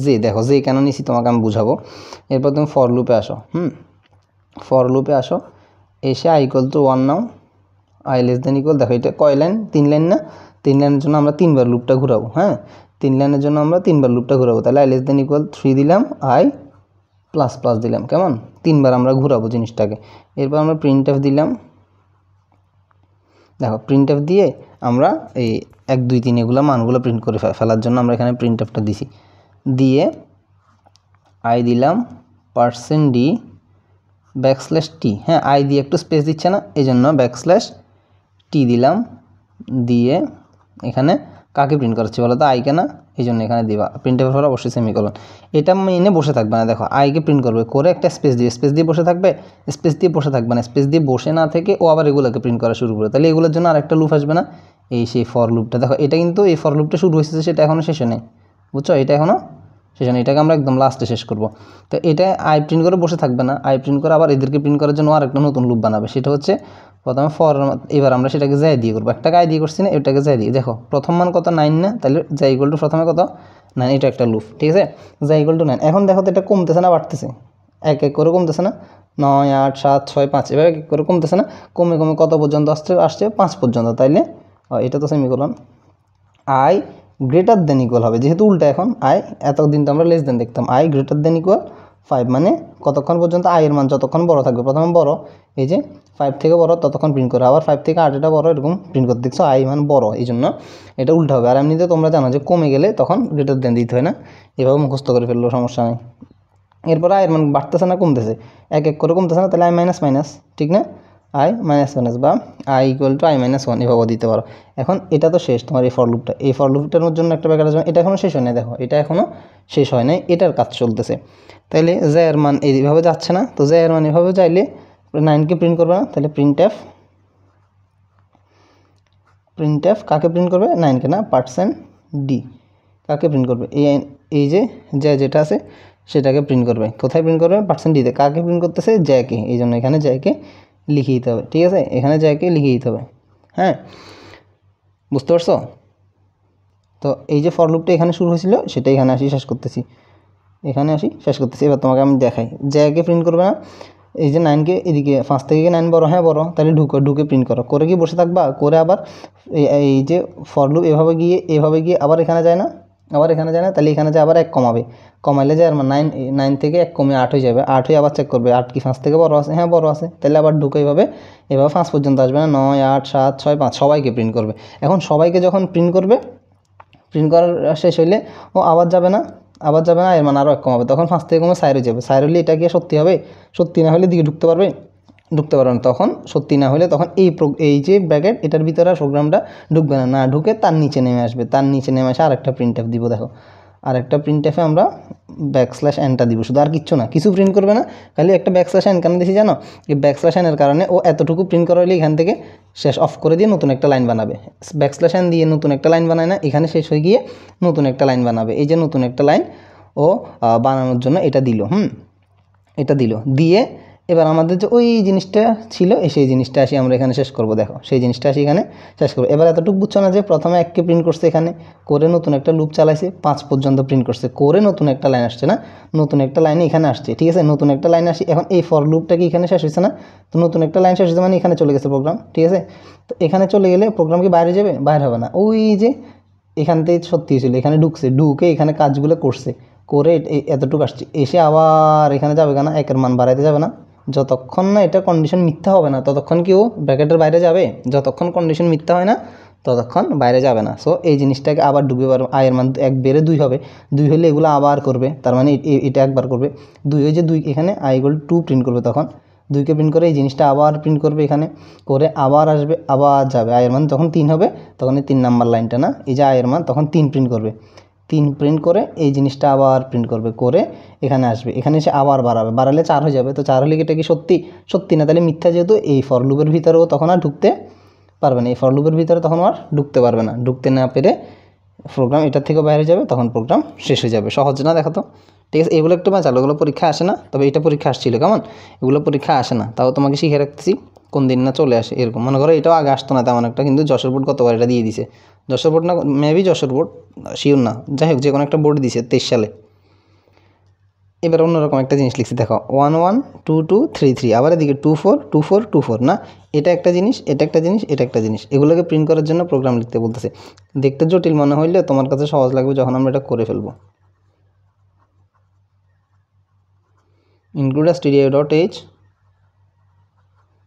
জে, দেখো জে কেন নিছি তোমাকে আমি বুঝাবো। এরপর তুমি ফর লুপে আসো, এসে I equal to 1 now, I less than equal, দেখো এটা কয় লাইন, 3 লাইন না, 3 লাইনের জন্য আমরা 3 বার লুপটা ঘুরাবো, হ্যাঁ 3 লাইনের জন্য আমরা 3 বার লুপটা ঘুরাবো, তাহলে আই লেস দেন ইকুয়াল 3 দিলাম, আই প্লাস প্লাস দিলাম, কেমন 3 বার আমরা ঘুরাবো জিনিসটাকে। এরপর আমরা প্রিন্ট এফ দিলাম, দেখো প্রিন্ট এফ দিয়ে আমরা এই 1 2 3 এগুলো মানগুলো প্রিন্ট করে ফেলার জন্য আমরা এখানে প্রিন্ট এফটা দিছি, দিয়ে আই দিলাম %d \t, হ্যাঁ আই দিয়ে একটু স্পেস দিচ্ছে না, এই জন্য \t দিলাম, দিয়ে এখানে কাকে প্রিন্ট করাচ্ছি বলো তো, আইকে না, এই জন্য এখানে দিবা প্রিন্ট এফের পর অবশ্যই সেমিকোলন। এটা মেইনে বসে থাকবে না, দেখো আইকে প্রিন্ট করবে, করে একটা স্পেস দিয়ে বসে থাকবে, স্পেস দিয়ে বসে না থেকে ও আবার এগুলোকে প্রিন্ট করা শুরু করে, তাহলে এগুলোর জন্য আরেকটা লুপ আসবে না, এই সেই ফর লুপটা। দেখো এটা কিন্তু এই ফর লুপটা শুরু হয়েছে, সেটা এখনও শেষে নেই, বুঝছো, এটা এখনও শেষে নেই, এটাকে আমরা একদম লাস্টে শেষ করব। তো এটা আই প্রিন্ট করে বসে থাকবে না, আই প্রিন্ট করে আবার এদেরকে প্রিন্ট করার জন্য আরেকটা নতুন লুপ বানাবে, সেটা হচ্ছে প্রথমে ফর, এবার আমরা সেটাকে যাই দিয়ে করবো, একটাকে আই দিয়ে করছি না, এটাকে যাই দিয়ে, দেখো প্রথম মান কত 9 না, তাহলে যাই ইকুয়াল টু প্রথমে কত 9, এটা একটা লুপ, ঠিক আছে, যাই ইকুয়াল টু 9। এখন দেখো তো এটা কমতেছে না বাড়তেছে, এক এক করে কমতেছে না, 9 8 7 6 5, এবার এক এক করে কমতেছে না, কমে কত পর্যন্ত আসছে 5 পর্যন্ত, তাইলে এটা তো semicolon. I greater than equal হবে, যেহেতু উল্টা, এখন আই, এতদিন তো আমরা লেস দেন দেখতাম, আই গ্রেটার দেন ইকুয়াল 5, মানে কতক্ষণ পর্যন্ত আয়ের মান যতক্ষণ বড় থাকবে, প্রথমে বড়, এই যে 5 থেকে বড় ততক্ষণ প্রিন্ট করে, আবার 5 থেকে 8 এটা বড়, এরকম প্রিন্ট করতে, দেখছো আই মান বড়, এই জন্য এটা উল্টা হবে। আর এমনিতে তোমরা জানো যে কমে গেলে তখন গ্রেটার দেন দিতে হয় না, এভাবে মুখস্থ করে ফেললেও সমস্যা নেই। এরপর আয়ের মান বাড়তেছে না কমতেছে, এক এক করে কমতেছে না, তাহলে আই মাইনাস মাইনাস, ঠিক না, আই মাইনাস মাইনাস বা I equal to I minus one এভাবে দিতে পারো। এখন এটা তো শেষ তোমার এই ফর লুপটা, এই ফর লুপটার জন্য একটা ব্যাখ্যা আসবে, এটা এখনও শেষ হয় নাই, দেখো এটা এখনও শেষ হয় নাই, এটার কাজ চলতেছে। তাইলে জে এর মান এইভাবে যাচ্ছে না, তো জে এর মান এভাবে চাইলে 9কে প্রিন্ট করবে না, তাহলে প্রিন্ট এফ কাকে প্রিন্ট করবে, 9কে না, %d কাকে প্রিন্ট করবে, এই যে যেটা আছে সেটাকে প্রিন্ট করবে, কোথায় প্রিন্ট করবে, %d-তে, কাকে প্রিন্ট করতেছে, জ্যাকে, এই জন্য এখানে জ্যাকে লিখিয়ে দিতে হবে, ঠিক আছে, এখানে জ্যাকে লিখিয়ে দিতে হবে। হ্যাঁ, বুঝতে পারছো? তো এই যে ফর লুপটা এখানে শুরু হয়েছিল সেটা এখানে আসি শেষ করতেছি, এবার তোমাকে আমি দেখাই, জ্যাকে প্রিন্ট করবে না, এই যে 9কে এদিকে 5 থেকে 9 বড়, হ্যাঁ বড়, তাহলে ঢুকে প্রিন্ট করো, করে কি বসে থাকবা, করে আবার এই যে ফর লুপ এভাবে গিয়ে আবার এখানে যায় না, তাহলে এখানে যে আবার 1 কমাইলে যায় আর 9 থেকে 1 কমে 8 হয়ে যাবে, 8 হয়ে আবার চেক করবে 8 কি 5 থেকে বড় আছে, হ্যাঁ বড় আছে, তাহলে আবার ঢুকে এভাবে 5 পর্যন্ত আসবে না, 9 8 7 6 5 সবাইকে প্রিন্ট করবে। এখন সবাইকে যখন প্রিন্ট করবে, প্রিন্ট করার শেষ হইলে ও আবার যাবে না, এর মানে আরও 1 কমাবে, তখন 5 থেকে কমে 4 হয়ে যাবে, 4 হলে এটা কি সত্যি হবে, সত্যি না হলে দিকে ঢুকতে পারবে না, তখন সত্যি না হলে তখন এই যে ব্র্যাকেট এটার ভিতরে প্রোগ্রামটা ঢুকবে না, ঢুকে তার নিচে নেমে আসবে, আরেকটা প্রিন্ট এফ দিব, দেখো আরেকটা প্রিন্ট এফে আমরা \n দিব, শুধু আর কিচ্ছু না, কিছু প্রিন্ট করবে না, খালি একটা \n কেন দিয়েছি জানো, এই \n এর কারণে ও এতটুকু প্রিন্ট করা হলে এখান থেকে শেষ, অফ করে দিয়ে নতুন একটা লাইন বানাবে, \n দিয়ে নতুন একটা লাইন বানায় না, এখানে শেষ হয়ে গিয়ে নতুন একটা লাইন বানাবে, এই যে নতুন একটা লাইন ও বানানোর জন্য এটা দিল, এটা দিল, দিয়ে এবার আমাদের যে ওই জিনিসটা ছিল সেই জিনিসটা আসি আমরা এখানে শেষ করব, দেখো সেই জিনিসটা আসি এখানে শেষ করবো। এবার এতটুকু বুঝছো না যে প্রথমে 1কে প্রিন্ট করছে, এখানে করে নতুন একটা লুপ চালাইছে, 5 পর্যন্ত প্রিন্ট করছে, করে নতুন একটা লাইন আসছে না, নতুন একটা লাইনে এখানে আসছে, ঠিক আছে, নতুন একটা লাইন আসি, এখন এই ফর লুপটা কি এখানে শেষ হয়েছে না, তো নতুন একটা লাইন শেষ হয়েছে মানে এখানে চলে গেছে প্রোগ্রাম, ঠিক আছে, তো এখানে চলে গেলে প্রোগ্রাম কি বাইরে যাবে, বাইরে হবে না, ওই যে এখান থেকে সত্যি ছিল, এখানে ঢুকে এখানে কাজগুলো করছে, করে এতটুকু আসছে, এসে আবার এখানে যাবে না, 1-এর মান বাড়াইতে যাবে না, যতক্ষণ না এটা কন্ডিশন মিথ্যা হবে না ততক্ষণ কি ও ব্র্যাকেটের বাইরে যাবে, যতক্ষণ কন্ডিশন মিথ্যা হয় না ততক্ষণ বাইরে যাবে না। সো এই জিনিসটাকে আবার ঢুকবে, আয়ের মান 1 বেড়ে 2 হবে, 2 হলে এগুলো আবার করবে, তার মানে এটা একবার করবে, 2 হয়ে যে 2 এখানে i = 2 প্রিন্ট করবে, তখন 2কে প্রিন্ট করে এই জিনিসটা আবার প্রিন্ট করবে, এখানে করে আবার আসবে, আবার যাবে, আয়ের মান যখন 3 হবে তখন এই 3 নাম্বার লাইনটা না, এই যে আয়ের মান তখন 3 প্রিন্ট করবে, 3 প্রিন্ট করে এই জিনিসটা আবার প্রিন্ট করবে, করে এখানে আসবে, এখানে এসে আবার বাড়ালে 4 হয়ে যাবে, তো 4 হলে এটা কি সত্যি না, তাহলে মিথ্যা, যেহেতু এই ফর লুপের ভিতরেও তখন আর ঢুকতে পারবে না, এই ফর লুপের ভিতরে তখন আর ঢুকতে পারবে না, ঢুকতে না পেরে প্রোগ্রাম এটার থেকেও বাইরে যাবে, তখন প্রোগ্রাম শেষ হয়ে যাবে। সহজ না, দেখো তো, ঠিক আছে, এগুলো একটু বাঁচালো, এগুলো পরীক্ষা আসে না, তবে এটা পরীক্ষা আসছিল, কেমন, এগুলো পরীক্ষা আসে না, তাও তোমাকে শিখে রাখতেছি, কোন দিন না চলে আসে এরকম, মনে করো এটাও আগে আসতো না তেমন একটা, কিন্তু যশোর বোর্ড গতবার এটা দিয়ে দিছে, যশোর বোর্ড না, মেবি যশোর বোর্ড, শিওর না, যাই হোক যে কোনো একটা বোর্ড দিছে 23 সালে। এবার অন্যরকম একটা জিনিস লিখছি, দেখো 1 1 2 2 3 3, আবার এদিকে 2 4 2 4 2 4, না এটা একটা জিনিস, এটা একটা জিনিস, এটা একটা জিনিস, এগুলোকে প্রিন্ট করার জন্য প্রোগ্রাম লিখতে বলতেছে। দেখতে জটিল মনে হইলে তোমার কাছে সহজ লাগবে যখন আমরা এটা করে ফেলবো। include stdio.h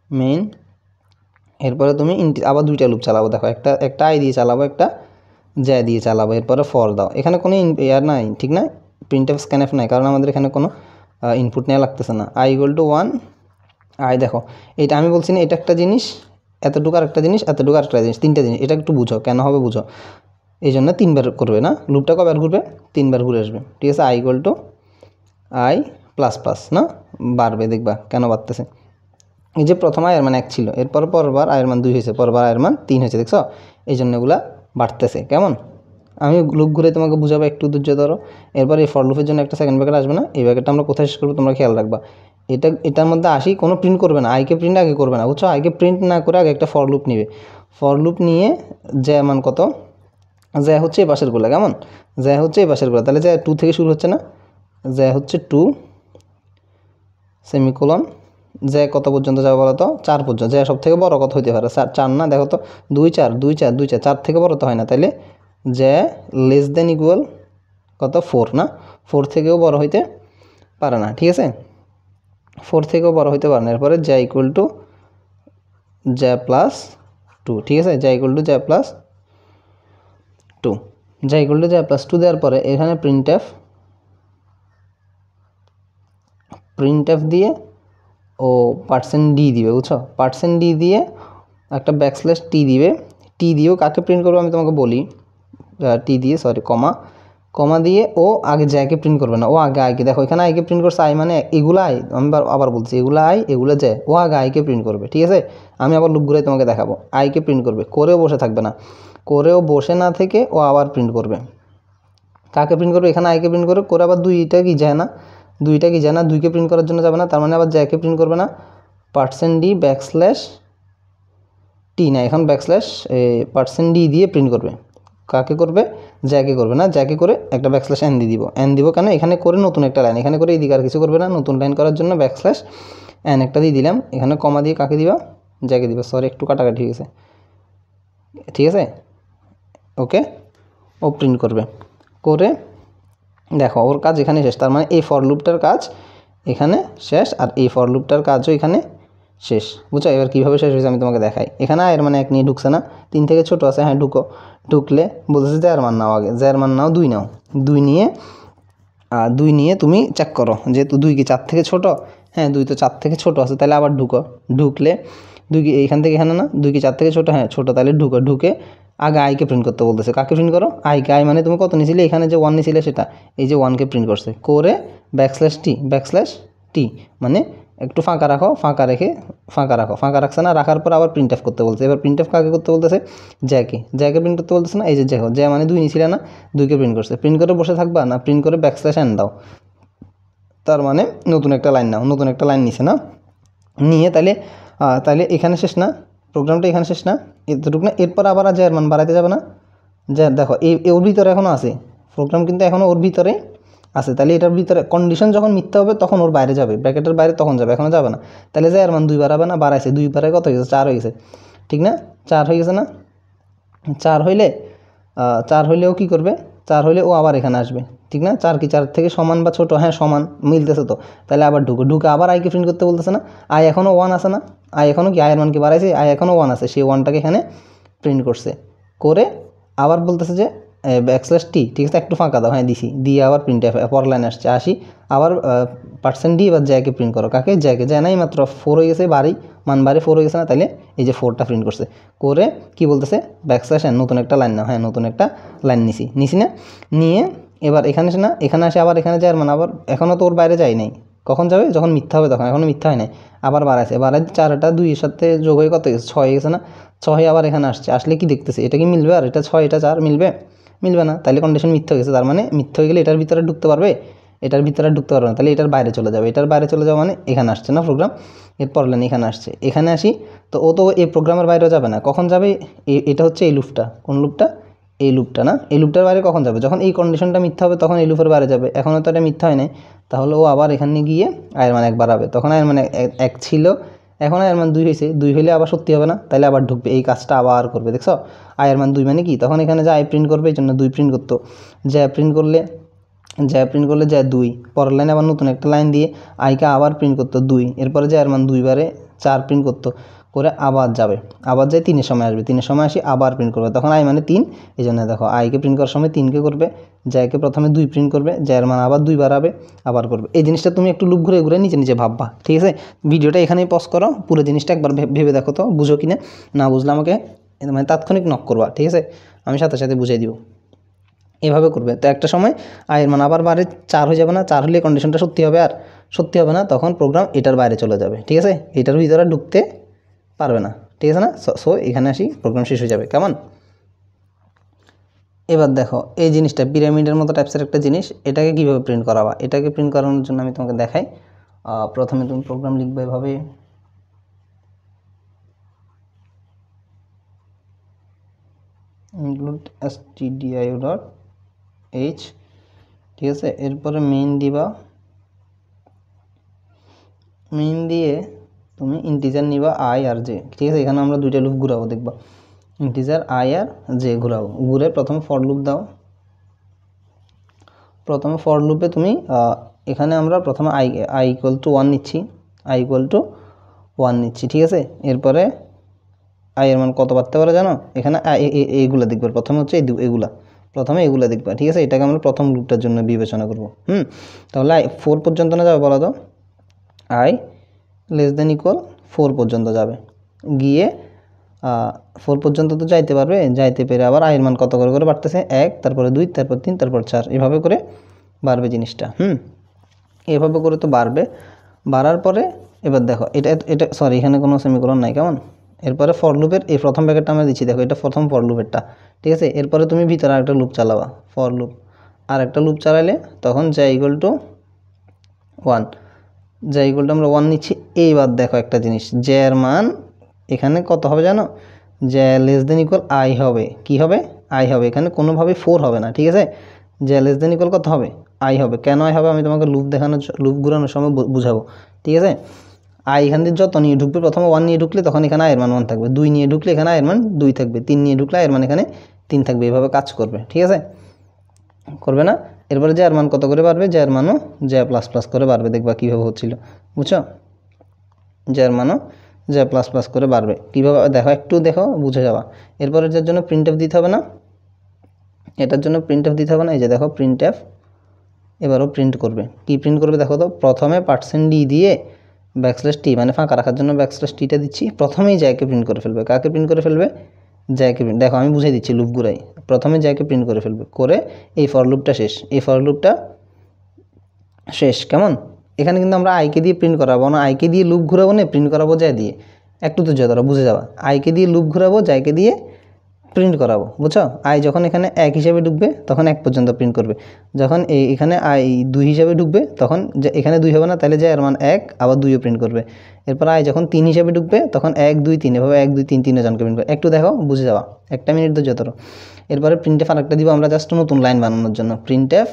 মেইন, এরপরে তুমি আবার 2টা লুপ চালাবো, দেখো একটা আই দিয়ে চালাবো, একটা জ্যা দিয়ে চালাবো, এরপরে ফর দাও, এখানে কোনো ইয়ার নাই, ঠিক না, printf scanf নাই, কারণ আমাদের এখানে কোনো ইনপুট নেওয়া লাগতেছে না। i = 1, আই দেখো এটা আমি বলছি না, এটা একটা জিনিস, এতটুকু আর একটা জিনিস, এতটুকু আর একটা জিনিস, 3টা জিনিস, এটা একটু বুঝো কেন হবে বুঝো, এই জন্য 3বার করবে না, লুপটা কবার ঘুরবে, 3বার ঘুরে আসবে, ঠিক আছে, i = i++ না, বাড়বে, দেখবা কেন বাড়তেছে, এই যে প্রথম আয়ের মান 1 ছিল, এরপর পরবার আয়ের মান 2 হয়েছে, পরবার আয়ের মান 3 হয়েছে, দেখছো, এই জন্য এগুলা বাড়তেছে, কেমন, আমি লুপ ঘুরে তোমাকে বুঝাবো, একটু ধৈর্য ধরো। এরপর এই ফর লুপের জন্য একটা সেকেন্ড ব্র্যাকেট আসবে না, এই ব্র্যাকেটটা আমরা কোথায় শেষ করবো তোমরা খেয়াল রাখবা, এটার মধ্যে আসি কোনো প্রিন্ট করবে না, আইকে প্রিন্ট আগে করবে না, বুঝছো, আইকে প্রিন্ট না করে আগে একটা ফর লুপ নিবে, ফর লুপ নিয়ে যে মান কত, যা হচ্ছে এই পাশের গুলা, কেমন, যা হচ্ছে এই পাশের গুলা, তাহলে যা 2 থেকে শুরু হচ্ছে না, যা হচ্ছে 2 সেমিকোলন, যে কত পর্যন্ত যাবে বলো তো, 4 পর্যন্ত, যে সব থেকে বড় কত হইতে পারে, 4 না, দেখো তো 2 4 2 4 2 4, 4 থেকে বড় তো হয় না, তাইলে যে <= কত 4, না 4 থেকেও বড় হইতে পারে না, ঠিক আছে, 4 থেকেও বড় হইতে পারে না, এরপরে j = j+2, ঠিক আছে, j = j+2, j = j+2 দেওয়ার পরে এখানে printf প্রিন্টএফ দিয়ে ও %d দিবে, বুঝছো, %d দিয়ে একটা \t দিবে, টি দিয়েও কাকে প্রিন্ট করবে আমি তোমাকে বলি, টি দিয়ে সরি কমা দিয়ে ও আগে জ্যাকে প্রিন্ট করবে না, ও আগে আইকে, দেখো এখানে আইকে প্রিন্ট করছে, আই মানে এগুলো আই, আমি আবার বলছি এগুলো আই এগুলো জ্যা, ও আগে আইকে প্রিন্ট করবে, ঠিক আছে। আমি আবার লুপগুলোই তোমাকে দেখাবো, আইকে প্রিন্ট করবে, করেও বসে থাকবে না, করেও বসে না থেকে ও আবার প্রিন্ট করবে, কাকে প্রিন্ট করবে, এখানে আইকে প্রিন্ট করবে, করে আবার দুইটা কি যায় না, দুইকে প্রিন্ট করার জন্য যাবে না, তার মানে আবার জ্যাকে প্রিন্ট করবে না, %d \t না, এখন %d দিয়ে প্রিন্ট করবে, কাকে করবে, জ্যাকে করবে না, জ্যাকে করে একটা \n দিব, দিব কেন, এখানে করে নতুন একটা লাইন, এখানে করে এইদিকে আর কিছু করবে না, নতুন লাইন করার জন্য \n একটা দিয়ে দিলাম, এখানে কমা দিয়ে কাকে দিবা, জ্যাকে দিবা, সরি একটু কাটাকাটি হয়ে গেছে, ঠিক আছে, ওকে। ও প্রিন্ট করবে, করে দেখো ওর কাজ এখানে শেষ, তার মানে এই ফর লুপটার কাজ এখানে শেষ, আর এই ফর লুপটার কাজও এখানে শেষ, বুঝছো। এবার কীভাবে শেষ হয়েছে আমি তোমাকে দেখাই, এখানে আয়ের মানে 1 নিয়ে ঢুকছে না, 3 থেকে ছোটো আছে, হ্যাঁ ঢুকলে বলতেছে জ্যার মান নাও, আগে জ্যার মান নাও 2 নাও, 2 নিয়ে তুমি চেক করো, যেহেতু 2 কি 4 থেকে ছোটো, হ্যাঁ 2 তো 4 থেকে ছোটো আছে, তাহলে আবার ঢুকলে 2 কি এইখান থেকে এখানে না, 2 কি 4 থেকে ছোটো, হ্যাঁ ছোটো, তাহলে ঢুকে আগে আইকে প্রিন্ট করতে বলতেছে, কাকে প্রিন্ট করো, আইকে, আই মানে তুমি কত নিয়েছিলে, এখানে যে 1 নিয়েছিলে সেটা, এই যে 1কে প্রিন্ট করছে, করে \t মানে একটু ফাঁকা রাখছে না, রাখার পর আবার প্রিন্ট অফ করতে বলছে, এবার প্রিন্ট অফ কাকে করতে বলতেছে, জ্যাকে প্রিন্ট করতে বলতেছে না, এই যে জ্যা মানে 2 নিয়েছিলে না, 2কে প্রিন্ট করছে, প্রিন্ট করে বসে থাকবা না, প্রিন্ট করে \n দাও, তার মানে নতুন একটা লাইন নাও, নতুন একটা লাইন নিছে না, নিয়ে তাহলে এখানে শেষ না, প্রোগ্রামটা এখানে শেষ না, এতটুকু না, এরপর আবার জ্যার মান বাড়াইতে যাবে না, দেখো ওর ভিতরে এখনও আছে, প্রোগ্রাম কিন্তু এখনও ওর ভিতরে আছে, তাহলে এটার ভিতরে কন্ডিশন যখন মিথ্যা হবে তখন ওর বাইরে যাবে, ব্র্যাকেটের বাইরে তখন যাবে, এখনও যাবে না, তাহলে জ্যার মান 2 বাড়াবে না, বাড়াইছে, 2 বাড়ায় কত হয়ে গেছে, 4 হয়ে গেছে, ঠিক না, 4 হয়ে গেছে না, 4 হইলেও কী করবে, 4 হইলে ও আবার এখানে আসবে, ঠিক না, 4 কি 4 থেকে সমান বা ছোটো, হ্যাঁ সমান, মিলতেছে তো, তাহলে আবার ঢুকে আবার আইকে প্রিন্ট করতে বলতেছে না, আই এখনও 1 আছে না, আই এখনও কি আয়ের মান কি বাড়াইছে, আই এখনও 1 আছে, সেই 1টাকে এখানে প্রিন্ট করছে, করে আবার বলতেছে যে \t, ঠিক আছে, একটু ফাঁকা দাও, হ্যাঁ দিছি, দিয়ে আবার প্রিন্ট পর লাইন আসছে, আবার %d এবার জ্যাকে প্রিন্ট করো, কাকে, জ্যাকে, জ্যা নাই মাত্র 4 হয়ে গেছে, মান 4 হয়ে গেছে না, তাইলে এই যে 4টা প্রিন্ট করছে, করে কি বলতেছে \n, নতুন একটা লাইন নাও, হ্যাঁ নতুন একটা লাইন নিছি না, নিয়ে এবার এখানে আসে না, এখানে আসে আবার এখানে জ্যার মান আবার এখনও তো ওর বাইরে যায় নাই, কখন যাবে, যখন মিথ্যা হবে তখন, এখনও মিথ্যা হয় নাই, আবার বাড়ায় 4টা 2 এর সাথে যোগ হয়ে কত গেছে, 6 হয়ে গেছে না, 6 আবার এখানে আসলে কি দেখতেছে, এটা কি মিলবে, আর এটা 6 এটা 4 মিলবে না, তাহলে কন্ডিশন মিথ্যা হয়ে গেছে, তার মানে মিথ্যা হয়ে গেলে এটার ভিতরে ঢুকতে পারবে না, তাহলে এটার বাইরে চলে যাবে, মানে এখানে আসছে না প্রোগ্রাম, এরপর লাইন এখানে আসছে, এখানে আসি, তো ও তো এই প্রোগ্রামের বাইরেও যাবে না, কখন যাবে, এটা হচ্ছে এই লুপটা, কোন লুপটা, এই লুপটা না, এই লুপটার বাইরে কখন যাবে, যখন এই কন্ডিশনটা মিথ্যা হবে তখন এই লুপের বাইরে যাবে, এখনও তো এটা মিথ্যা হয় নাই, তাহলে ও আবার এখানে গিয়ে আয়ের মান 1 বাড়াবে, তখন আয়ের মান 1 ছিল, এখন আয়ের মান 2 হয়েছে, 2 হইলে আবার সত্যি হবে না, তাহলে আবার ঢুকবে, এই কাজটা আবার করবে, দেখছো, আয়ের মান 2 মানে কি, তখন এখানে যে আই প্রিন্ট করবে এই জন্য 2 প্রিন্ট করতো, জ্যা প্রিন্ট করলে জ্যা 2, পরের লাইনে আবার নতুন একটা লাইন দিয়ে আইকে আবার প্রিন্ট করতো 2, এরপরে যে আয়ের মান 2 বারে 4 প্রিন্ট করতো, করে আবার যায় 3-এর সময় আসবে, 3-এর সময় আসি আবার প্রিন্ট করবে, তখন আই মানে 3, এই জন্য দেখো আইকে প্রিন্ট করার সময় 3কে করবে, জ্যাকে প্রথমে 2 প্রিন্ট করবে, জ্যার মান আবার 2 বাড়াবে, আবার করবে, এই জিনিসটা তুমি একটু লুপ ঘুরে নিজে ভাববা, ঠিক আছে। ভিডিওটা এখানেই পজ করো, পুরো জিনিসটা একবার ভেবে দেখো তো, বুঝো কিনা, না বুঝলে আমাকে মানে তাৎক্ষণিক নক করবা, ঠিক আছে, আমি সাথে সাথে বুঝিয়ে দিব, এভাবে করবে, তো একটা সময় আয়ের মান আবার বাড়ে 4 হয়ে যাবে না, 4 হলে কন্ডিশনটা সত্যি হবে, আর সত্যি হবে না, তখন প্রোগ্রাম এটার বাইরে চলে যাবে, ঠিক আছে, এটার ভিতরে ঢুকতে পারবে না, ঠিক আছে না, সো এখানে আসি প্রোগ্রাম শেষ হয়ে যাবে, কেমন। এবার দেখো এই জিনিসটা পিরামিডের মতো টাইপসের একটা জিনিস, এটাকে কীভাবে প্রিন্ট করাবা, এটাকে প্রিন্ট করানোর জন্য আমি তোমাকে দেখাই, প্রথমে তুমি প্রোগ্রাম লিখবে এভাবে, include stdio.h, ঠিক আছে, এরপরে মেইন দিবা, মেইন দিয়ে তুমি ইন্টিজার নিবা আই আর জে, ঠিক আছে, এখানে আমরা 2টা লুপ ঘুরাবো, দেখবা ইন্টিজার আই আর জে ঘুরাবো, ঘুরে প্রথমে ফর লুপ দাও, প্রথমে ফর লুপে তুমি এখানে আমরা প্রথমে আই ইকুয়াল টু 1 নিচ্ছি, ঠিক আছে, এরপরে আই এর মান কত বাড়তে পারে জানো, এখানে এইগুলো দেখবে, প্রথমে হচ্ছে প্রথমে এগুলো দেখবা, ঠিক আছে, এটাকে আমরা প্রথম লুপটার জন্য বিবেচনা করব, তাহলে 4 পর্যন্ত না যাবে, বলা দাও আই লেস দেন ইকুয়াল 4 পর্যন্ত যাবে, গিয়ে 4 পর্যন্ত তো যাইতে পারবে, যাইতে পেরে আবার আয়ের মান কত করে করে বাড়তেছে 1, তারপরে 2, তারপর 3, তারপর 4, এভাবে করে বাড়বে জিনিসটা। এভাবে করে তো বাড়বে। বাড়ার পরে এবার দেখো এটা সরি এখানে কোনো সেমিকোলন নাই, কেমন। এরপরে ফর লুপের এই প্রথম ব্র্যাকেটটা আমরা দিচ্ছি, দেখো এটা প্রথম ফর লুপেরটা, ঠিক আছে। এরপরে তুমি ভিতরে আরেকটা লুপ চালাবা, ফর লুপ, আর একটা লুপ চালাইলে তখন j = 1, j = আমরা 1 নিচ্ছি। এইবার দেখো একটা জিনিস, j এর মান এখানে কত হবে জানো, j less than equal i হবে, কি হবে i হবে, এখানে কোনোভাবে 4 হবে না, ঠিক আছে। j লেস দেন ইকুয়াল কত হবে, i হবে। কেন i হবে আমি তোমাকে লুপ ঘুরানোর সময় বুঝাবো, ঠিক আছে। i এখান থেকে যত নিয়ে ঢুকবে, প্রথমে 1 নিয়ে ঢুকলে তখন এখানে i এর মান 1 থাকবে, 2 নিয়ে ঢুকলে এখানে i এর মান 2 থাকবে, 3 নিয়ে ঢুকলে i এর মান এখানে 3 থাকবে, এভাবে কাজ করবে, ঠিক আছে, করবে না। এরপরে j এর মান কত করে বাড়বে, j এর মানও j প্লাস প্লাস করে বাড়বে, দেখবা কীভাবে হচ্ছিল, বুঝছো। j এর মানও j প্লাস প্লাস করে বাড়বে, কীভাবে দেখো, একটু দেখো বুঝে যাওয়া। এরপরে যার জন্য প্রিন্টএফ দিতে হবে না, এটার জন্য প্রিন্টএফ দিতে হবে না, এই যে দেখো প্রিন্টএফ এবারও প্রিন্ট করবে। কি প্রিন্ট করবে দেখো তো, প্রথমে %d দিয়ে \t মানে ফাঁকা রাখার জন্য \tটা দিচ্ছি, প্রথমেই জ্যাকে প্রিন্ট করে ফেলবে। কাকে প্রিন্ট করে ফেলবে, জ্যাকে প্রিন্ট, দেখো আমি বুঝিয়ে দিচ্ছি লুপ ঘুরাই, প্রথমে জ্যাকে প্রিন্ট করে ফেলবে, করে এই ফর লুপটা শেষ, এই ফর লুপটা শেষ, কেমন। এখানে কিন্তু আমরা আইকে দিয়ে প্রিন্ট করাবো না, আইকে দিয়ে লুপ ঘুরাবো না, প্রিন্ট করাবো জ্যা দিয়ে, একটু তো যতটা বুঝে যাওয়া। আইকে দিয়ে লুপ ঘুরাবো, জ্যাকে দিয়ে প্রিন্ট করাবো, বুঝছো। আই যখন এখানে 1 হিসাবে ঢুকবে তখন 1 পর্যন্ত প্রিন্ট করবে, যখন এখানে আই 2 হিসাবে ঢুকবে তখন এখানে 2 হবে না, তাহলে j এর মান 1, আবার 2ও প্রিন্ট করবে। এরপর আই যখন 3 হিসাবে ঢুকবে তখন 1, 2, 3 এভাবে 1, 2, 3 তিনজনকে প্রিন্ট করবে, একটু দেখো বুঝে যাওয়া, 1 মিনিট তো যতটা। এরপরে প্রিন্টএফ আরেকটা দিব আমরা জাস্ট নতুন লাইন বানানোর জন্য, প্রিন্টএফ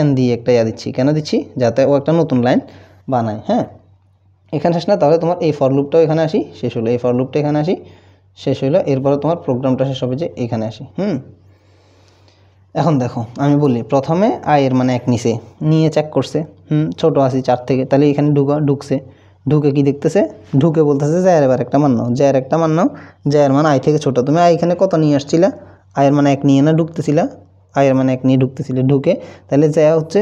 \n দিয়ে একটা দিচ্ছি, কেন দিচ্ছি, যাতে ও একটা নতুন লাইন বানায়। হ্যাঁ, এখানে শেষ না, তাহলে তোমার এই ফর লুপটাও এখানে আসি, শেষ হলো, এই ফর লুপটা এখানে আসি, শেষ হইলো। এরপরে তোমার প্রোগ্রামটা শেষ হবে যে এখানে আসি। এখন দেখো আমি বলি, প্রথমে i এর মানে 1 নিচে নিয়ে চেক করছে, ছোট আসি 4 থেকে, তাহলে এখানে ঢুকছে, ঢুকে কি দেখতেছে, ঢুকে বলতেছে j এর এবার একটা মান নাও, j এর একটা মান নাও, j এর মান i থেকে ছোট। তুমি i এখানে কত নিয়ে আসছিলা, i এর মানে 1 নিয়ে না ঢুকতেছিলা, i এর মানে 1 নিয়ে ঢুকতেছিলে, ঢুকে তাহলে j হচ্ছে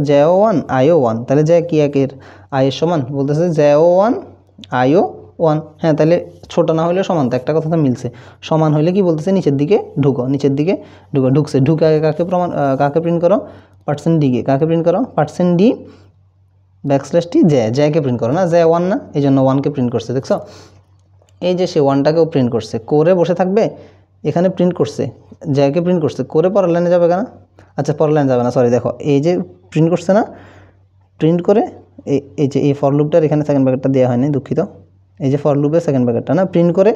j-ও 1 i-ও 1, তাহলে j কি 1 এর i এর সমান, বলতেছে j-ও 1 i-ও 1। হ্যাঁ, তাহলে ছোট না হলে সমান, তো একটা কথা তো মিলছে, সমান হলে কি বলতেছে, নিচের দিকে ঢুকো, নিচের দিকে ঢুকো, ঢুকছে, ঢুকে আগে কাকে প্রিন্ট করো, %d কে, কাকে প্রিন্ট করো, %d \t j-কে প্রিন্ট করো না, j 1 না, এই জন্য 1কে প্রিন্ট করছে, দেখছো। এই যে সে 1টাকেও প্রিন্ট করছে, করে বসে থাকবে, এখানে প্রিন্ট করছে, j-কে প্রিন্ট করছে, করে পরের লাইনে যাবে কেন, আচ্ছা পরের লাইনে যাবে না, সরি, দেখো এই যে প্রিন্ট করছে না, প্রিন্ট করে এই যে এই ফর লুপটার এখানে সেকেন্ড ব্র্যাকেটটা দেওয়া হয়নি, দুঃখিত, এই যে ফর লুপের সেকেন্ড ব্র্যাকেটটা না, প্রিন্ট করে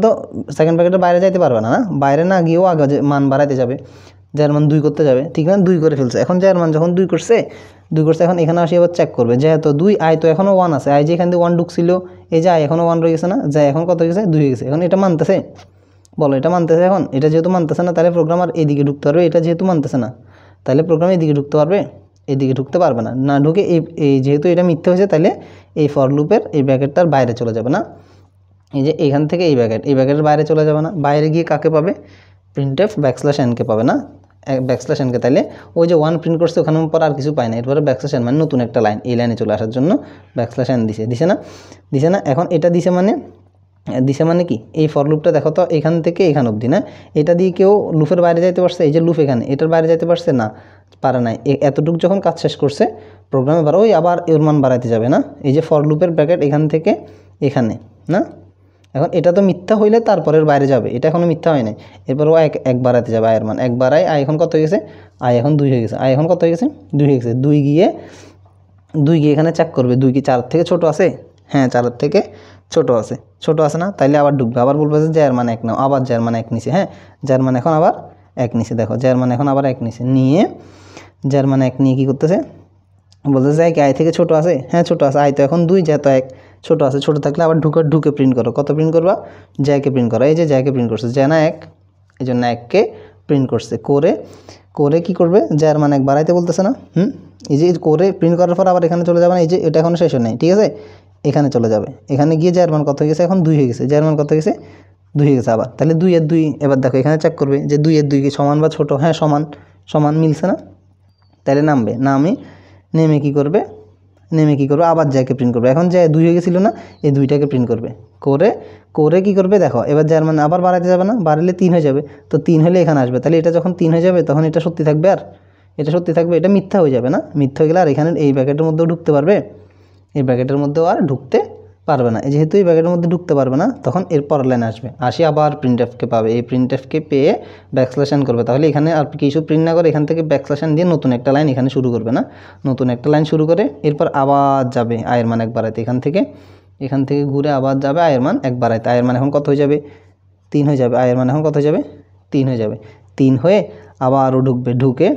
তো সেকেন্ড ব্র্যাকেটের বাইরে যাইতে পারবে না, বাইরে না গিয়েও আগে যে মান বাড়াইতে যাবে, যার মান 2 করতে যাবে, ঠিক না, 2 করে ফেলছে। এখন যার মান যখন 2 করছে, এখন এখানে আসি আবার চেক করবে, যেহেতু 2, i তো এখনও 1 আছে, i যে এখান থেকে 1 ঢুকছিল, এই যে i এখনও 1 রয়ে গেছে না, যা এখন কত হয়ে গেছে, 2 হয়ে গেছে। এখন এটা মানতেছে, বলো এটা মানতেছে, এখন এটা যেহেতু মানতেছে না, তাহলে প্রোগ্রামার এদিকে ঢুকতে পারবে, এটা যেহেতু মানতেছে না, তাহলে প্রোগ্রাম এদিকে ঢুকতে পারবে, এদিকে ঢুকতে পারবে না, না ঢুকে এই যেহেতু এটা মিথ্যে হয়েছে, তাহলে এই ফর লুপের এই ব্র্যাকেটটার বাইরে চলে যাবে না, এই যে এখান থেকে এই ব্র্যাকেটের বাইরে চলে যাবে না, বাইরে গিয়ে কাকে পাবে, প্রিন্টএফ \n কে পাবে না, \n কে, তাহলে ওই যে 1 প্রিন্ট করছে ওখানে পর আর কিছু পায় না, এরপরে \n মানে নতুন একটা লাইন, এই লাইনে চলে আসার জন্য \n দিছে না। এখন এটা দিছে মানে কি, এই ফর লুপটা দেখো তো এখান থেকে এখান অবধি না, এটা দিয়ে কেউ লুপের বাইরে যাইতে পারছে, এই যে লুপ এখানে, এটার বাইরে যাইতে পারছে না, পারে নাই, এতটুকু যখন কাজ শেষ করছে প্রোগ্রামে ওই আবার এর মান বাড়াইতে যাবে না, এই যে ফর লুপের ব্র্যাকেট এখান থেকে এখানে না। এখন এটা তো মিথ্যা হইলে তারপরের বাইরে যাবে, এটা এখনও মিথ্যা হয় নাই, এরপর ও এক বাড়াইতে যাবে, আয়ের মান 1 বাড়াই, আয় এখন কত হয়ে গেছে, আয় এখন 2 হয়ে গেছে, আয় এখন কত হয়ে গেছে, 2 হয়ে গেছে, 2 গিয়ে এখানে চেক করবে, 2 কি 4 থেকে ছোট আছে, হ্যাঁ 4 থেকে ছোট আছে না, তাইলে আবার ঢুকবে, আবার বলবে যে যার মান 1 নাও, আবার যার মান 1 নিচে, হ্যাঁ যার মান এখন আবার 1 নিচে, দেখো যার মান এখন আবার 1 নিচে নিয়ে, যার মান 1 নিয়ে কী করতেছে, বলতেছে কি আয় থেকে ছোট আছে, হ্যাঁ ছোট আছে, আয় তো এখন 2, যেহেতু 1 ছোট আছে, ছোট থাকলে আবার ঢুকে প্রিন্ট করো, কত প্রিন্ট করবা, জ্যাকে প্রিন্ট করো, এই যে জ্যাকে প্রিন্ট করছে, জ্যা না 1, এই জন্য 1কে প্রিন্ট করছে, করে কি করবে, যার মানে 1 বাড়াইতে বলতেছে না, এই যে করে প্রিন্ট করার পর আবার এখানে চলে যাবে না, এই যে এটা এখনো শেষ হয় নাই, ঠিক আছে, এখানে চলে যাবে, এখানে গিয়ে যার মান কত হয়ে গেছে, এখন 2 হয়ে গেছে, যার মান কত হয়ে গেছে, 2 হয়ে গেছে আবার, তাহলে 2 এর 2, এবার দেখো এখানে চেক করবে যে 2 এর 2 কি সমান বা ছোট, হ্যাঁ সমান মিলছে না, তাহলে নেমে কি করবে, নেমে কী করবে, আবার জ্যাকে প্রিন্ট করবে। এখন যে 2 হয়ে গেছিলো না, এই 2টাকে প্রিন্ট করবে। করে কী করবে দেখো, এবার যার মান আবার বাড়াতে যাবে না, বাড়ালে 3 হয়ে যাবে। তো 3 হলে এখানে আসবে, তাহলে এটা যখন 3 হয়ে যাবে তখন এটা সত্যি থাকবে, আর এটা সত্যি থাকবে, এটা মিথ্যা হয়ে যাবে না। মিথ্যা হয়ে গেলে আর এখানে এই ব্র্যাকেটের মধ্যেও ঢুকতে পারবে, এই ব্র্যাকেটের মধ্যেও আর ঢুকতে পারবে না। যেহেতু এই ব্র্যাকেটের মধ্যে ঢুকতে পারবে না, তখন এর পরের লাইনে আসবে, আসি আবার প্রিন্টএফকে পাবে। এই প্রিন্টএফকে পেয়ে ব্যাকস্ল্যাশ করবে, তাহলে এখানে আর কিছু প্রিন্ট না করে এখান থেকে ব্যাকস্ল্যাশ দিয়ে নতুন একটা লাইন এখানে শুরু করবে না, নতুন একটা লাইন শুরু করে এরপর আবার যাবে আয়ের মান 1 বাড়াইতে। এখান থেকে ঘুরে আবার যাবে আয়ের মান 1 বাড়াইতে। আয়ের মান এখন কত হয়ে যাবে, 3 হয়ে যাবে। আয়ের মান এখন কত হয়ে যাবে, 3 হয়ে যাবে। 3 হয়ে আবারও ঢুকবে, ঢুকে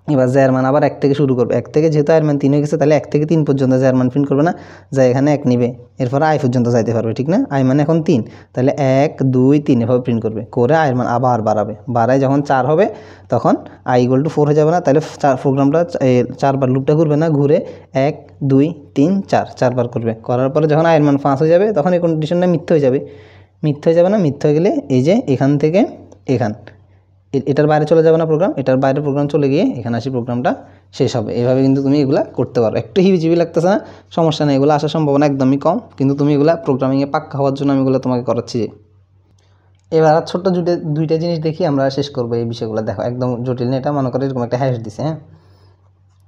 এবার জ্যার মান আবার 1 থেকে শুরু করবে। 1 থেকে যেহেতু আয়ের মান 3 হয়ে গেছে, তাহলে 1 থেকে 3 পর্যন্ত জ্যার মান প্রিন্ট করবে না, যা এখানে 1 নিবে, এরপর আয় পর্যন্ত যাইতে পারবে, ঠিক না? আয় মানে এখন 3, তাহলে 1 2 3 এভাবে প্রিন্ট করবে। করে আয়ের মান আবার বাড়াবে, বাড়ায় যখন 4 হবে তখন i = 4 হয়ে যাবে না, তাহলে প্রোগ্রামটা 4 বার লুপটা ঘুরবে না, ঘুরে 1 2 3 4 4 বার করবে। করার পরে যখন আয়ের মান 5 হয়ে যাবে তখন এই কন্ডিশনটা মিথ্যা হয়ে যাবে। মিথ্যা হয়ে যাবে না, মিথ্যা হয়ে গেলে এই যে এখান থেকে এটার বাইরে চলে যাবে না প্রোগ্রাম, এটার বাইরে প্রোগ্রাম চলে গিয়ে এখানে আসি প্রোগ্রামটা শেষ হবে। এইভাবে কিন্তু তুমি এগুলা করতে পারো। একটু হিবিজিবি লাগতেছে না, সমস্যা নেই, এগুলো আসার সম্ভাবনা একদমই কম, কিন্তু তুমি এগুলা প্রোগ্রামিংয়ে পাক্কা হওয়ার জন্য আমি এগুলো তোমাকে করাচ্ছি। এবার আর ছোট্ট দুইটা জিনিস দেখি আমরা শেষ করবো এই বিষয়গুলো। দেখো একদম জটিল নেই এটা, মনে করো এরকম একটা হ্যাশ দিছে, হ্যাঁ,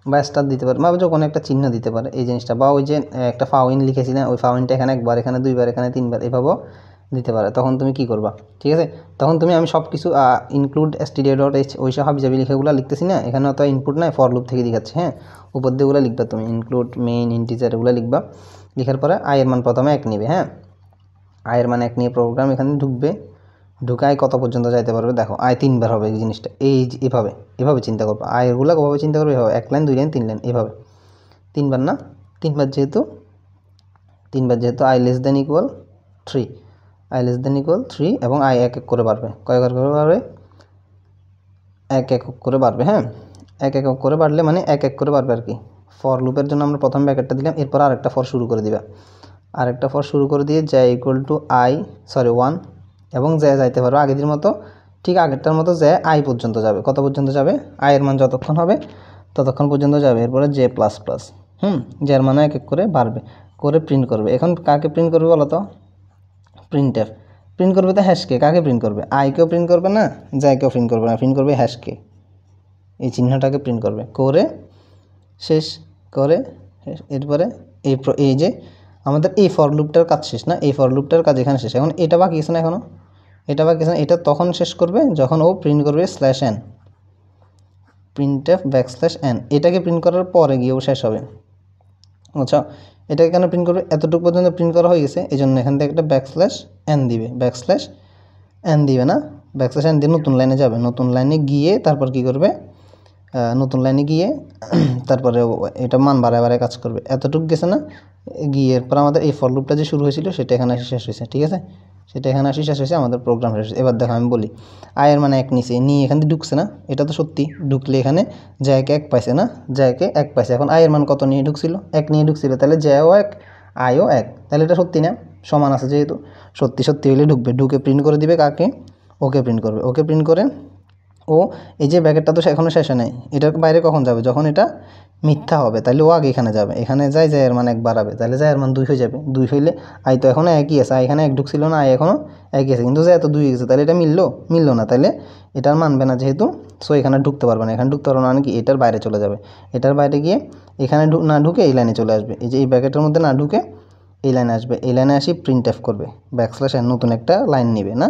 বা স্টার দিতে পারে, বা যখন একটা চিহ্ন দিতে পারে এই জিনিসটা, বা ওই যে একটা ফাউইন লিখেছি না, ওই ফাউইনটা এখানে 1 বার, এখানে 2 বার, এখানে 3 বার এভাবেও দিতে পারে। তখন তুমি কি করবা, ঠিক আছে? তখন তুমি আমি সব কিছু ইনক্লুড stdio.h ওই সব হাবিজাবি লিখেগুলো লিখতেছি না, এখানে অত ইনপুট নাই, ফর লুপ থেকে দেখাচ্ছে, হ্যাঁ, উপর দিয়ে ওগুলো লিখবা তুমি, ইনক্লুড মেইন ইন্টিজার এগুলো লিখবা। লিখার পরে আয়ের মান প্রথমে 1 নিবে, হ্যাঁ, আয়ের মান 1 নিয়ে প্রোগ্রাম এখানে ঢুকবে, ঢুকে আয় কত পর্যন্ত যাইতে পারবে দেখো, আয় 3 বার হবে এই জিনিসটা, এভাবে চিন্তা করবো। আয়েরগুলো কীভাবে চিন্তা করবে, এভাবে 1 লাইন 2 লাইন 3 লাইন এভাবে 3 বার না, 3 বার যেহেতু i <= 3, i <= 3 এবং i 1 1 করে বাড়বে। কয়েকবার করে বাড়বে, 1 1 করে বাড়বে, হ্যাঁ, 1 1 করে বাড়লে মানে 1 1 করে বাড়বে আর কি। ফর লুপের জন্য আমরা প্রথম ব্র্যাকেটটা দিলাম, এরপর আরেকটা ফর শুরু করে দিবা, আরেকটা ফর শুরু করে দিয়ে j = 1 এবং যাইতে পারো আগের মতো, ঠিক আগেরটার মতো যে i পর্যন্ত যাবে। কত পর্যন্ত যাবে, আয়ের মান যতক্ষণ হবে ততক্ষণ পর্যন্ত যাবে। এরপরে j++, যার মানে 1 1 করে বাড়বে, করে প্রিন্ট করবে। এখন কাকে প্রিন্ট করবে বলো তো, প্রিন্টএফ প্রিন্ট করবে তো হ্যাশকে। কাকে প্রিন্ট করবে, আইকেও প্রিন্ট করবে না, জ্যাকেও প্রিন্ট করবে না, প্রিন্ট করবে হ্যাশকে, এই চিহ্নটাকে প্রিন্ট করবে। করে শেষ করে এরপরে এই যে আমাদের এই ফর লুপটার কাজ শেষ না, এই ফর লুপটার কাজ এখানে শেষ। এখন এটা বাকি আছে না, এখনও এটা বাকি আছে না, এটা তখন শেষ করবে যখন ও প্রিন্ট করবে /n, প্রিন্টএফ \n, এটাকে প্রিন্ট করার পরে গিয়ে ও শেষ হবে। আচ্ছা, এটাকে কেন প্রিন্ট করবে, এতটুকু পর্যন্ত প্রিন্ট করা হয়ে গেছে, এই জন্য এখান থেকে একটা \n দিবে, \n দিবে না, \n দিয়ে নতুন লাইনে যাবে, নতুন লাইনে গিয়ে তারপর কি করবে, নতুন লাইনে গিয়ে তারপরে এটা মান বাড়ায় কাজ করবে। এতটুকু গেছে না, গিয়ে এরপর আমাদের এই ফর লুপটা যে শুরু হয়েছিল সেটা এখানে এসে শেষ হয়েছে, ঠিক আছে, সেটা এখানে আসি শেষ হয়েছে, আমাদের প্রোগ্রাম শেষ হয়েছে। এবার দেখো আমি বলি, আয়ের মানে 1 নিচে নিয়ে এখান থেকে ঢুকছে না, এটা তো সত্যি, ঢুকলে এখানে জ্যাকে 1 পাইছে না, জ্যাকে 1 পাইছে। এখন আয়ের মান কত নিয়ে ঢুকছিল, 1 নিয়ে ঢুকছিল, তাহলে জ্যাও 1 আয়ও 1, তাহলে এটা সত্যি না, সমান আছে যেহেতু, সত্যি হলে ঢুকবে, ঢুকে প্রিন্ট করে দিবে কাকে, ওকে প্রিন্ট করবে। ওকে প্রিন্ট করে ও এই যে ব্র্যাকেটটা তো এখনও শেষে নেই, এটার বাইরে কখন যাবে, যখন এটা মিথ্যা হবে, তাহলে ও আগে এখানে যাবে, এখানে যায় এর মান 1 বাড়াবে, তাহলে এর মান 2 হয়ে যাবে। 2 হইলে আই তো এখনও একই আছে, এখানে 1 ঢুকছিল না, আই এখনও একই আছে, কিন্তু এত 2 গেছে, তাহলে এটা মিললো না, তাহলে এটার মানবে না যেহেতু, সো এখানে ঢুকতে পারবে না। এখানে ঢুকতে পারবে না মানে কি, এটার বাইরে চলে যাবে, এটার বাইরে গিয়ে এখানে না ঢুকে এই লাইনে চলে আসবে, এই যে এই ব্র্যাকেটের মধ্যে না ঢুকে এই লাইনে আসবে, এই লাইনে আসি প্রিন্টএফ করবে, \n, নতুন একটা লাইন নিবে না,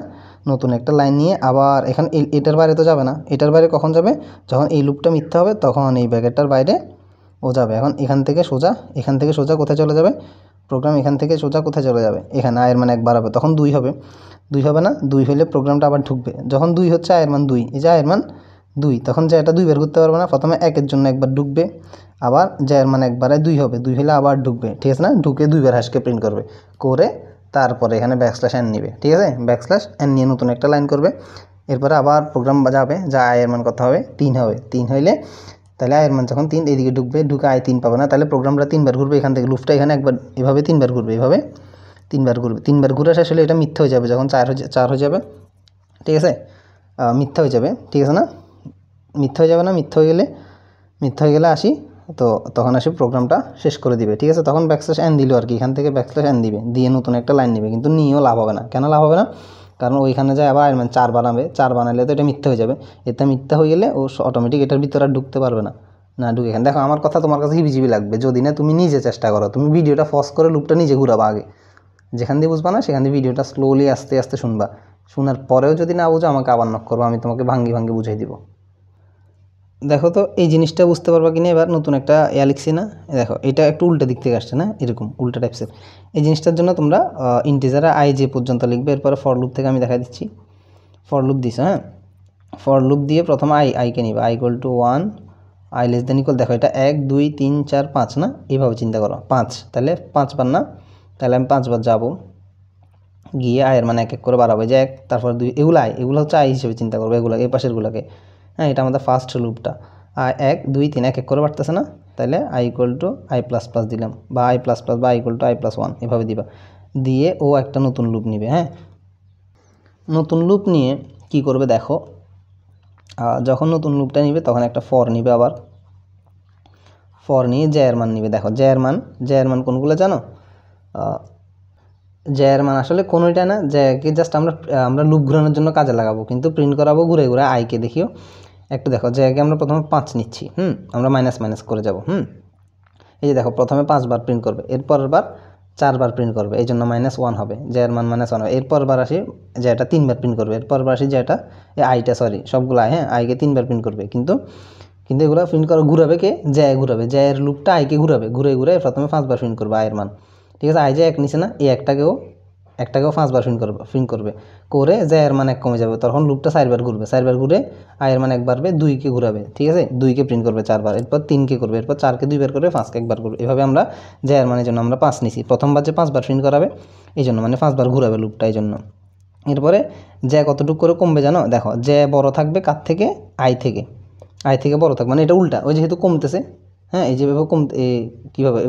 নতুন একটা লাইন নিয়ে আবার এখানে এটার বাইরে তো যাবে না, এটার বাইরে কখন যাবে, যখন এই লুপটা মিথ্যা হবে তখন এই ব্র্যাকেটটার বাইরে ও যাবে। এখন এখান থেকে সোজা কোথায় চলে যাবে, প্রোগ্রাম এখান থেকে সোজা কোথায় চলে যাবে, এখানে আয়ের মান 1 বাড়াবে, তখন 2 হবে, 2 হবে না, 2 হলে প্রোগ্রামটা আবার ঢুকবে, যখন 2 হচ্ছে আয়ের মান 2, এই যে আয়ের মান 2, তখন যে এটা 2 বের করতে পারবে না, প্রথমে 1 এর জন্য একবার ঢুকবে, আবার যে এর মান 1 বাড়ায় 2 হবে, 2 হলে আবার ঢুকবে, ঠিক আছে না, ঢুকে 2 বার হ্যাশকে প্রিন্ট করবে, করে তারপরে এখানে \n নিবে, ঠিক আছে, \n নিয়ে নতুন একটা লাইন করবে। এরপরে আবার প্রোগ্রাম যাবে, যা আয়ের মান কত হবে, 3 হবে, 3 হইলে তাহলে আয়ের মান যখন 3 এইদিকে ঢুকবে, ঢুকে আয় 3 পাবে না, তাহলে প্রোগ্রামটা 3 বার ঘুরবে, এখান থেকে লুপটা এখানে একবার এভাবে 3 বার ঘুরবে, এভাবে 3 বার ঘুরবে, 3 বার ঘুরে শেষ হলে এটা মিথ্যা হয়ে যাবে, যখন 4 হয়ে যাবে, ঠিক আছে, মিথ্যা হয়ে যাবে, ঠিক আছে না, মিথ্যা হয়ে যাবে না, মিথ্যা হয়ে গেলে আসি তো তখন আসে প্রোগ্রামটা শেষ করে দিবে, ঠিক আছে। তখন ব্যাকস্ল্যাশ এন দিল আর কি, এখান থেকে ব্যাকস্ল্যাশ এন দিবে, দিয়ে নতুন একটা লাইন নেবে, কিন্তু নিয়েও লাভ হবে না। কেন লাভ হবে না? কারণ ওইখানে যায় আবার আয়রন 4 বানাবে, 4 বানালে তো এটা মিথ্যা হয়ে যাবে। এটা মিথ্যা হয়ে গেলে ও অটোমেটিক এটার ভিতরে আর ঢুকতে পারবে না। না ঢুকে এখানে দেখো আমার কথা তোমার কাছে হিবিজিবি লাগবে যদি না তুমি নিজে চেষ্টা করো। তুমি ভিডিওটা পজ করে লুপটা নিজে ঘুরাবা আগে, যেখান দিয়ে বুঝবা না সেখান দিয়ে ভিডিওটা স্লোলি আস্তে আস্তে শুনবা। শোনার পরেও যদি না বুঝো আমাকে আবার নক করবো, আমি তোমাকে ভাঙ্গি ভাঙ্গি বুঝাই দিব। দেখো তো এই জিনিসটা বুঝতে পারবা কিনা। এবার নতুন একটা লিখছি না, দেখো এটা একটু উল্টা দিক থেকে আসছে না, এরকম উল্টা টাইপসের। এই জিনিসটার জন্য তোমরা ইন্টিজারে আই যে পর্যন্ত লিখবে, এরপরে ফর লুপ থেকে আমি দেখা দিচ্ছি। ফর লুপ দিছো, হ্যাঁ, ফর লুপ দিয়ে প্রথমে আইকে নিবে, I equal to 1, I less than equal, দেখো এটা 1 2 3 4 5 না, এইভাবে চিন্তা করো 5, তাহলে 5 বার না, তাহলে আমি 5 বার যাবো, গিয়ে আয়ের মানে এক এক করে বাড়াবো, যে 1 তারপর 2, এগুলো হচ্ছে আই হিসেবে চিন্তা করবো, এগুলো এই পাশেরগুলোকে। হ্যাঁ, এটা আমাদের ফার্স্ট লুপটা। আর 1 2 3 এক এক করে বাড়তেছে না, তাহলে I equal to I plus plus দিলাম, বা আই প্লাস প্লাস, বা I equal to I plus 1 এভাবে দিবা। দিয়ে ও একটা নতুন লুপ নিবে। হ্যাঁ, নতুন লুপ নিয়ে কি করবে দেখো, যখন নতুন লুপটা নিবে তখন একটা ফর নিবে, আবার ফর নিয়ে জ্যার মান নিবে। দেখো জ্যার মান কোনগুলো জানো? জ্যার মান আসলে কোনোটা না, জ্যাকে জাস্ট আমরা লুপ ঘুরানোর জন্য কাজে লাগাবো, কিন্তু প্রিন্ট করাবো ঘুরে ঘুরে আইকে। দেখিও একটু দেখো, জ্যাকে আমরা প্রথমে 5 নিচ্ছি, আমরা মাইনাস মাইনাস করে যাব। এই যে দেখো প্রথমে 5 বার প্রিন্ট করবে, এরপরের বার 4 বার প্রিন্ট করবে, এই জন্য -1 হবে, জ্যার মান -1 হবে। এরপর বার আসি জ্যাটা 3 বার প্রিন্ট করবে, এরপর বার আসি জ্যাটা আইটা সবগুলো হ্যাঁ আইকে 3 বার প্রিন্ট করবে, কিন্তু এগুলো প্রিন্ট করে ঘুরাবে কে? জ্যা ঘুরাবে, জ্যার লুপটা আইকে ঘুরাবে, ঘুরে ঘুরে প্রথমে 5 বার প্রিন্ট করবে আয়ের মান, ঠিক আছে। আই যে 1 নিচে না, এই একটাকেও 5 বার প্রিন্ট করবে করে জ্যার মান 1 কমে যাবে, তখন লুপটা 4 বার ঘুরবে, 4 বার ঘুরে আয়ের মান 1 বাড়বে, 2কে ঘুরাবে, ঠিক আছে, 2কে প্রিন্ট করবে 4 বার, এরপর 3কে করবে, এরপর 4কে 2 বার করবে, 5কে 1 বার করবে। এভাবে আমরা জ্যার মানের জন্য আমরা 5 নিছি, প্রথমবার যে 5 বার প্রিন্ট করাবে এই জন্য, মানে 5 বার ঘুরাবে লুপটা এই জন্য। এরপরে জ্যা কতটুকু করে কমবে জানো? দেখো জ্যা বড় থাকবে কার থেকে? আই থেকে বড় থাকবে, মানে এটা উল্টা, ওই যেহেতু কমতেছে, হ্যাঁ, এই যেভাবে কীভাবে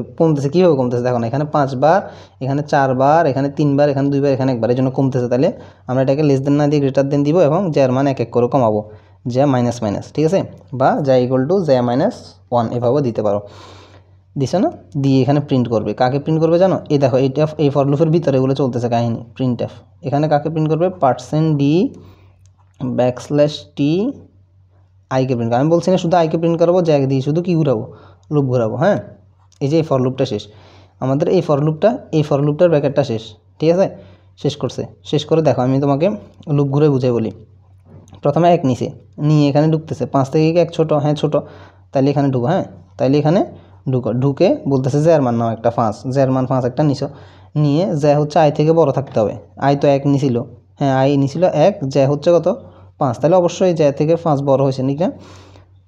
কমতেছে দেখো না, এখানে 5 বার, এখানে 4 বার, এখানে 3 বার, এখানে 2 বার, এখানে 1 বার, এই জন্য কমতেছে। তাহলে আমরা এটাকে লেস দেন না দিয়ে গ্রেটার দেন দিব, এবং জ্যার মান এক এক করে কমাবো, জ্যা মাইনাস মাইনাস, ঠিক আছে, বা জ্যা ইকুয়াল টু জ্যা -1 এভাবেও দিতে পারো। দিছো না? দিয়ে এখানে প্রিন্ট করবে, কাকে প্রিন্ট করবে জানো? এই দেখো এইটা এই ফর লুপের ভিতরে এগুলো চলতেছে কাহিনী, প্রিন্ট এফ। এখানে কাকে প্রিন্ট করবে? %d\t আইকে প্রিন্ট করবো। আমি বলছি না শুধু আইকে প্রিন্ট করবো, জ্যাক দিয়ে শুধু কি ঘুরাবো? লুপ ঘুরাবো। হ্যাঁ, এই যে এই ফর লুপটা শেষ আমাদের, এই ফর লুপটার ব্র্যাকেটটা শেষ, ঠিক আছে, শেষ করে দেখো আমি তোমাকে লুপ ঘুরে বুঝাই বলি। প্রথমে 1 নিয়ে এখানে ঢুকতেছে, 5 থেকে কি 1 ছোটো? হ্যাঁ ছোটো, তাইলে এখানে ঢুকো, হ্যাঁ তাইলে এখানে ঢুকে বলতেছে জ্যার মান নাও একটা 5, জ্যার মান 5 একটা নিছো, নিয়ে জ্যা হচ্ছে আই থেকে বড় থাকতে হবে, আই তো 1 নিছিল, হ্যাঁ আই নিছিল 1, জ্যা হচ্ছে কত? 5, তাহলে অবশ্যই জ্যা থেকে 5 বড় হয়েছে নাকি?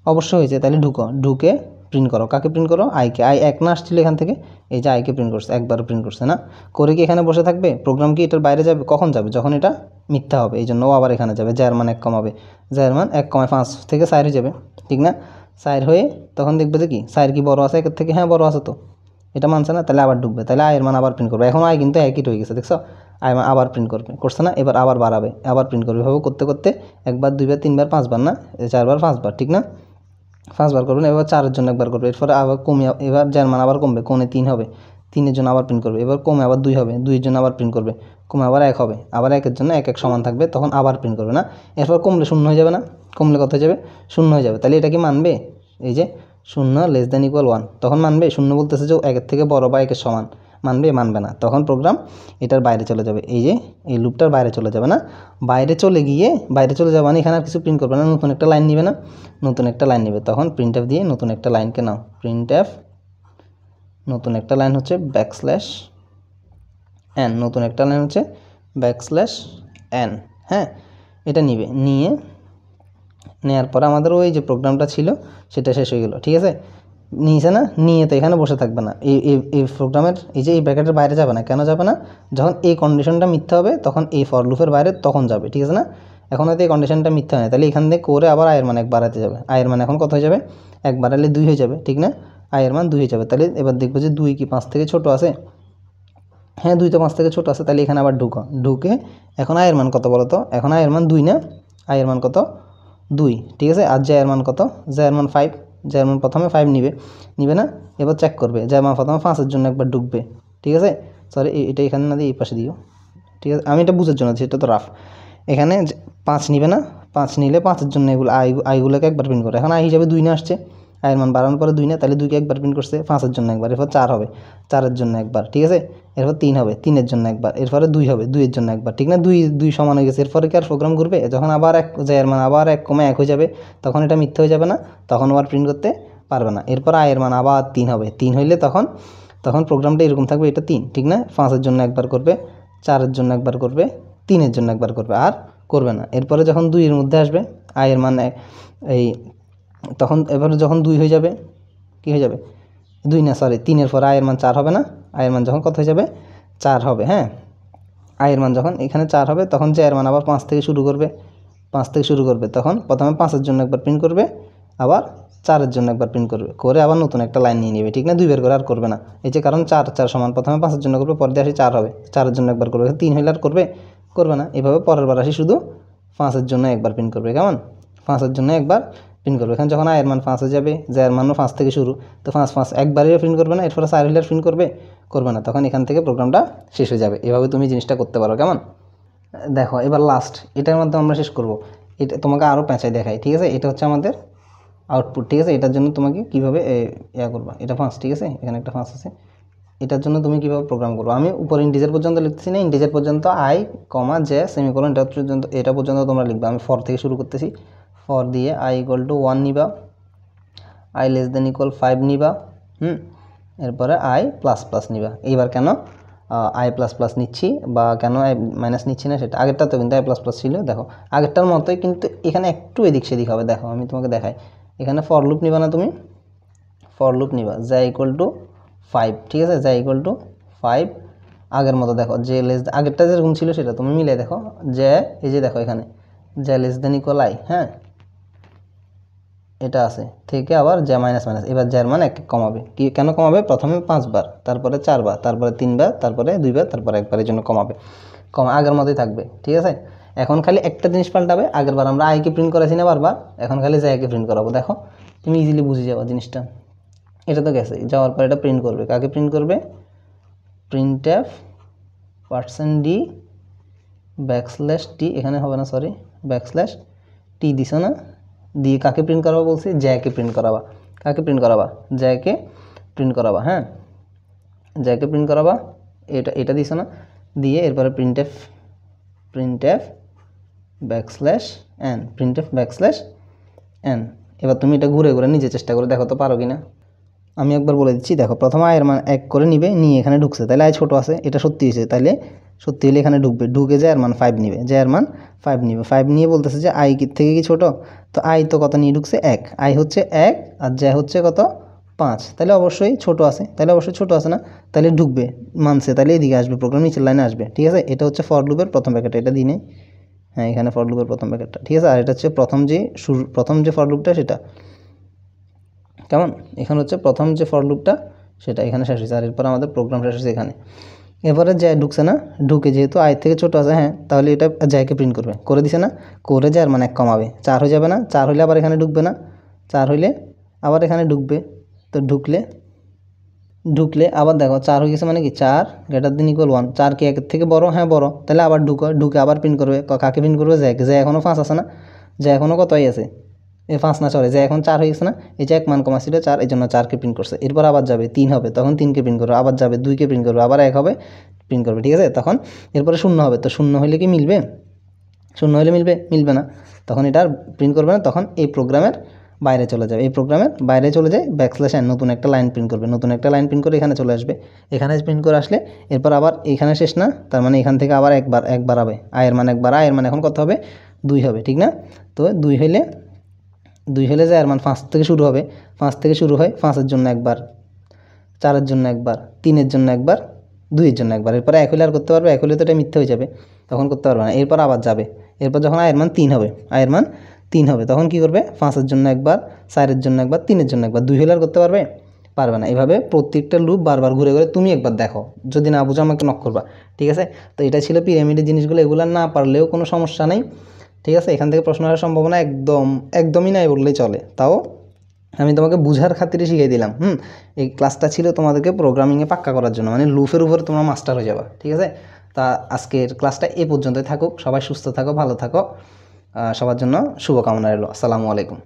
অবশ্যই হয়েছে, তাহলে ঢুকে প্রিন্ট করো, কাকে প্রিন্ট করো? আইকে। আই 1 না আসছিল এখান থেকে, এই যে আইকে প্রিন্ট করছে, একবার প্রিন্ট করছে না, করে কি এখানে বসে থাকবে? প্রোগ্রাম কি এটার বাইরে যাবে? কখন যাবে? যখন এটা মিথ্যা হবে, এই জন্য ও আবার এখানে যাবে, জ্যার মান 1 কমাবে, জ্যার মান 1 কমায় 5 থেকে 4 হয়ে যাবে, ঠিক না? 4 হয়ে তখন দেখবে যে কি 4 কি বড় আছে একের থেকে? হ্যাঁ বড় আছে, তো এটা মানছে না, তাহলে আবার ঢুকবে, তাহলে আয়ের মান আবার প্রিন্ট করবে। এখন আই কিন্তু একই হয়ে গেছে, দেখছো, আই মান আবার প্রিন্ট করছে না, এবার আবার বাড়াবে, আবার প্রিন্ট করবে, এভাবে করতে করতে 1 বার 2 বার 3 বার 5 বার না, 4 বার 5 বার, ঠিক না? 5 বার করবেন, এবার 4-এর জন্য 1 বার করবে, এরপরে আবার কমে, এবার যার মান আবার কমবে, কোণে 3 হবে, 3-এর জন্য আবার প্রিন্ট করবে, এবার কমে আবার 2 হবে, 2-এর জন্য আবার প্রিন্ট করবে, কমে আবার 1 হবে, আবার 1-এর জন্য 1 1 সমান থাকবে, তখন আবার প্রিন্ট করবে না, এরপর কমলে 0 হয়ে যাবে না, কমলে কত হয়ে যাবে? 0 হয়ে যাবে, তাহলে এটা কি মানবে? এই যে 0 <= 1 তখন মানবে? 0 বলতেছে যে 1-এর থেকে বড় বা 1-এর সমান, মানবে না, তখন প্রোগ্রাম এটার বাইরে চলে যাবে, এই যে এই লুপটার বাইরে চলে যাবে না, বাইরে চলে যাবে মানে এখানে আর কিছু প্রিন্ট করবে না, নতুন একটা লাইন নিবে না, তখন প্রিন্টএফ দিয়ে নতুন একটা লাইনকে নাও, প্রিন্টএফ নতুন একটা লাইন হচ্ছে \n, নতুন একটা লাইন হচ্ছে \n, হ্যাঁ এটা নিয়ে নেওয়ার পর আমাদের ওই যে প্রোগ্রামটা ছিল সেটা শেষ হয়ে গেল, ঠিক আছে। নিয়েছে না, নিয়ে তো এখানে বসে থাকবে না, এই প্রোগ্রামের এই যে এই ব্র্যাকেটের বাইরে যাবে না, কেন যাবে না? যখন এই কন্ডিশনটা মিথ্যা হবে তখন এই ফর লুপের বাইরে তখন যাবে, ঠিক আছে না? এখন হয়তো এই কন্ডিশনটা মিথ্যা হয়, তাহলে এখান থেকে করে আবার আয়ের মান 1 বাড়াতে যাবে, আয়ের মান এখন কত হয়ে যাবে? 1 বাড়ালে 2 হয়ে যাবে, ঠিক না? আয়ের মান 2 হয়ে যাবে, তাহলে এবার দেখবো যে 2 কি 5 থেকে ছোট আছে? হ্যাঁ 2 তো 5 থেকে ছোট আছে, তাহলে এখানে আবার ঢুকে এখন আয়ের মান কত বলো তো? এখন আয়ের মান 2 না, আয়ের মান কত? 2, ঠিক আছে। আর জ্যায়ের মান কত? জ্যায়ের মান 5, জের মান প্রথমে 5 নিবে না, এবার চেক করবে জের মান প্রথমে 5-এর জন্য একবার ঢুকবে, ঠিক আছে। সরি এটা এখানে না দিয়ে এই পাশে দিও, ঠিক আছে, আমি এটা বুঝার জন্য সেটা তো রাফ। এখানে 5 নিবে না, 5 নিলে 5-এর জন্য এগুলো আইগুলোকে একবার প্রিন্ট করে। এখন আই হিসাবে 2 না আসছে, আয়ের মান বাড়ানোর পরে 2 না, তাহলে 2কে একবার প্রিন্ট করছে, 5-এর জন্য একবার, এরপর 4 হবে, 4-এর জন্য একবার, ঠিক আছে। এরপর 3 হবে, 3-এর জন্য একবার, এরপরে 2 হবে, 2-এর জন্য একবার, ঠিক না। 2 সমান হয়ে গেছে, এরপরে কি আর প্রোগ্রাম ঘুরবে? যখন আবার জের মান আবার 1 কমে 1 হয়ে যাবে, তখন এটা মিথ্যা হয়ে যাবে না, তখন আবার প্রিন্ট করতে পারবে না। এরপর আয়ের মান আবার 3 হবে, 3 হইলে তখন প্রোগ্রামটা এরকম থাকবে, এটা 3, ঠিক না। 5-এর জন্য একবার করবে, 4-এর জন্য একবার করবে, 3-এর জন্য একবার করবে, আর করবে না। এরপরে যখন 2-এর মধ্যে আসবে আয়ের মান এই তখন এবারে যখন 2 হয়ে যাবে, কী হয়ে যাবে? 2 না, সরি 3-এর পরে আয়ের মান 4 হবে না, আয়ের মান যখন কত হয়ে যাবে? 4 হবে, হ্যাঁ। আয়ের মান যখন এখানে 4 হবে, তখন যে আয়ের মান আবার 5 থেকে শুরু করবে, 5 থেকে শুরু করবে, তখন প্রথমে 5-এর জন্য একবার প্রিন্ট করবে, আবার 4-এর জন্য একবার প্রিন্ট করবে, করে আবার নতুন একটা লাইন নিয়ে নেবে, ঠিক না। 2 বের করে আর করবে না, এই যে কারণ 4 সমান, প্রথমে 5-এর জন্য করবে, পরে দিয়ে আসি 4 হবে, 4-এর জন্য একবার করবে, 3 হইলে আর করবে না। এভাবে পরের বার আসি শুধু 5-এর জন্য একবার প্রিন্ট করবে, কেমন? 5-এর জন্য একবার প্রিন্ট করবে। এখানে যখন আয়ের মান 5 হয়ে যাবে, যে আয়ের মানও 5 থেকে শুরু, তো 5 একবারই প্রিন্ট করবে না, এরপরে 4 হইলে প্রিন্ট করবে না, তখন এখান থেকে প্রোগ্রামটা শেষ হয়ে যাবে। এভাবে তুমি জিনিসটা করতে পারো, কেমন? দেখো এবার লাস্ট, এটার মাধ্যমে আমরা শেষ করব। এটা তোমাকে আরও পেঁচাই দেখাই, ঠিক আছে। এটা হচ্ছে আমাদের আউটপুট, ঠিক আছে। এটার জন্য তোমাকে কীভাবে করবা, এটা 5, ঠিক আছে, এখানে একটা 5 আছে, এটার জন্য তুমি কীভাবে প্রোগ্রাম করবো, আমি উপরে ইন্টিজার পর্যন্ত লিখতেছি না, ইন্টিজার পর্যন্ত আই কমা জে সেমিকোলন এটা পর্যন্ত তোমরা লিখবে। আমি ফর থেকে শুরু করতেছি, ফর দিয়ে আই ইকুয়াল টু 1 নিবা, আই লেস দেন ইকুয়াল 5 নিবা, এরপরে আই প্লাস প্লাস নিবা। এইবার কেন আই প্লাস প্লাস নিচ্ছি বা কেন আই মাইনাস নিচ্ছি না, সেটা আগেরটা তো কিন্তু আই প্লাস প্লাস ছিল, দেখো আগেরটার মতোই, কিন্তু এখানে একটু এদিক সেদিক হবে। দেখো আমি তোমাকে দেখাই, এখানে ফর লুপ নিবা না তুমি, ফর লুপ নিবা যা ইকুয়াল টু 5, ঠিক আছে, যা ইকুয়াল টু 5 আগের মতো। দেখো যে আগেরটা যেরকম ছিল সেটা তুমি মিলে দেখো, যে এই যে দেখো এখানে যে লেস দেন ইকুয়াল আই, হ্যাঁ এটা আছে, থেকে আবার যা মাইনাস মাইনাস, এবার যার মান 1 কমাবে। কি কেন কমাবে? প্রথমে 5 বার, তারপরে 4 বার, তারপরে 3 বার, তারপরে 2 বার, তারপরে 1 বারের জন্য কমাবে, আগের মতোই থাকবে, ঠিক আছে। এখন খালি একটা জিনিস পাল্টাবে, আগের বার আমরা আইকে প্রিন্ট করেছি না বারবার, এখন খালি জায়গাকে প্রিন্ট করাবো। দেখো তুমি ইজিলি বুঝে যাবো জিনিসটা। এটা তো গেছে, যাওয়ার পর এটা প্রিন্ট করবে, কাকে প্রিন্ট করবে? printf %d \t, এখানে হবে না, সরি \t দিছো না, দিয়ে কাকে প্রিন্ট করাবা বলছি? জ্যাকে প্রিন্ট করাবা। কাকে প্রিন্ট করাবা? জ্যাকে প্রিন্ট করাবা, হ্যাঁ জ্যাকে প্রিন্ট করাবা, এটা দিছো না, দিয়ে এরপরে printf \n, এবার তুমি এটা ঘুরে ঘুরে নিজে চেষ্টা করে দেখো তো পারো কিনা। আমি একবার বলে দিচ্ছি, দেখো প্রথমে আয়ের মান 1 করে নিবে, নিয়ে এখানে ঢুকছে, তাহলে আয় ছোটো আছে, এটা সত্যি হয়েছে, তাহলে সত্যি হলে এখানে ঢুকবে, ঢুকে যায় আয়ের মান 5 নিবে, যে আয়ের মান 5 নিবে, 5 নিয়ে বলতেছে যে আই থেকে কি ছোটো, তো আই তো কত নিয়ে ঢুকছে 1, আই হচ্ছে 1 আর যা হচ্ছে কত 5, তাহলে অবশ্যই ছোটো আছে, না, তাহলে ঢুকবে, মানছে, তাহলে এদিকে আসবে, প্রোগ্রাম নিচের লাইনে আসবে, ঠিক আছে। এটা হচ্ছে ফর লুপের প্রথম প্যাকেটটা, এটা দিই নেই, হ্যাঁ এখানে ফর লুপের প্রথম প্যাকেটটা, ঠিক আছে। আর এটা হচ্ছে প্রথম যে ফর লুপটা সেটা, কেমন? এখানে হচ্ছে প্রথম যে ফর লুপটা সেটা এখানে শেষ হয়েছে, আর এরপর আমাদের প্রোগ্রাম শেষ হয়েছে এখানে। এবারে যা ঢুকছে না, ঢুকে যেহেতু আয় থেকে ছোটো আছে, হ্যাঁ তাহলে এটা যাইকে প্রিন্ট করবে, করে দিছে না, করে যায় আর মানে 1 কমাবে, 4 হয়ে যাবে না, 4 হইলে আবার এখানে ঢুকবে না, 4 হইলে আবার এখানে ঢুকবে, তো ঢুকলে আবার দেখো 4 হয়ে গেছে, মানে কি 4 > 1, 4 কি 1 থেকে বড়? হ্যাঁ বড়, তাহলে আবার ঢুকে আবার প্রিন্ট করবে, কাকে প্রিন্ট করবে? জ্যাকে, যে এখনও 5 আছে না, যে এখনও কতই আছে, এই 5 না, সরি যে এখন 4 হয়ে গেছে না, এই যে 1 মান কমা ছিল 4, এই জন্য 4কে প্রিন্ট করছে। এরপর আবার যাবে 3 হবে, তখন 3কে প্রিন্ট করবে, আবার যাবে 2কে প্রিন্ট করবে, আবার 1 হবে প্রিন্ট করবে, ঠিক আছে। তখন এরপরে 0 হবে, তো 0 হইলে কি মিলবে? 0 হইলে মিলবে না, তখন এটা আর প্রিন্ট করবে না, তখন এই প্রোগ্রামের বাইরে চলে যাবে, \n, নতুন একটা লাইন প্রিন্ট করবে, নতুন একটা লাইন প্রিন্ট করে এখানে চলে আসবে, এখানে প্রিন্ট করে আসলে এরপর আবার এখানে শেষ না, তার মানে এখান থেকে আবার একবার হবে, আয়ের মান একবার, আয়ের মান এখন কত হবে? 2 হবে, ঠিক না। তো 2 হইলে যে আয়ের মান 5 থেকে শুরু হবে, 5 থেকে শুরু হয়, 5-এর জন্য একবার, 4-এর জন্য একবার, 3-এর জন্য একবার, 2-এর জন্য একবার, এরপরে 1 হলে আর করতে পারবে? 1 হলে তো এটা মিথ্যা হয়ে যাবে, তখন করতে পারবে না। এরপর আবার যাবে, এরপর যখন আয়ের মান 3 হবে, তখন কি করবে? 5-এর জন্য একবার, 4-এর জন্য একবার, 3-এর জন্য একবার, 2 হলে আর করতে পারবে না। এভাবে প্রত্যেকটা লুপ বারবার ঘুরে ঘুরে তুমি একবার দেখো, যদি না বুঝো আমাকে নক করবা, ঠিক আছে। তো এটা ছিল পিরামিডের জিনিসগুলো, এগুলো না পারলেও কোনো সমস্যা নেই, ঠিক আছে। এখান থেকে প্রশ্ন আসার সম্ভাবনা একদমই নাই বললেই চলে, তাও আমি তোমাকে বুঝার খাতিরে শিখিয়ে দিলাম। এই ক্লাসটা ছিল তোমাদেরকে প্রোগ্রামিংয়ে পাক্কা করার জন্য, মানে লুপের উপরে তোমরা মাস্টার হয়ে যাবে, ঠিক আছে? তা আজকের ক্লাসটা এ পর্যন্তই থাকুক। সবাই সুস্থ থাকো, ভালো থাকো, সবার জন্য শুভকামনা রইল। আসসালামু আলাইকুম।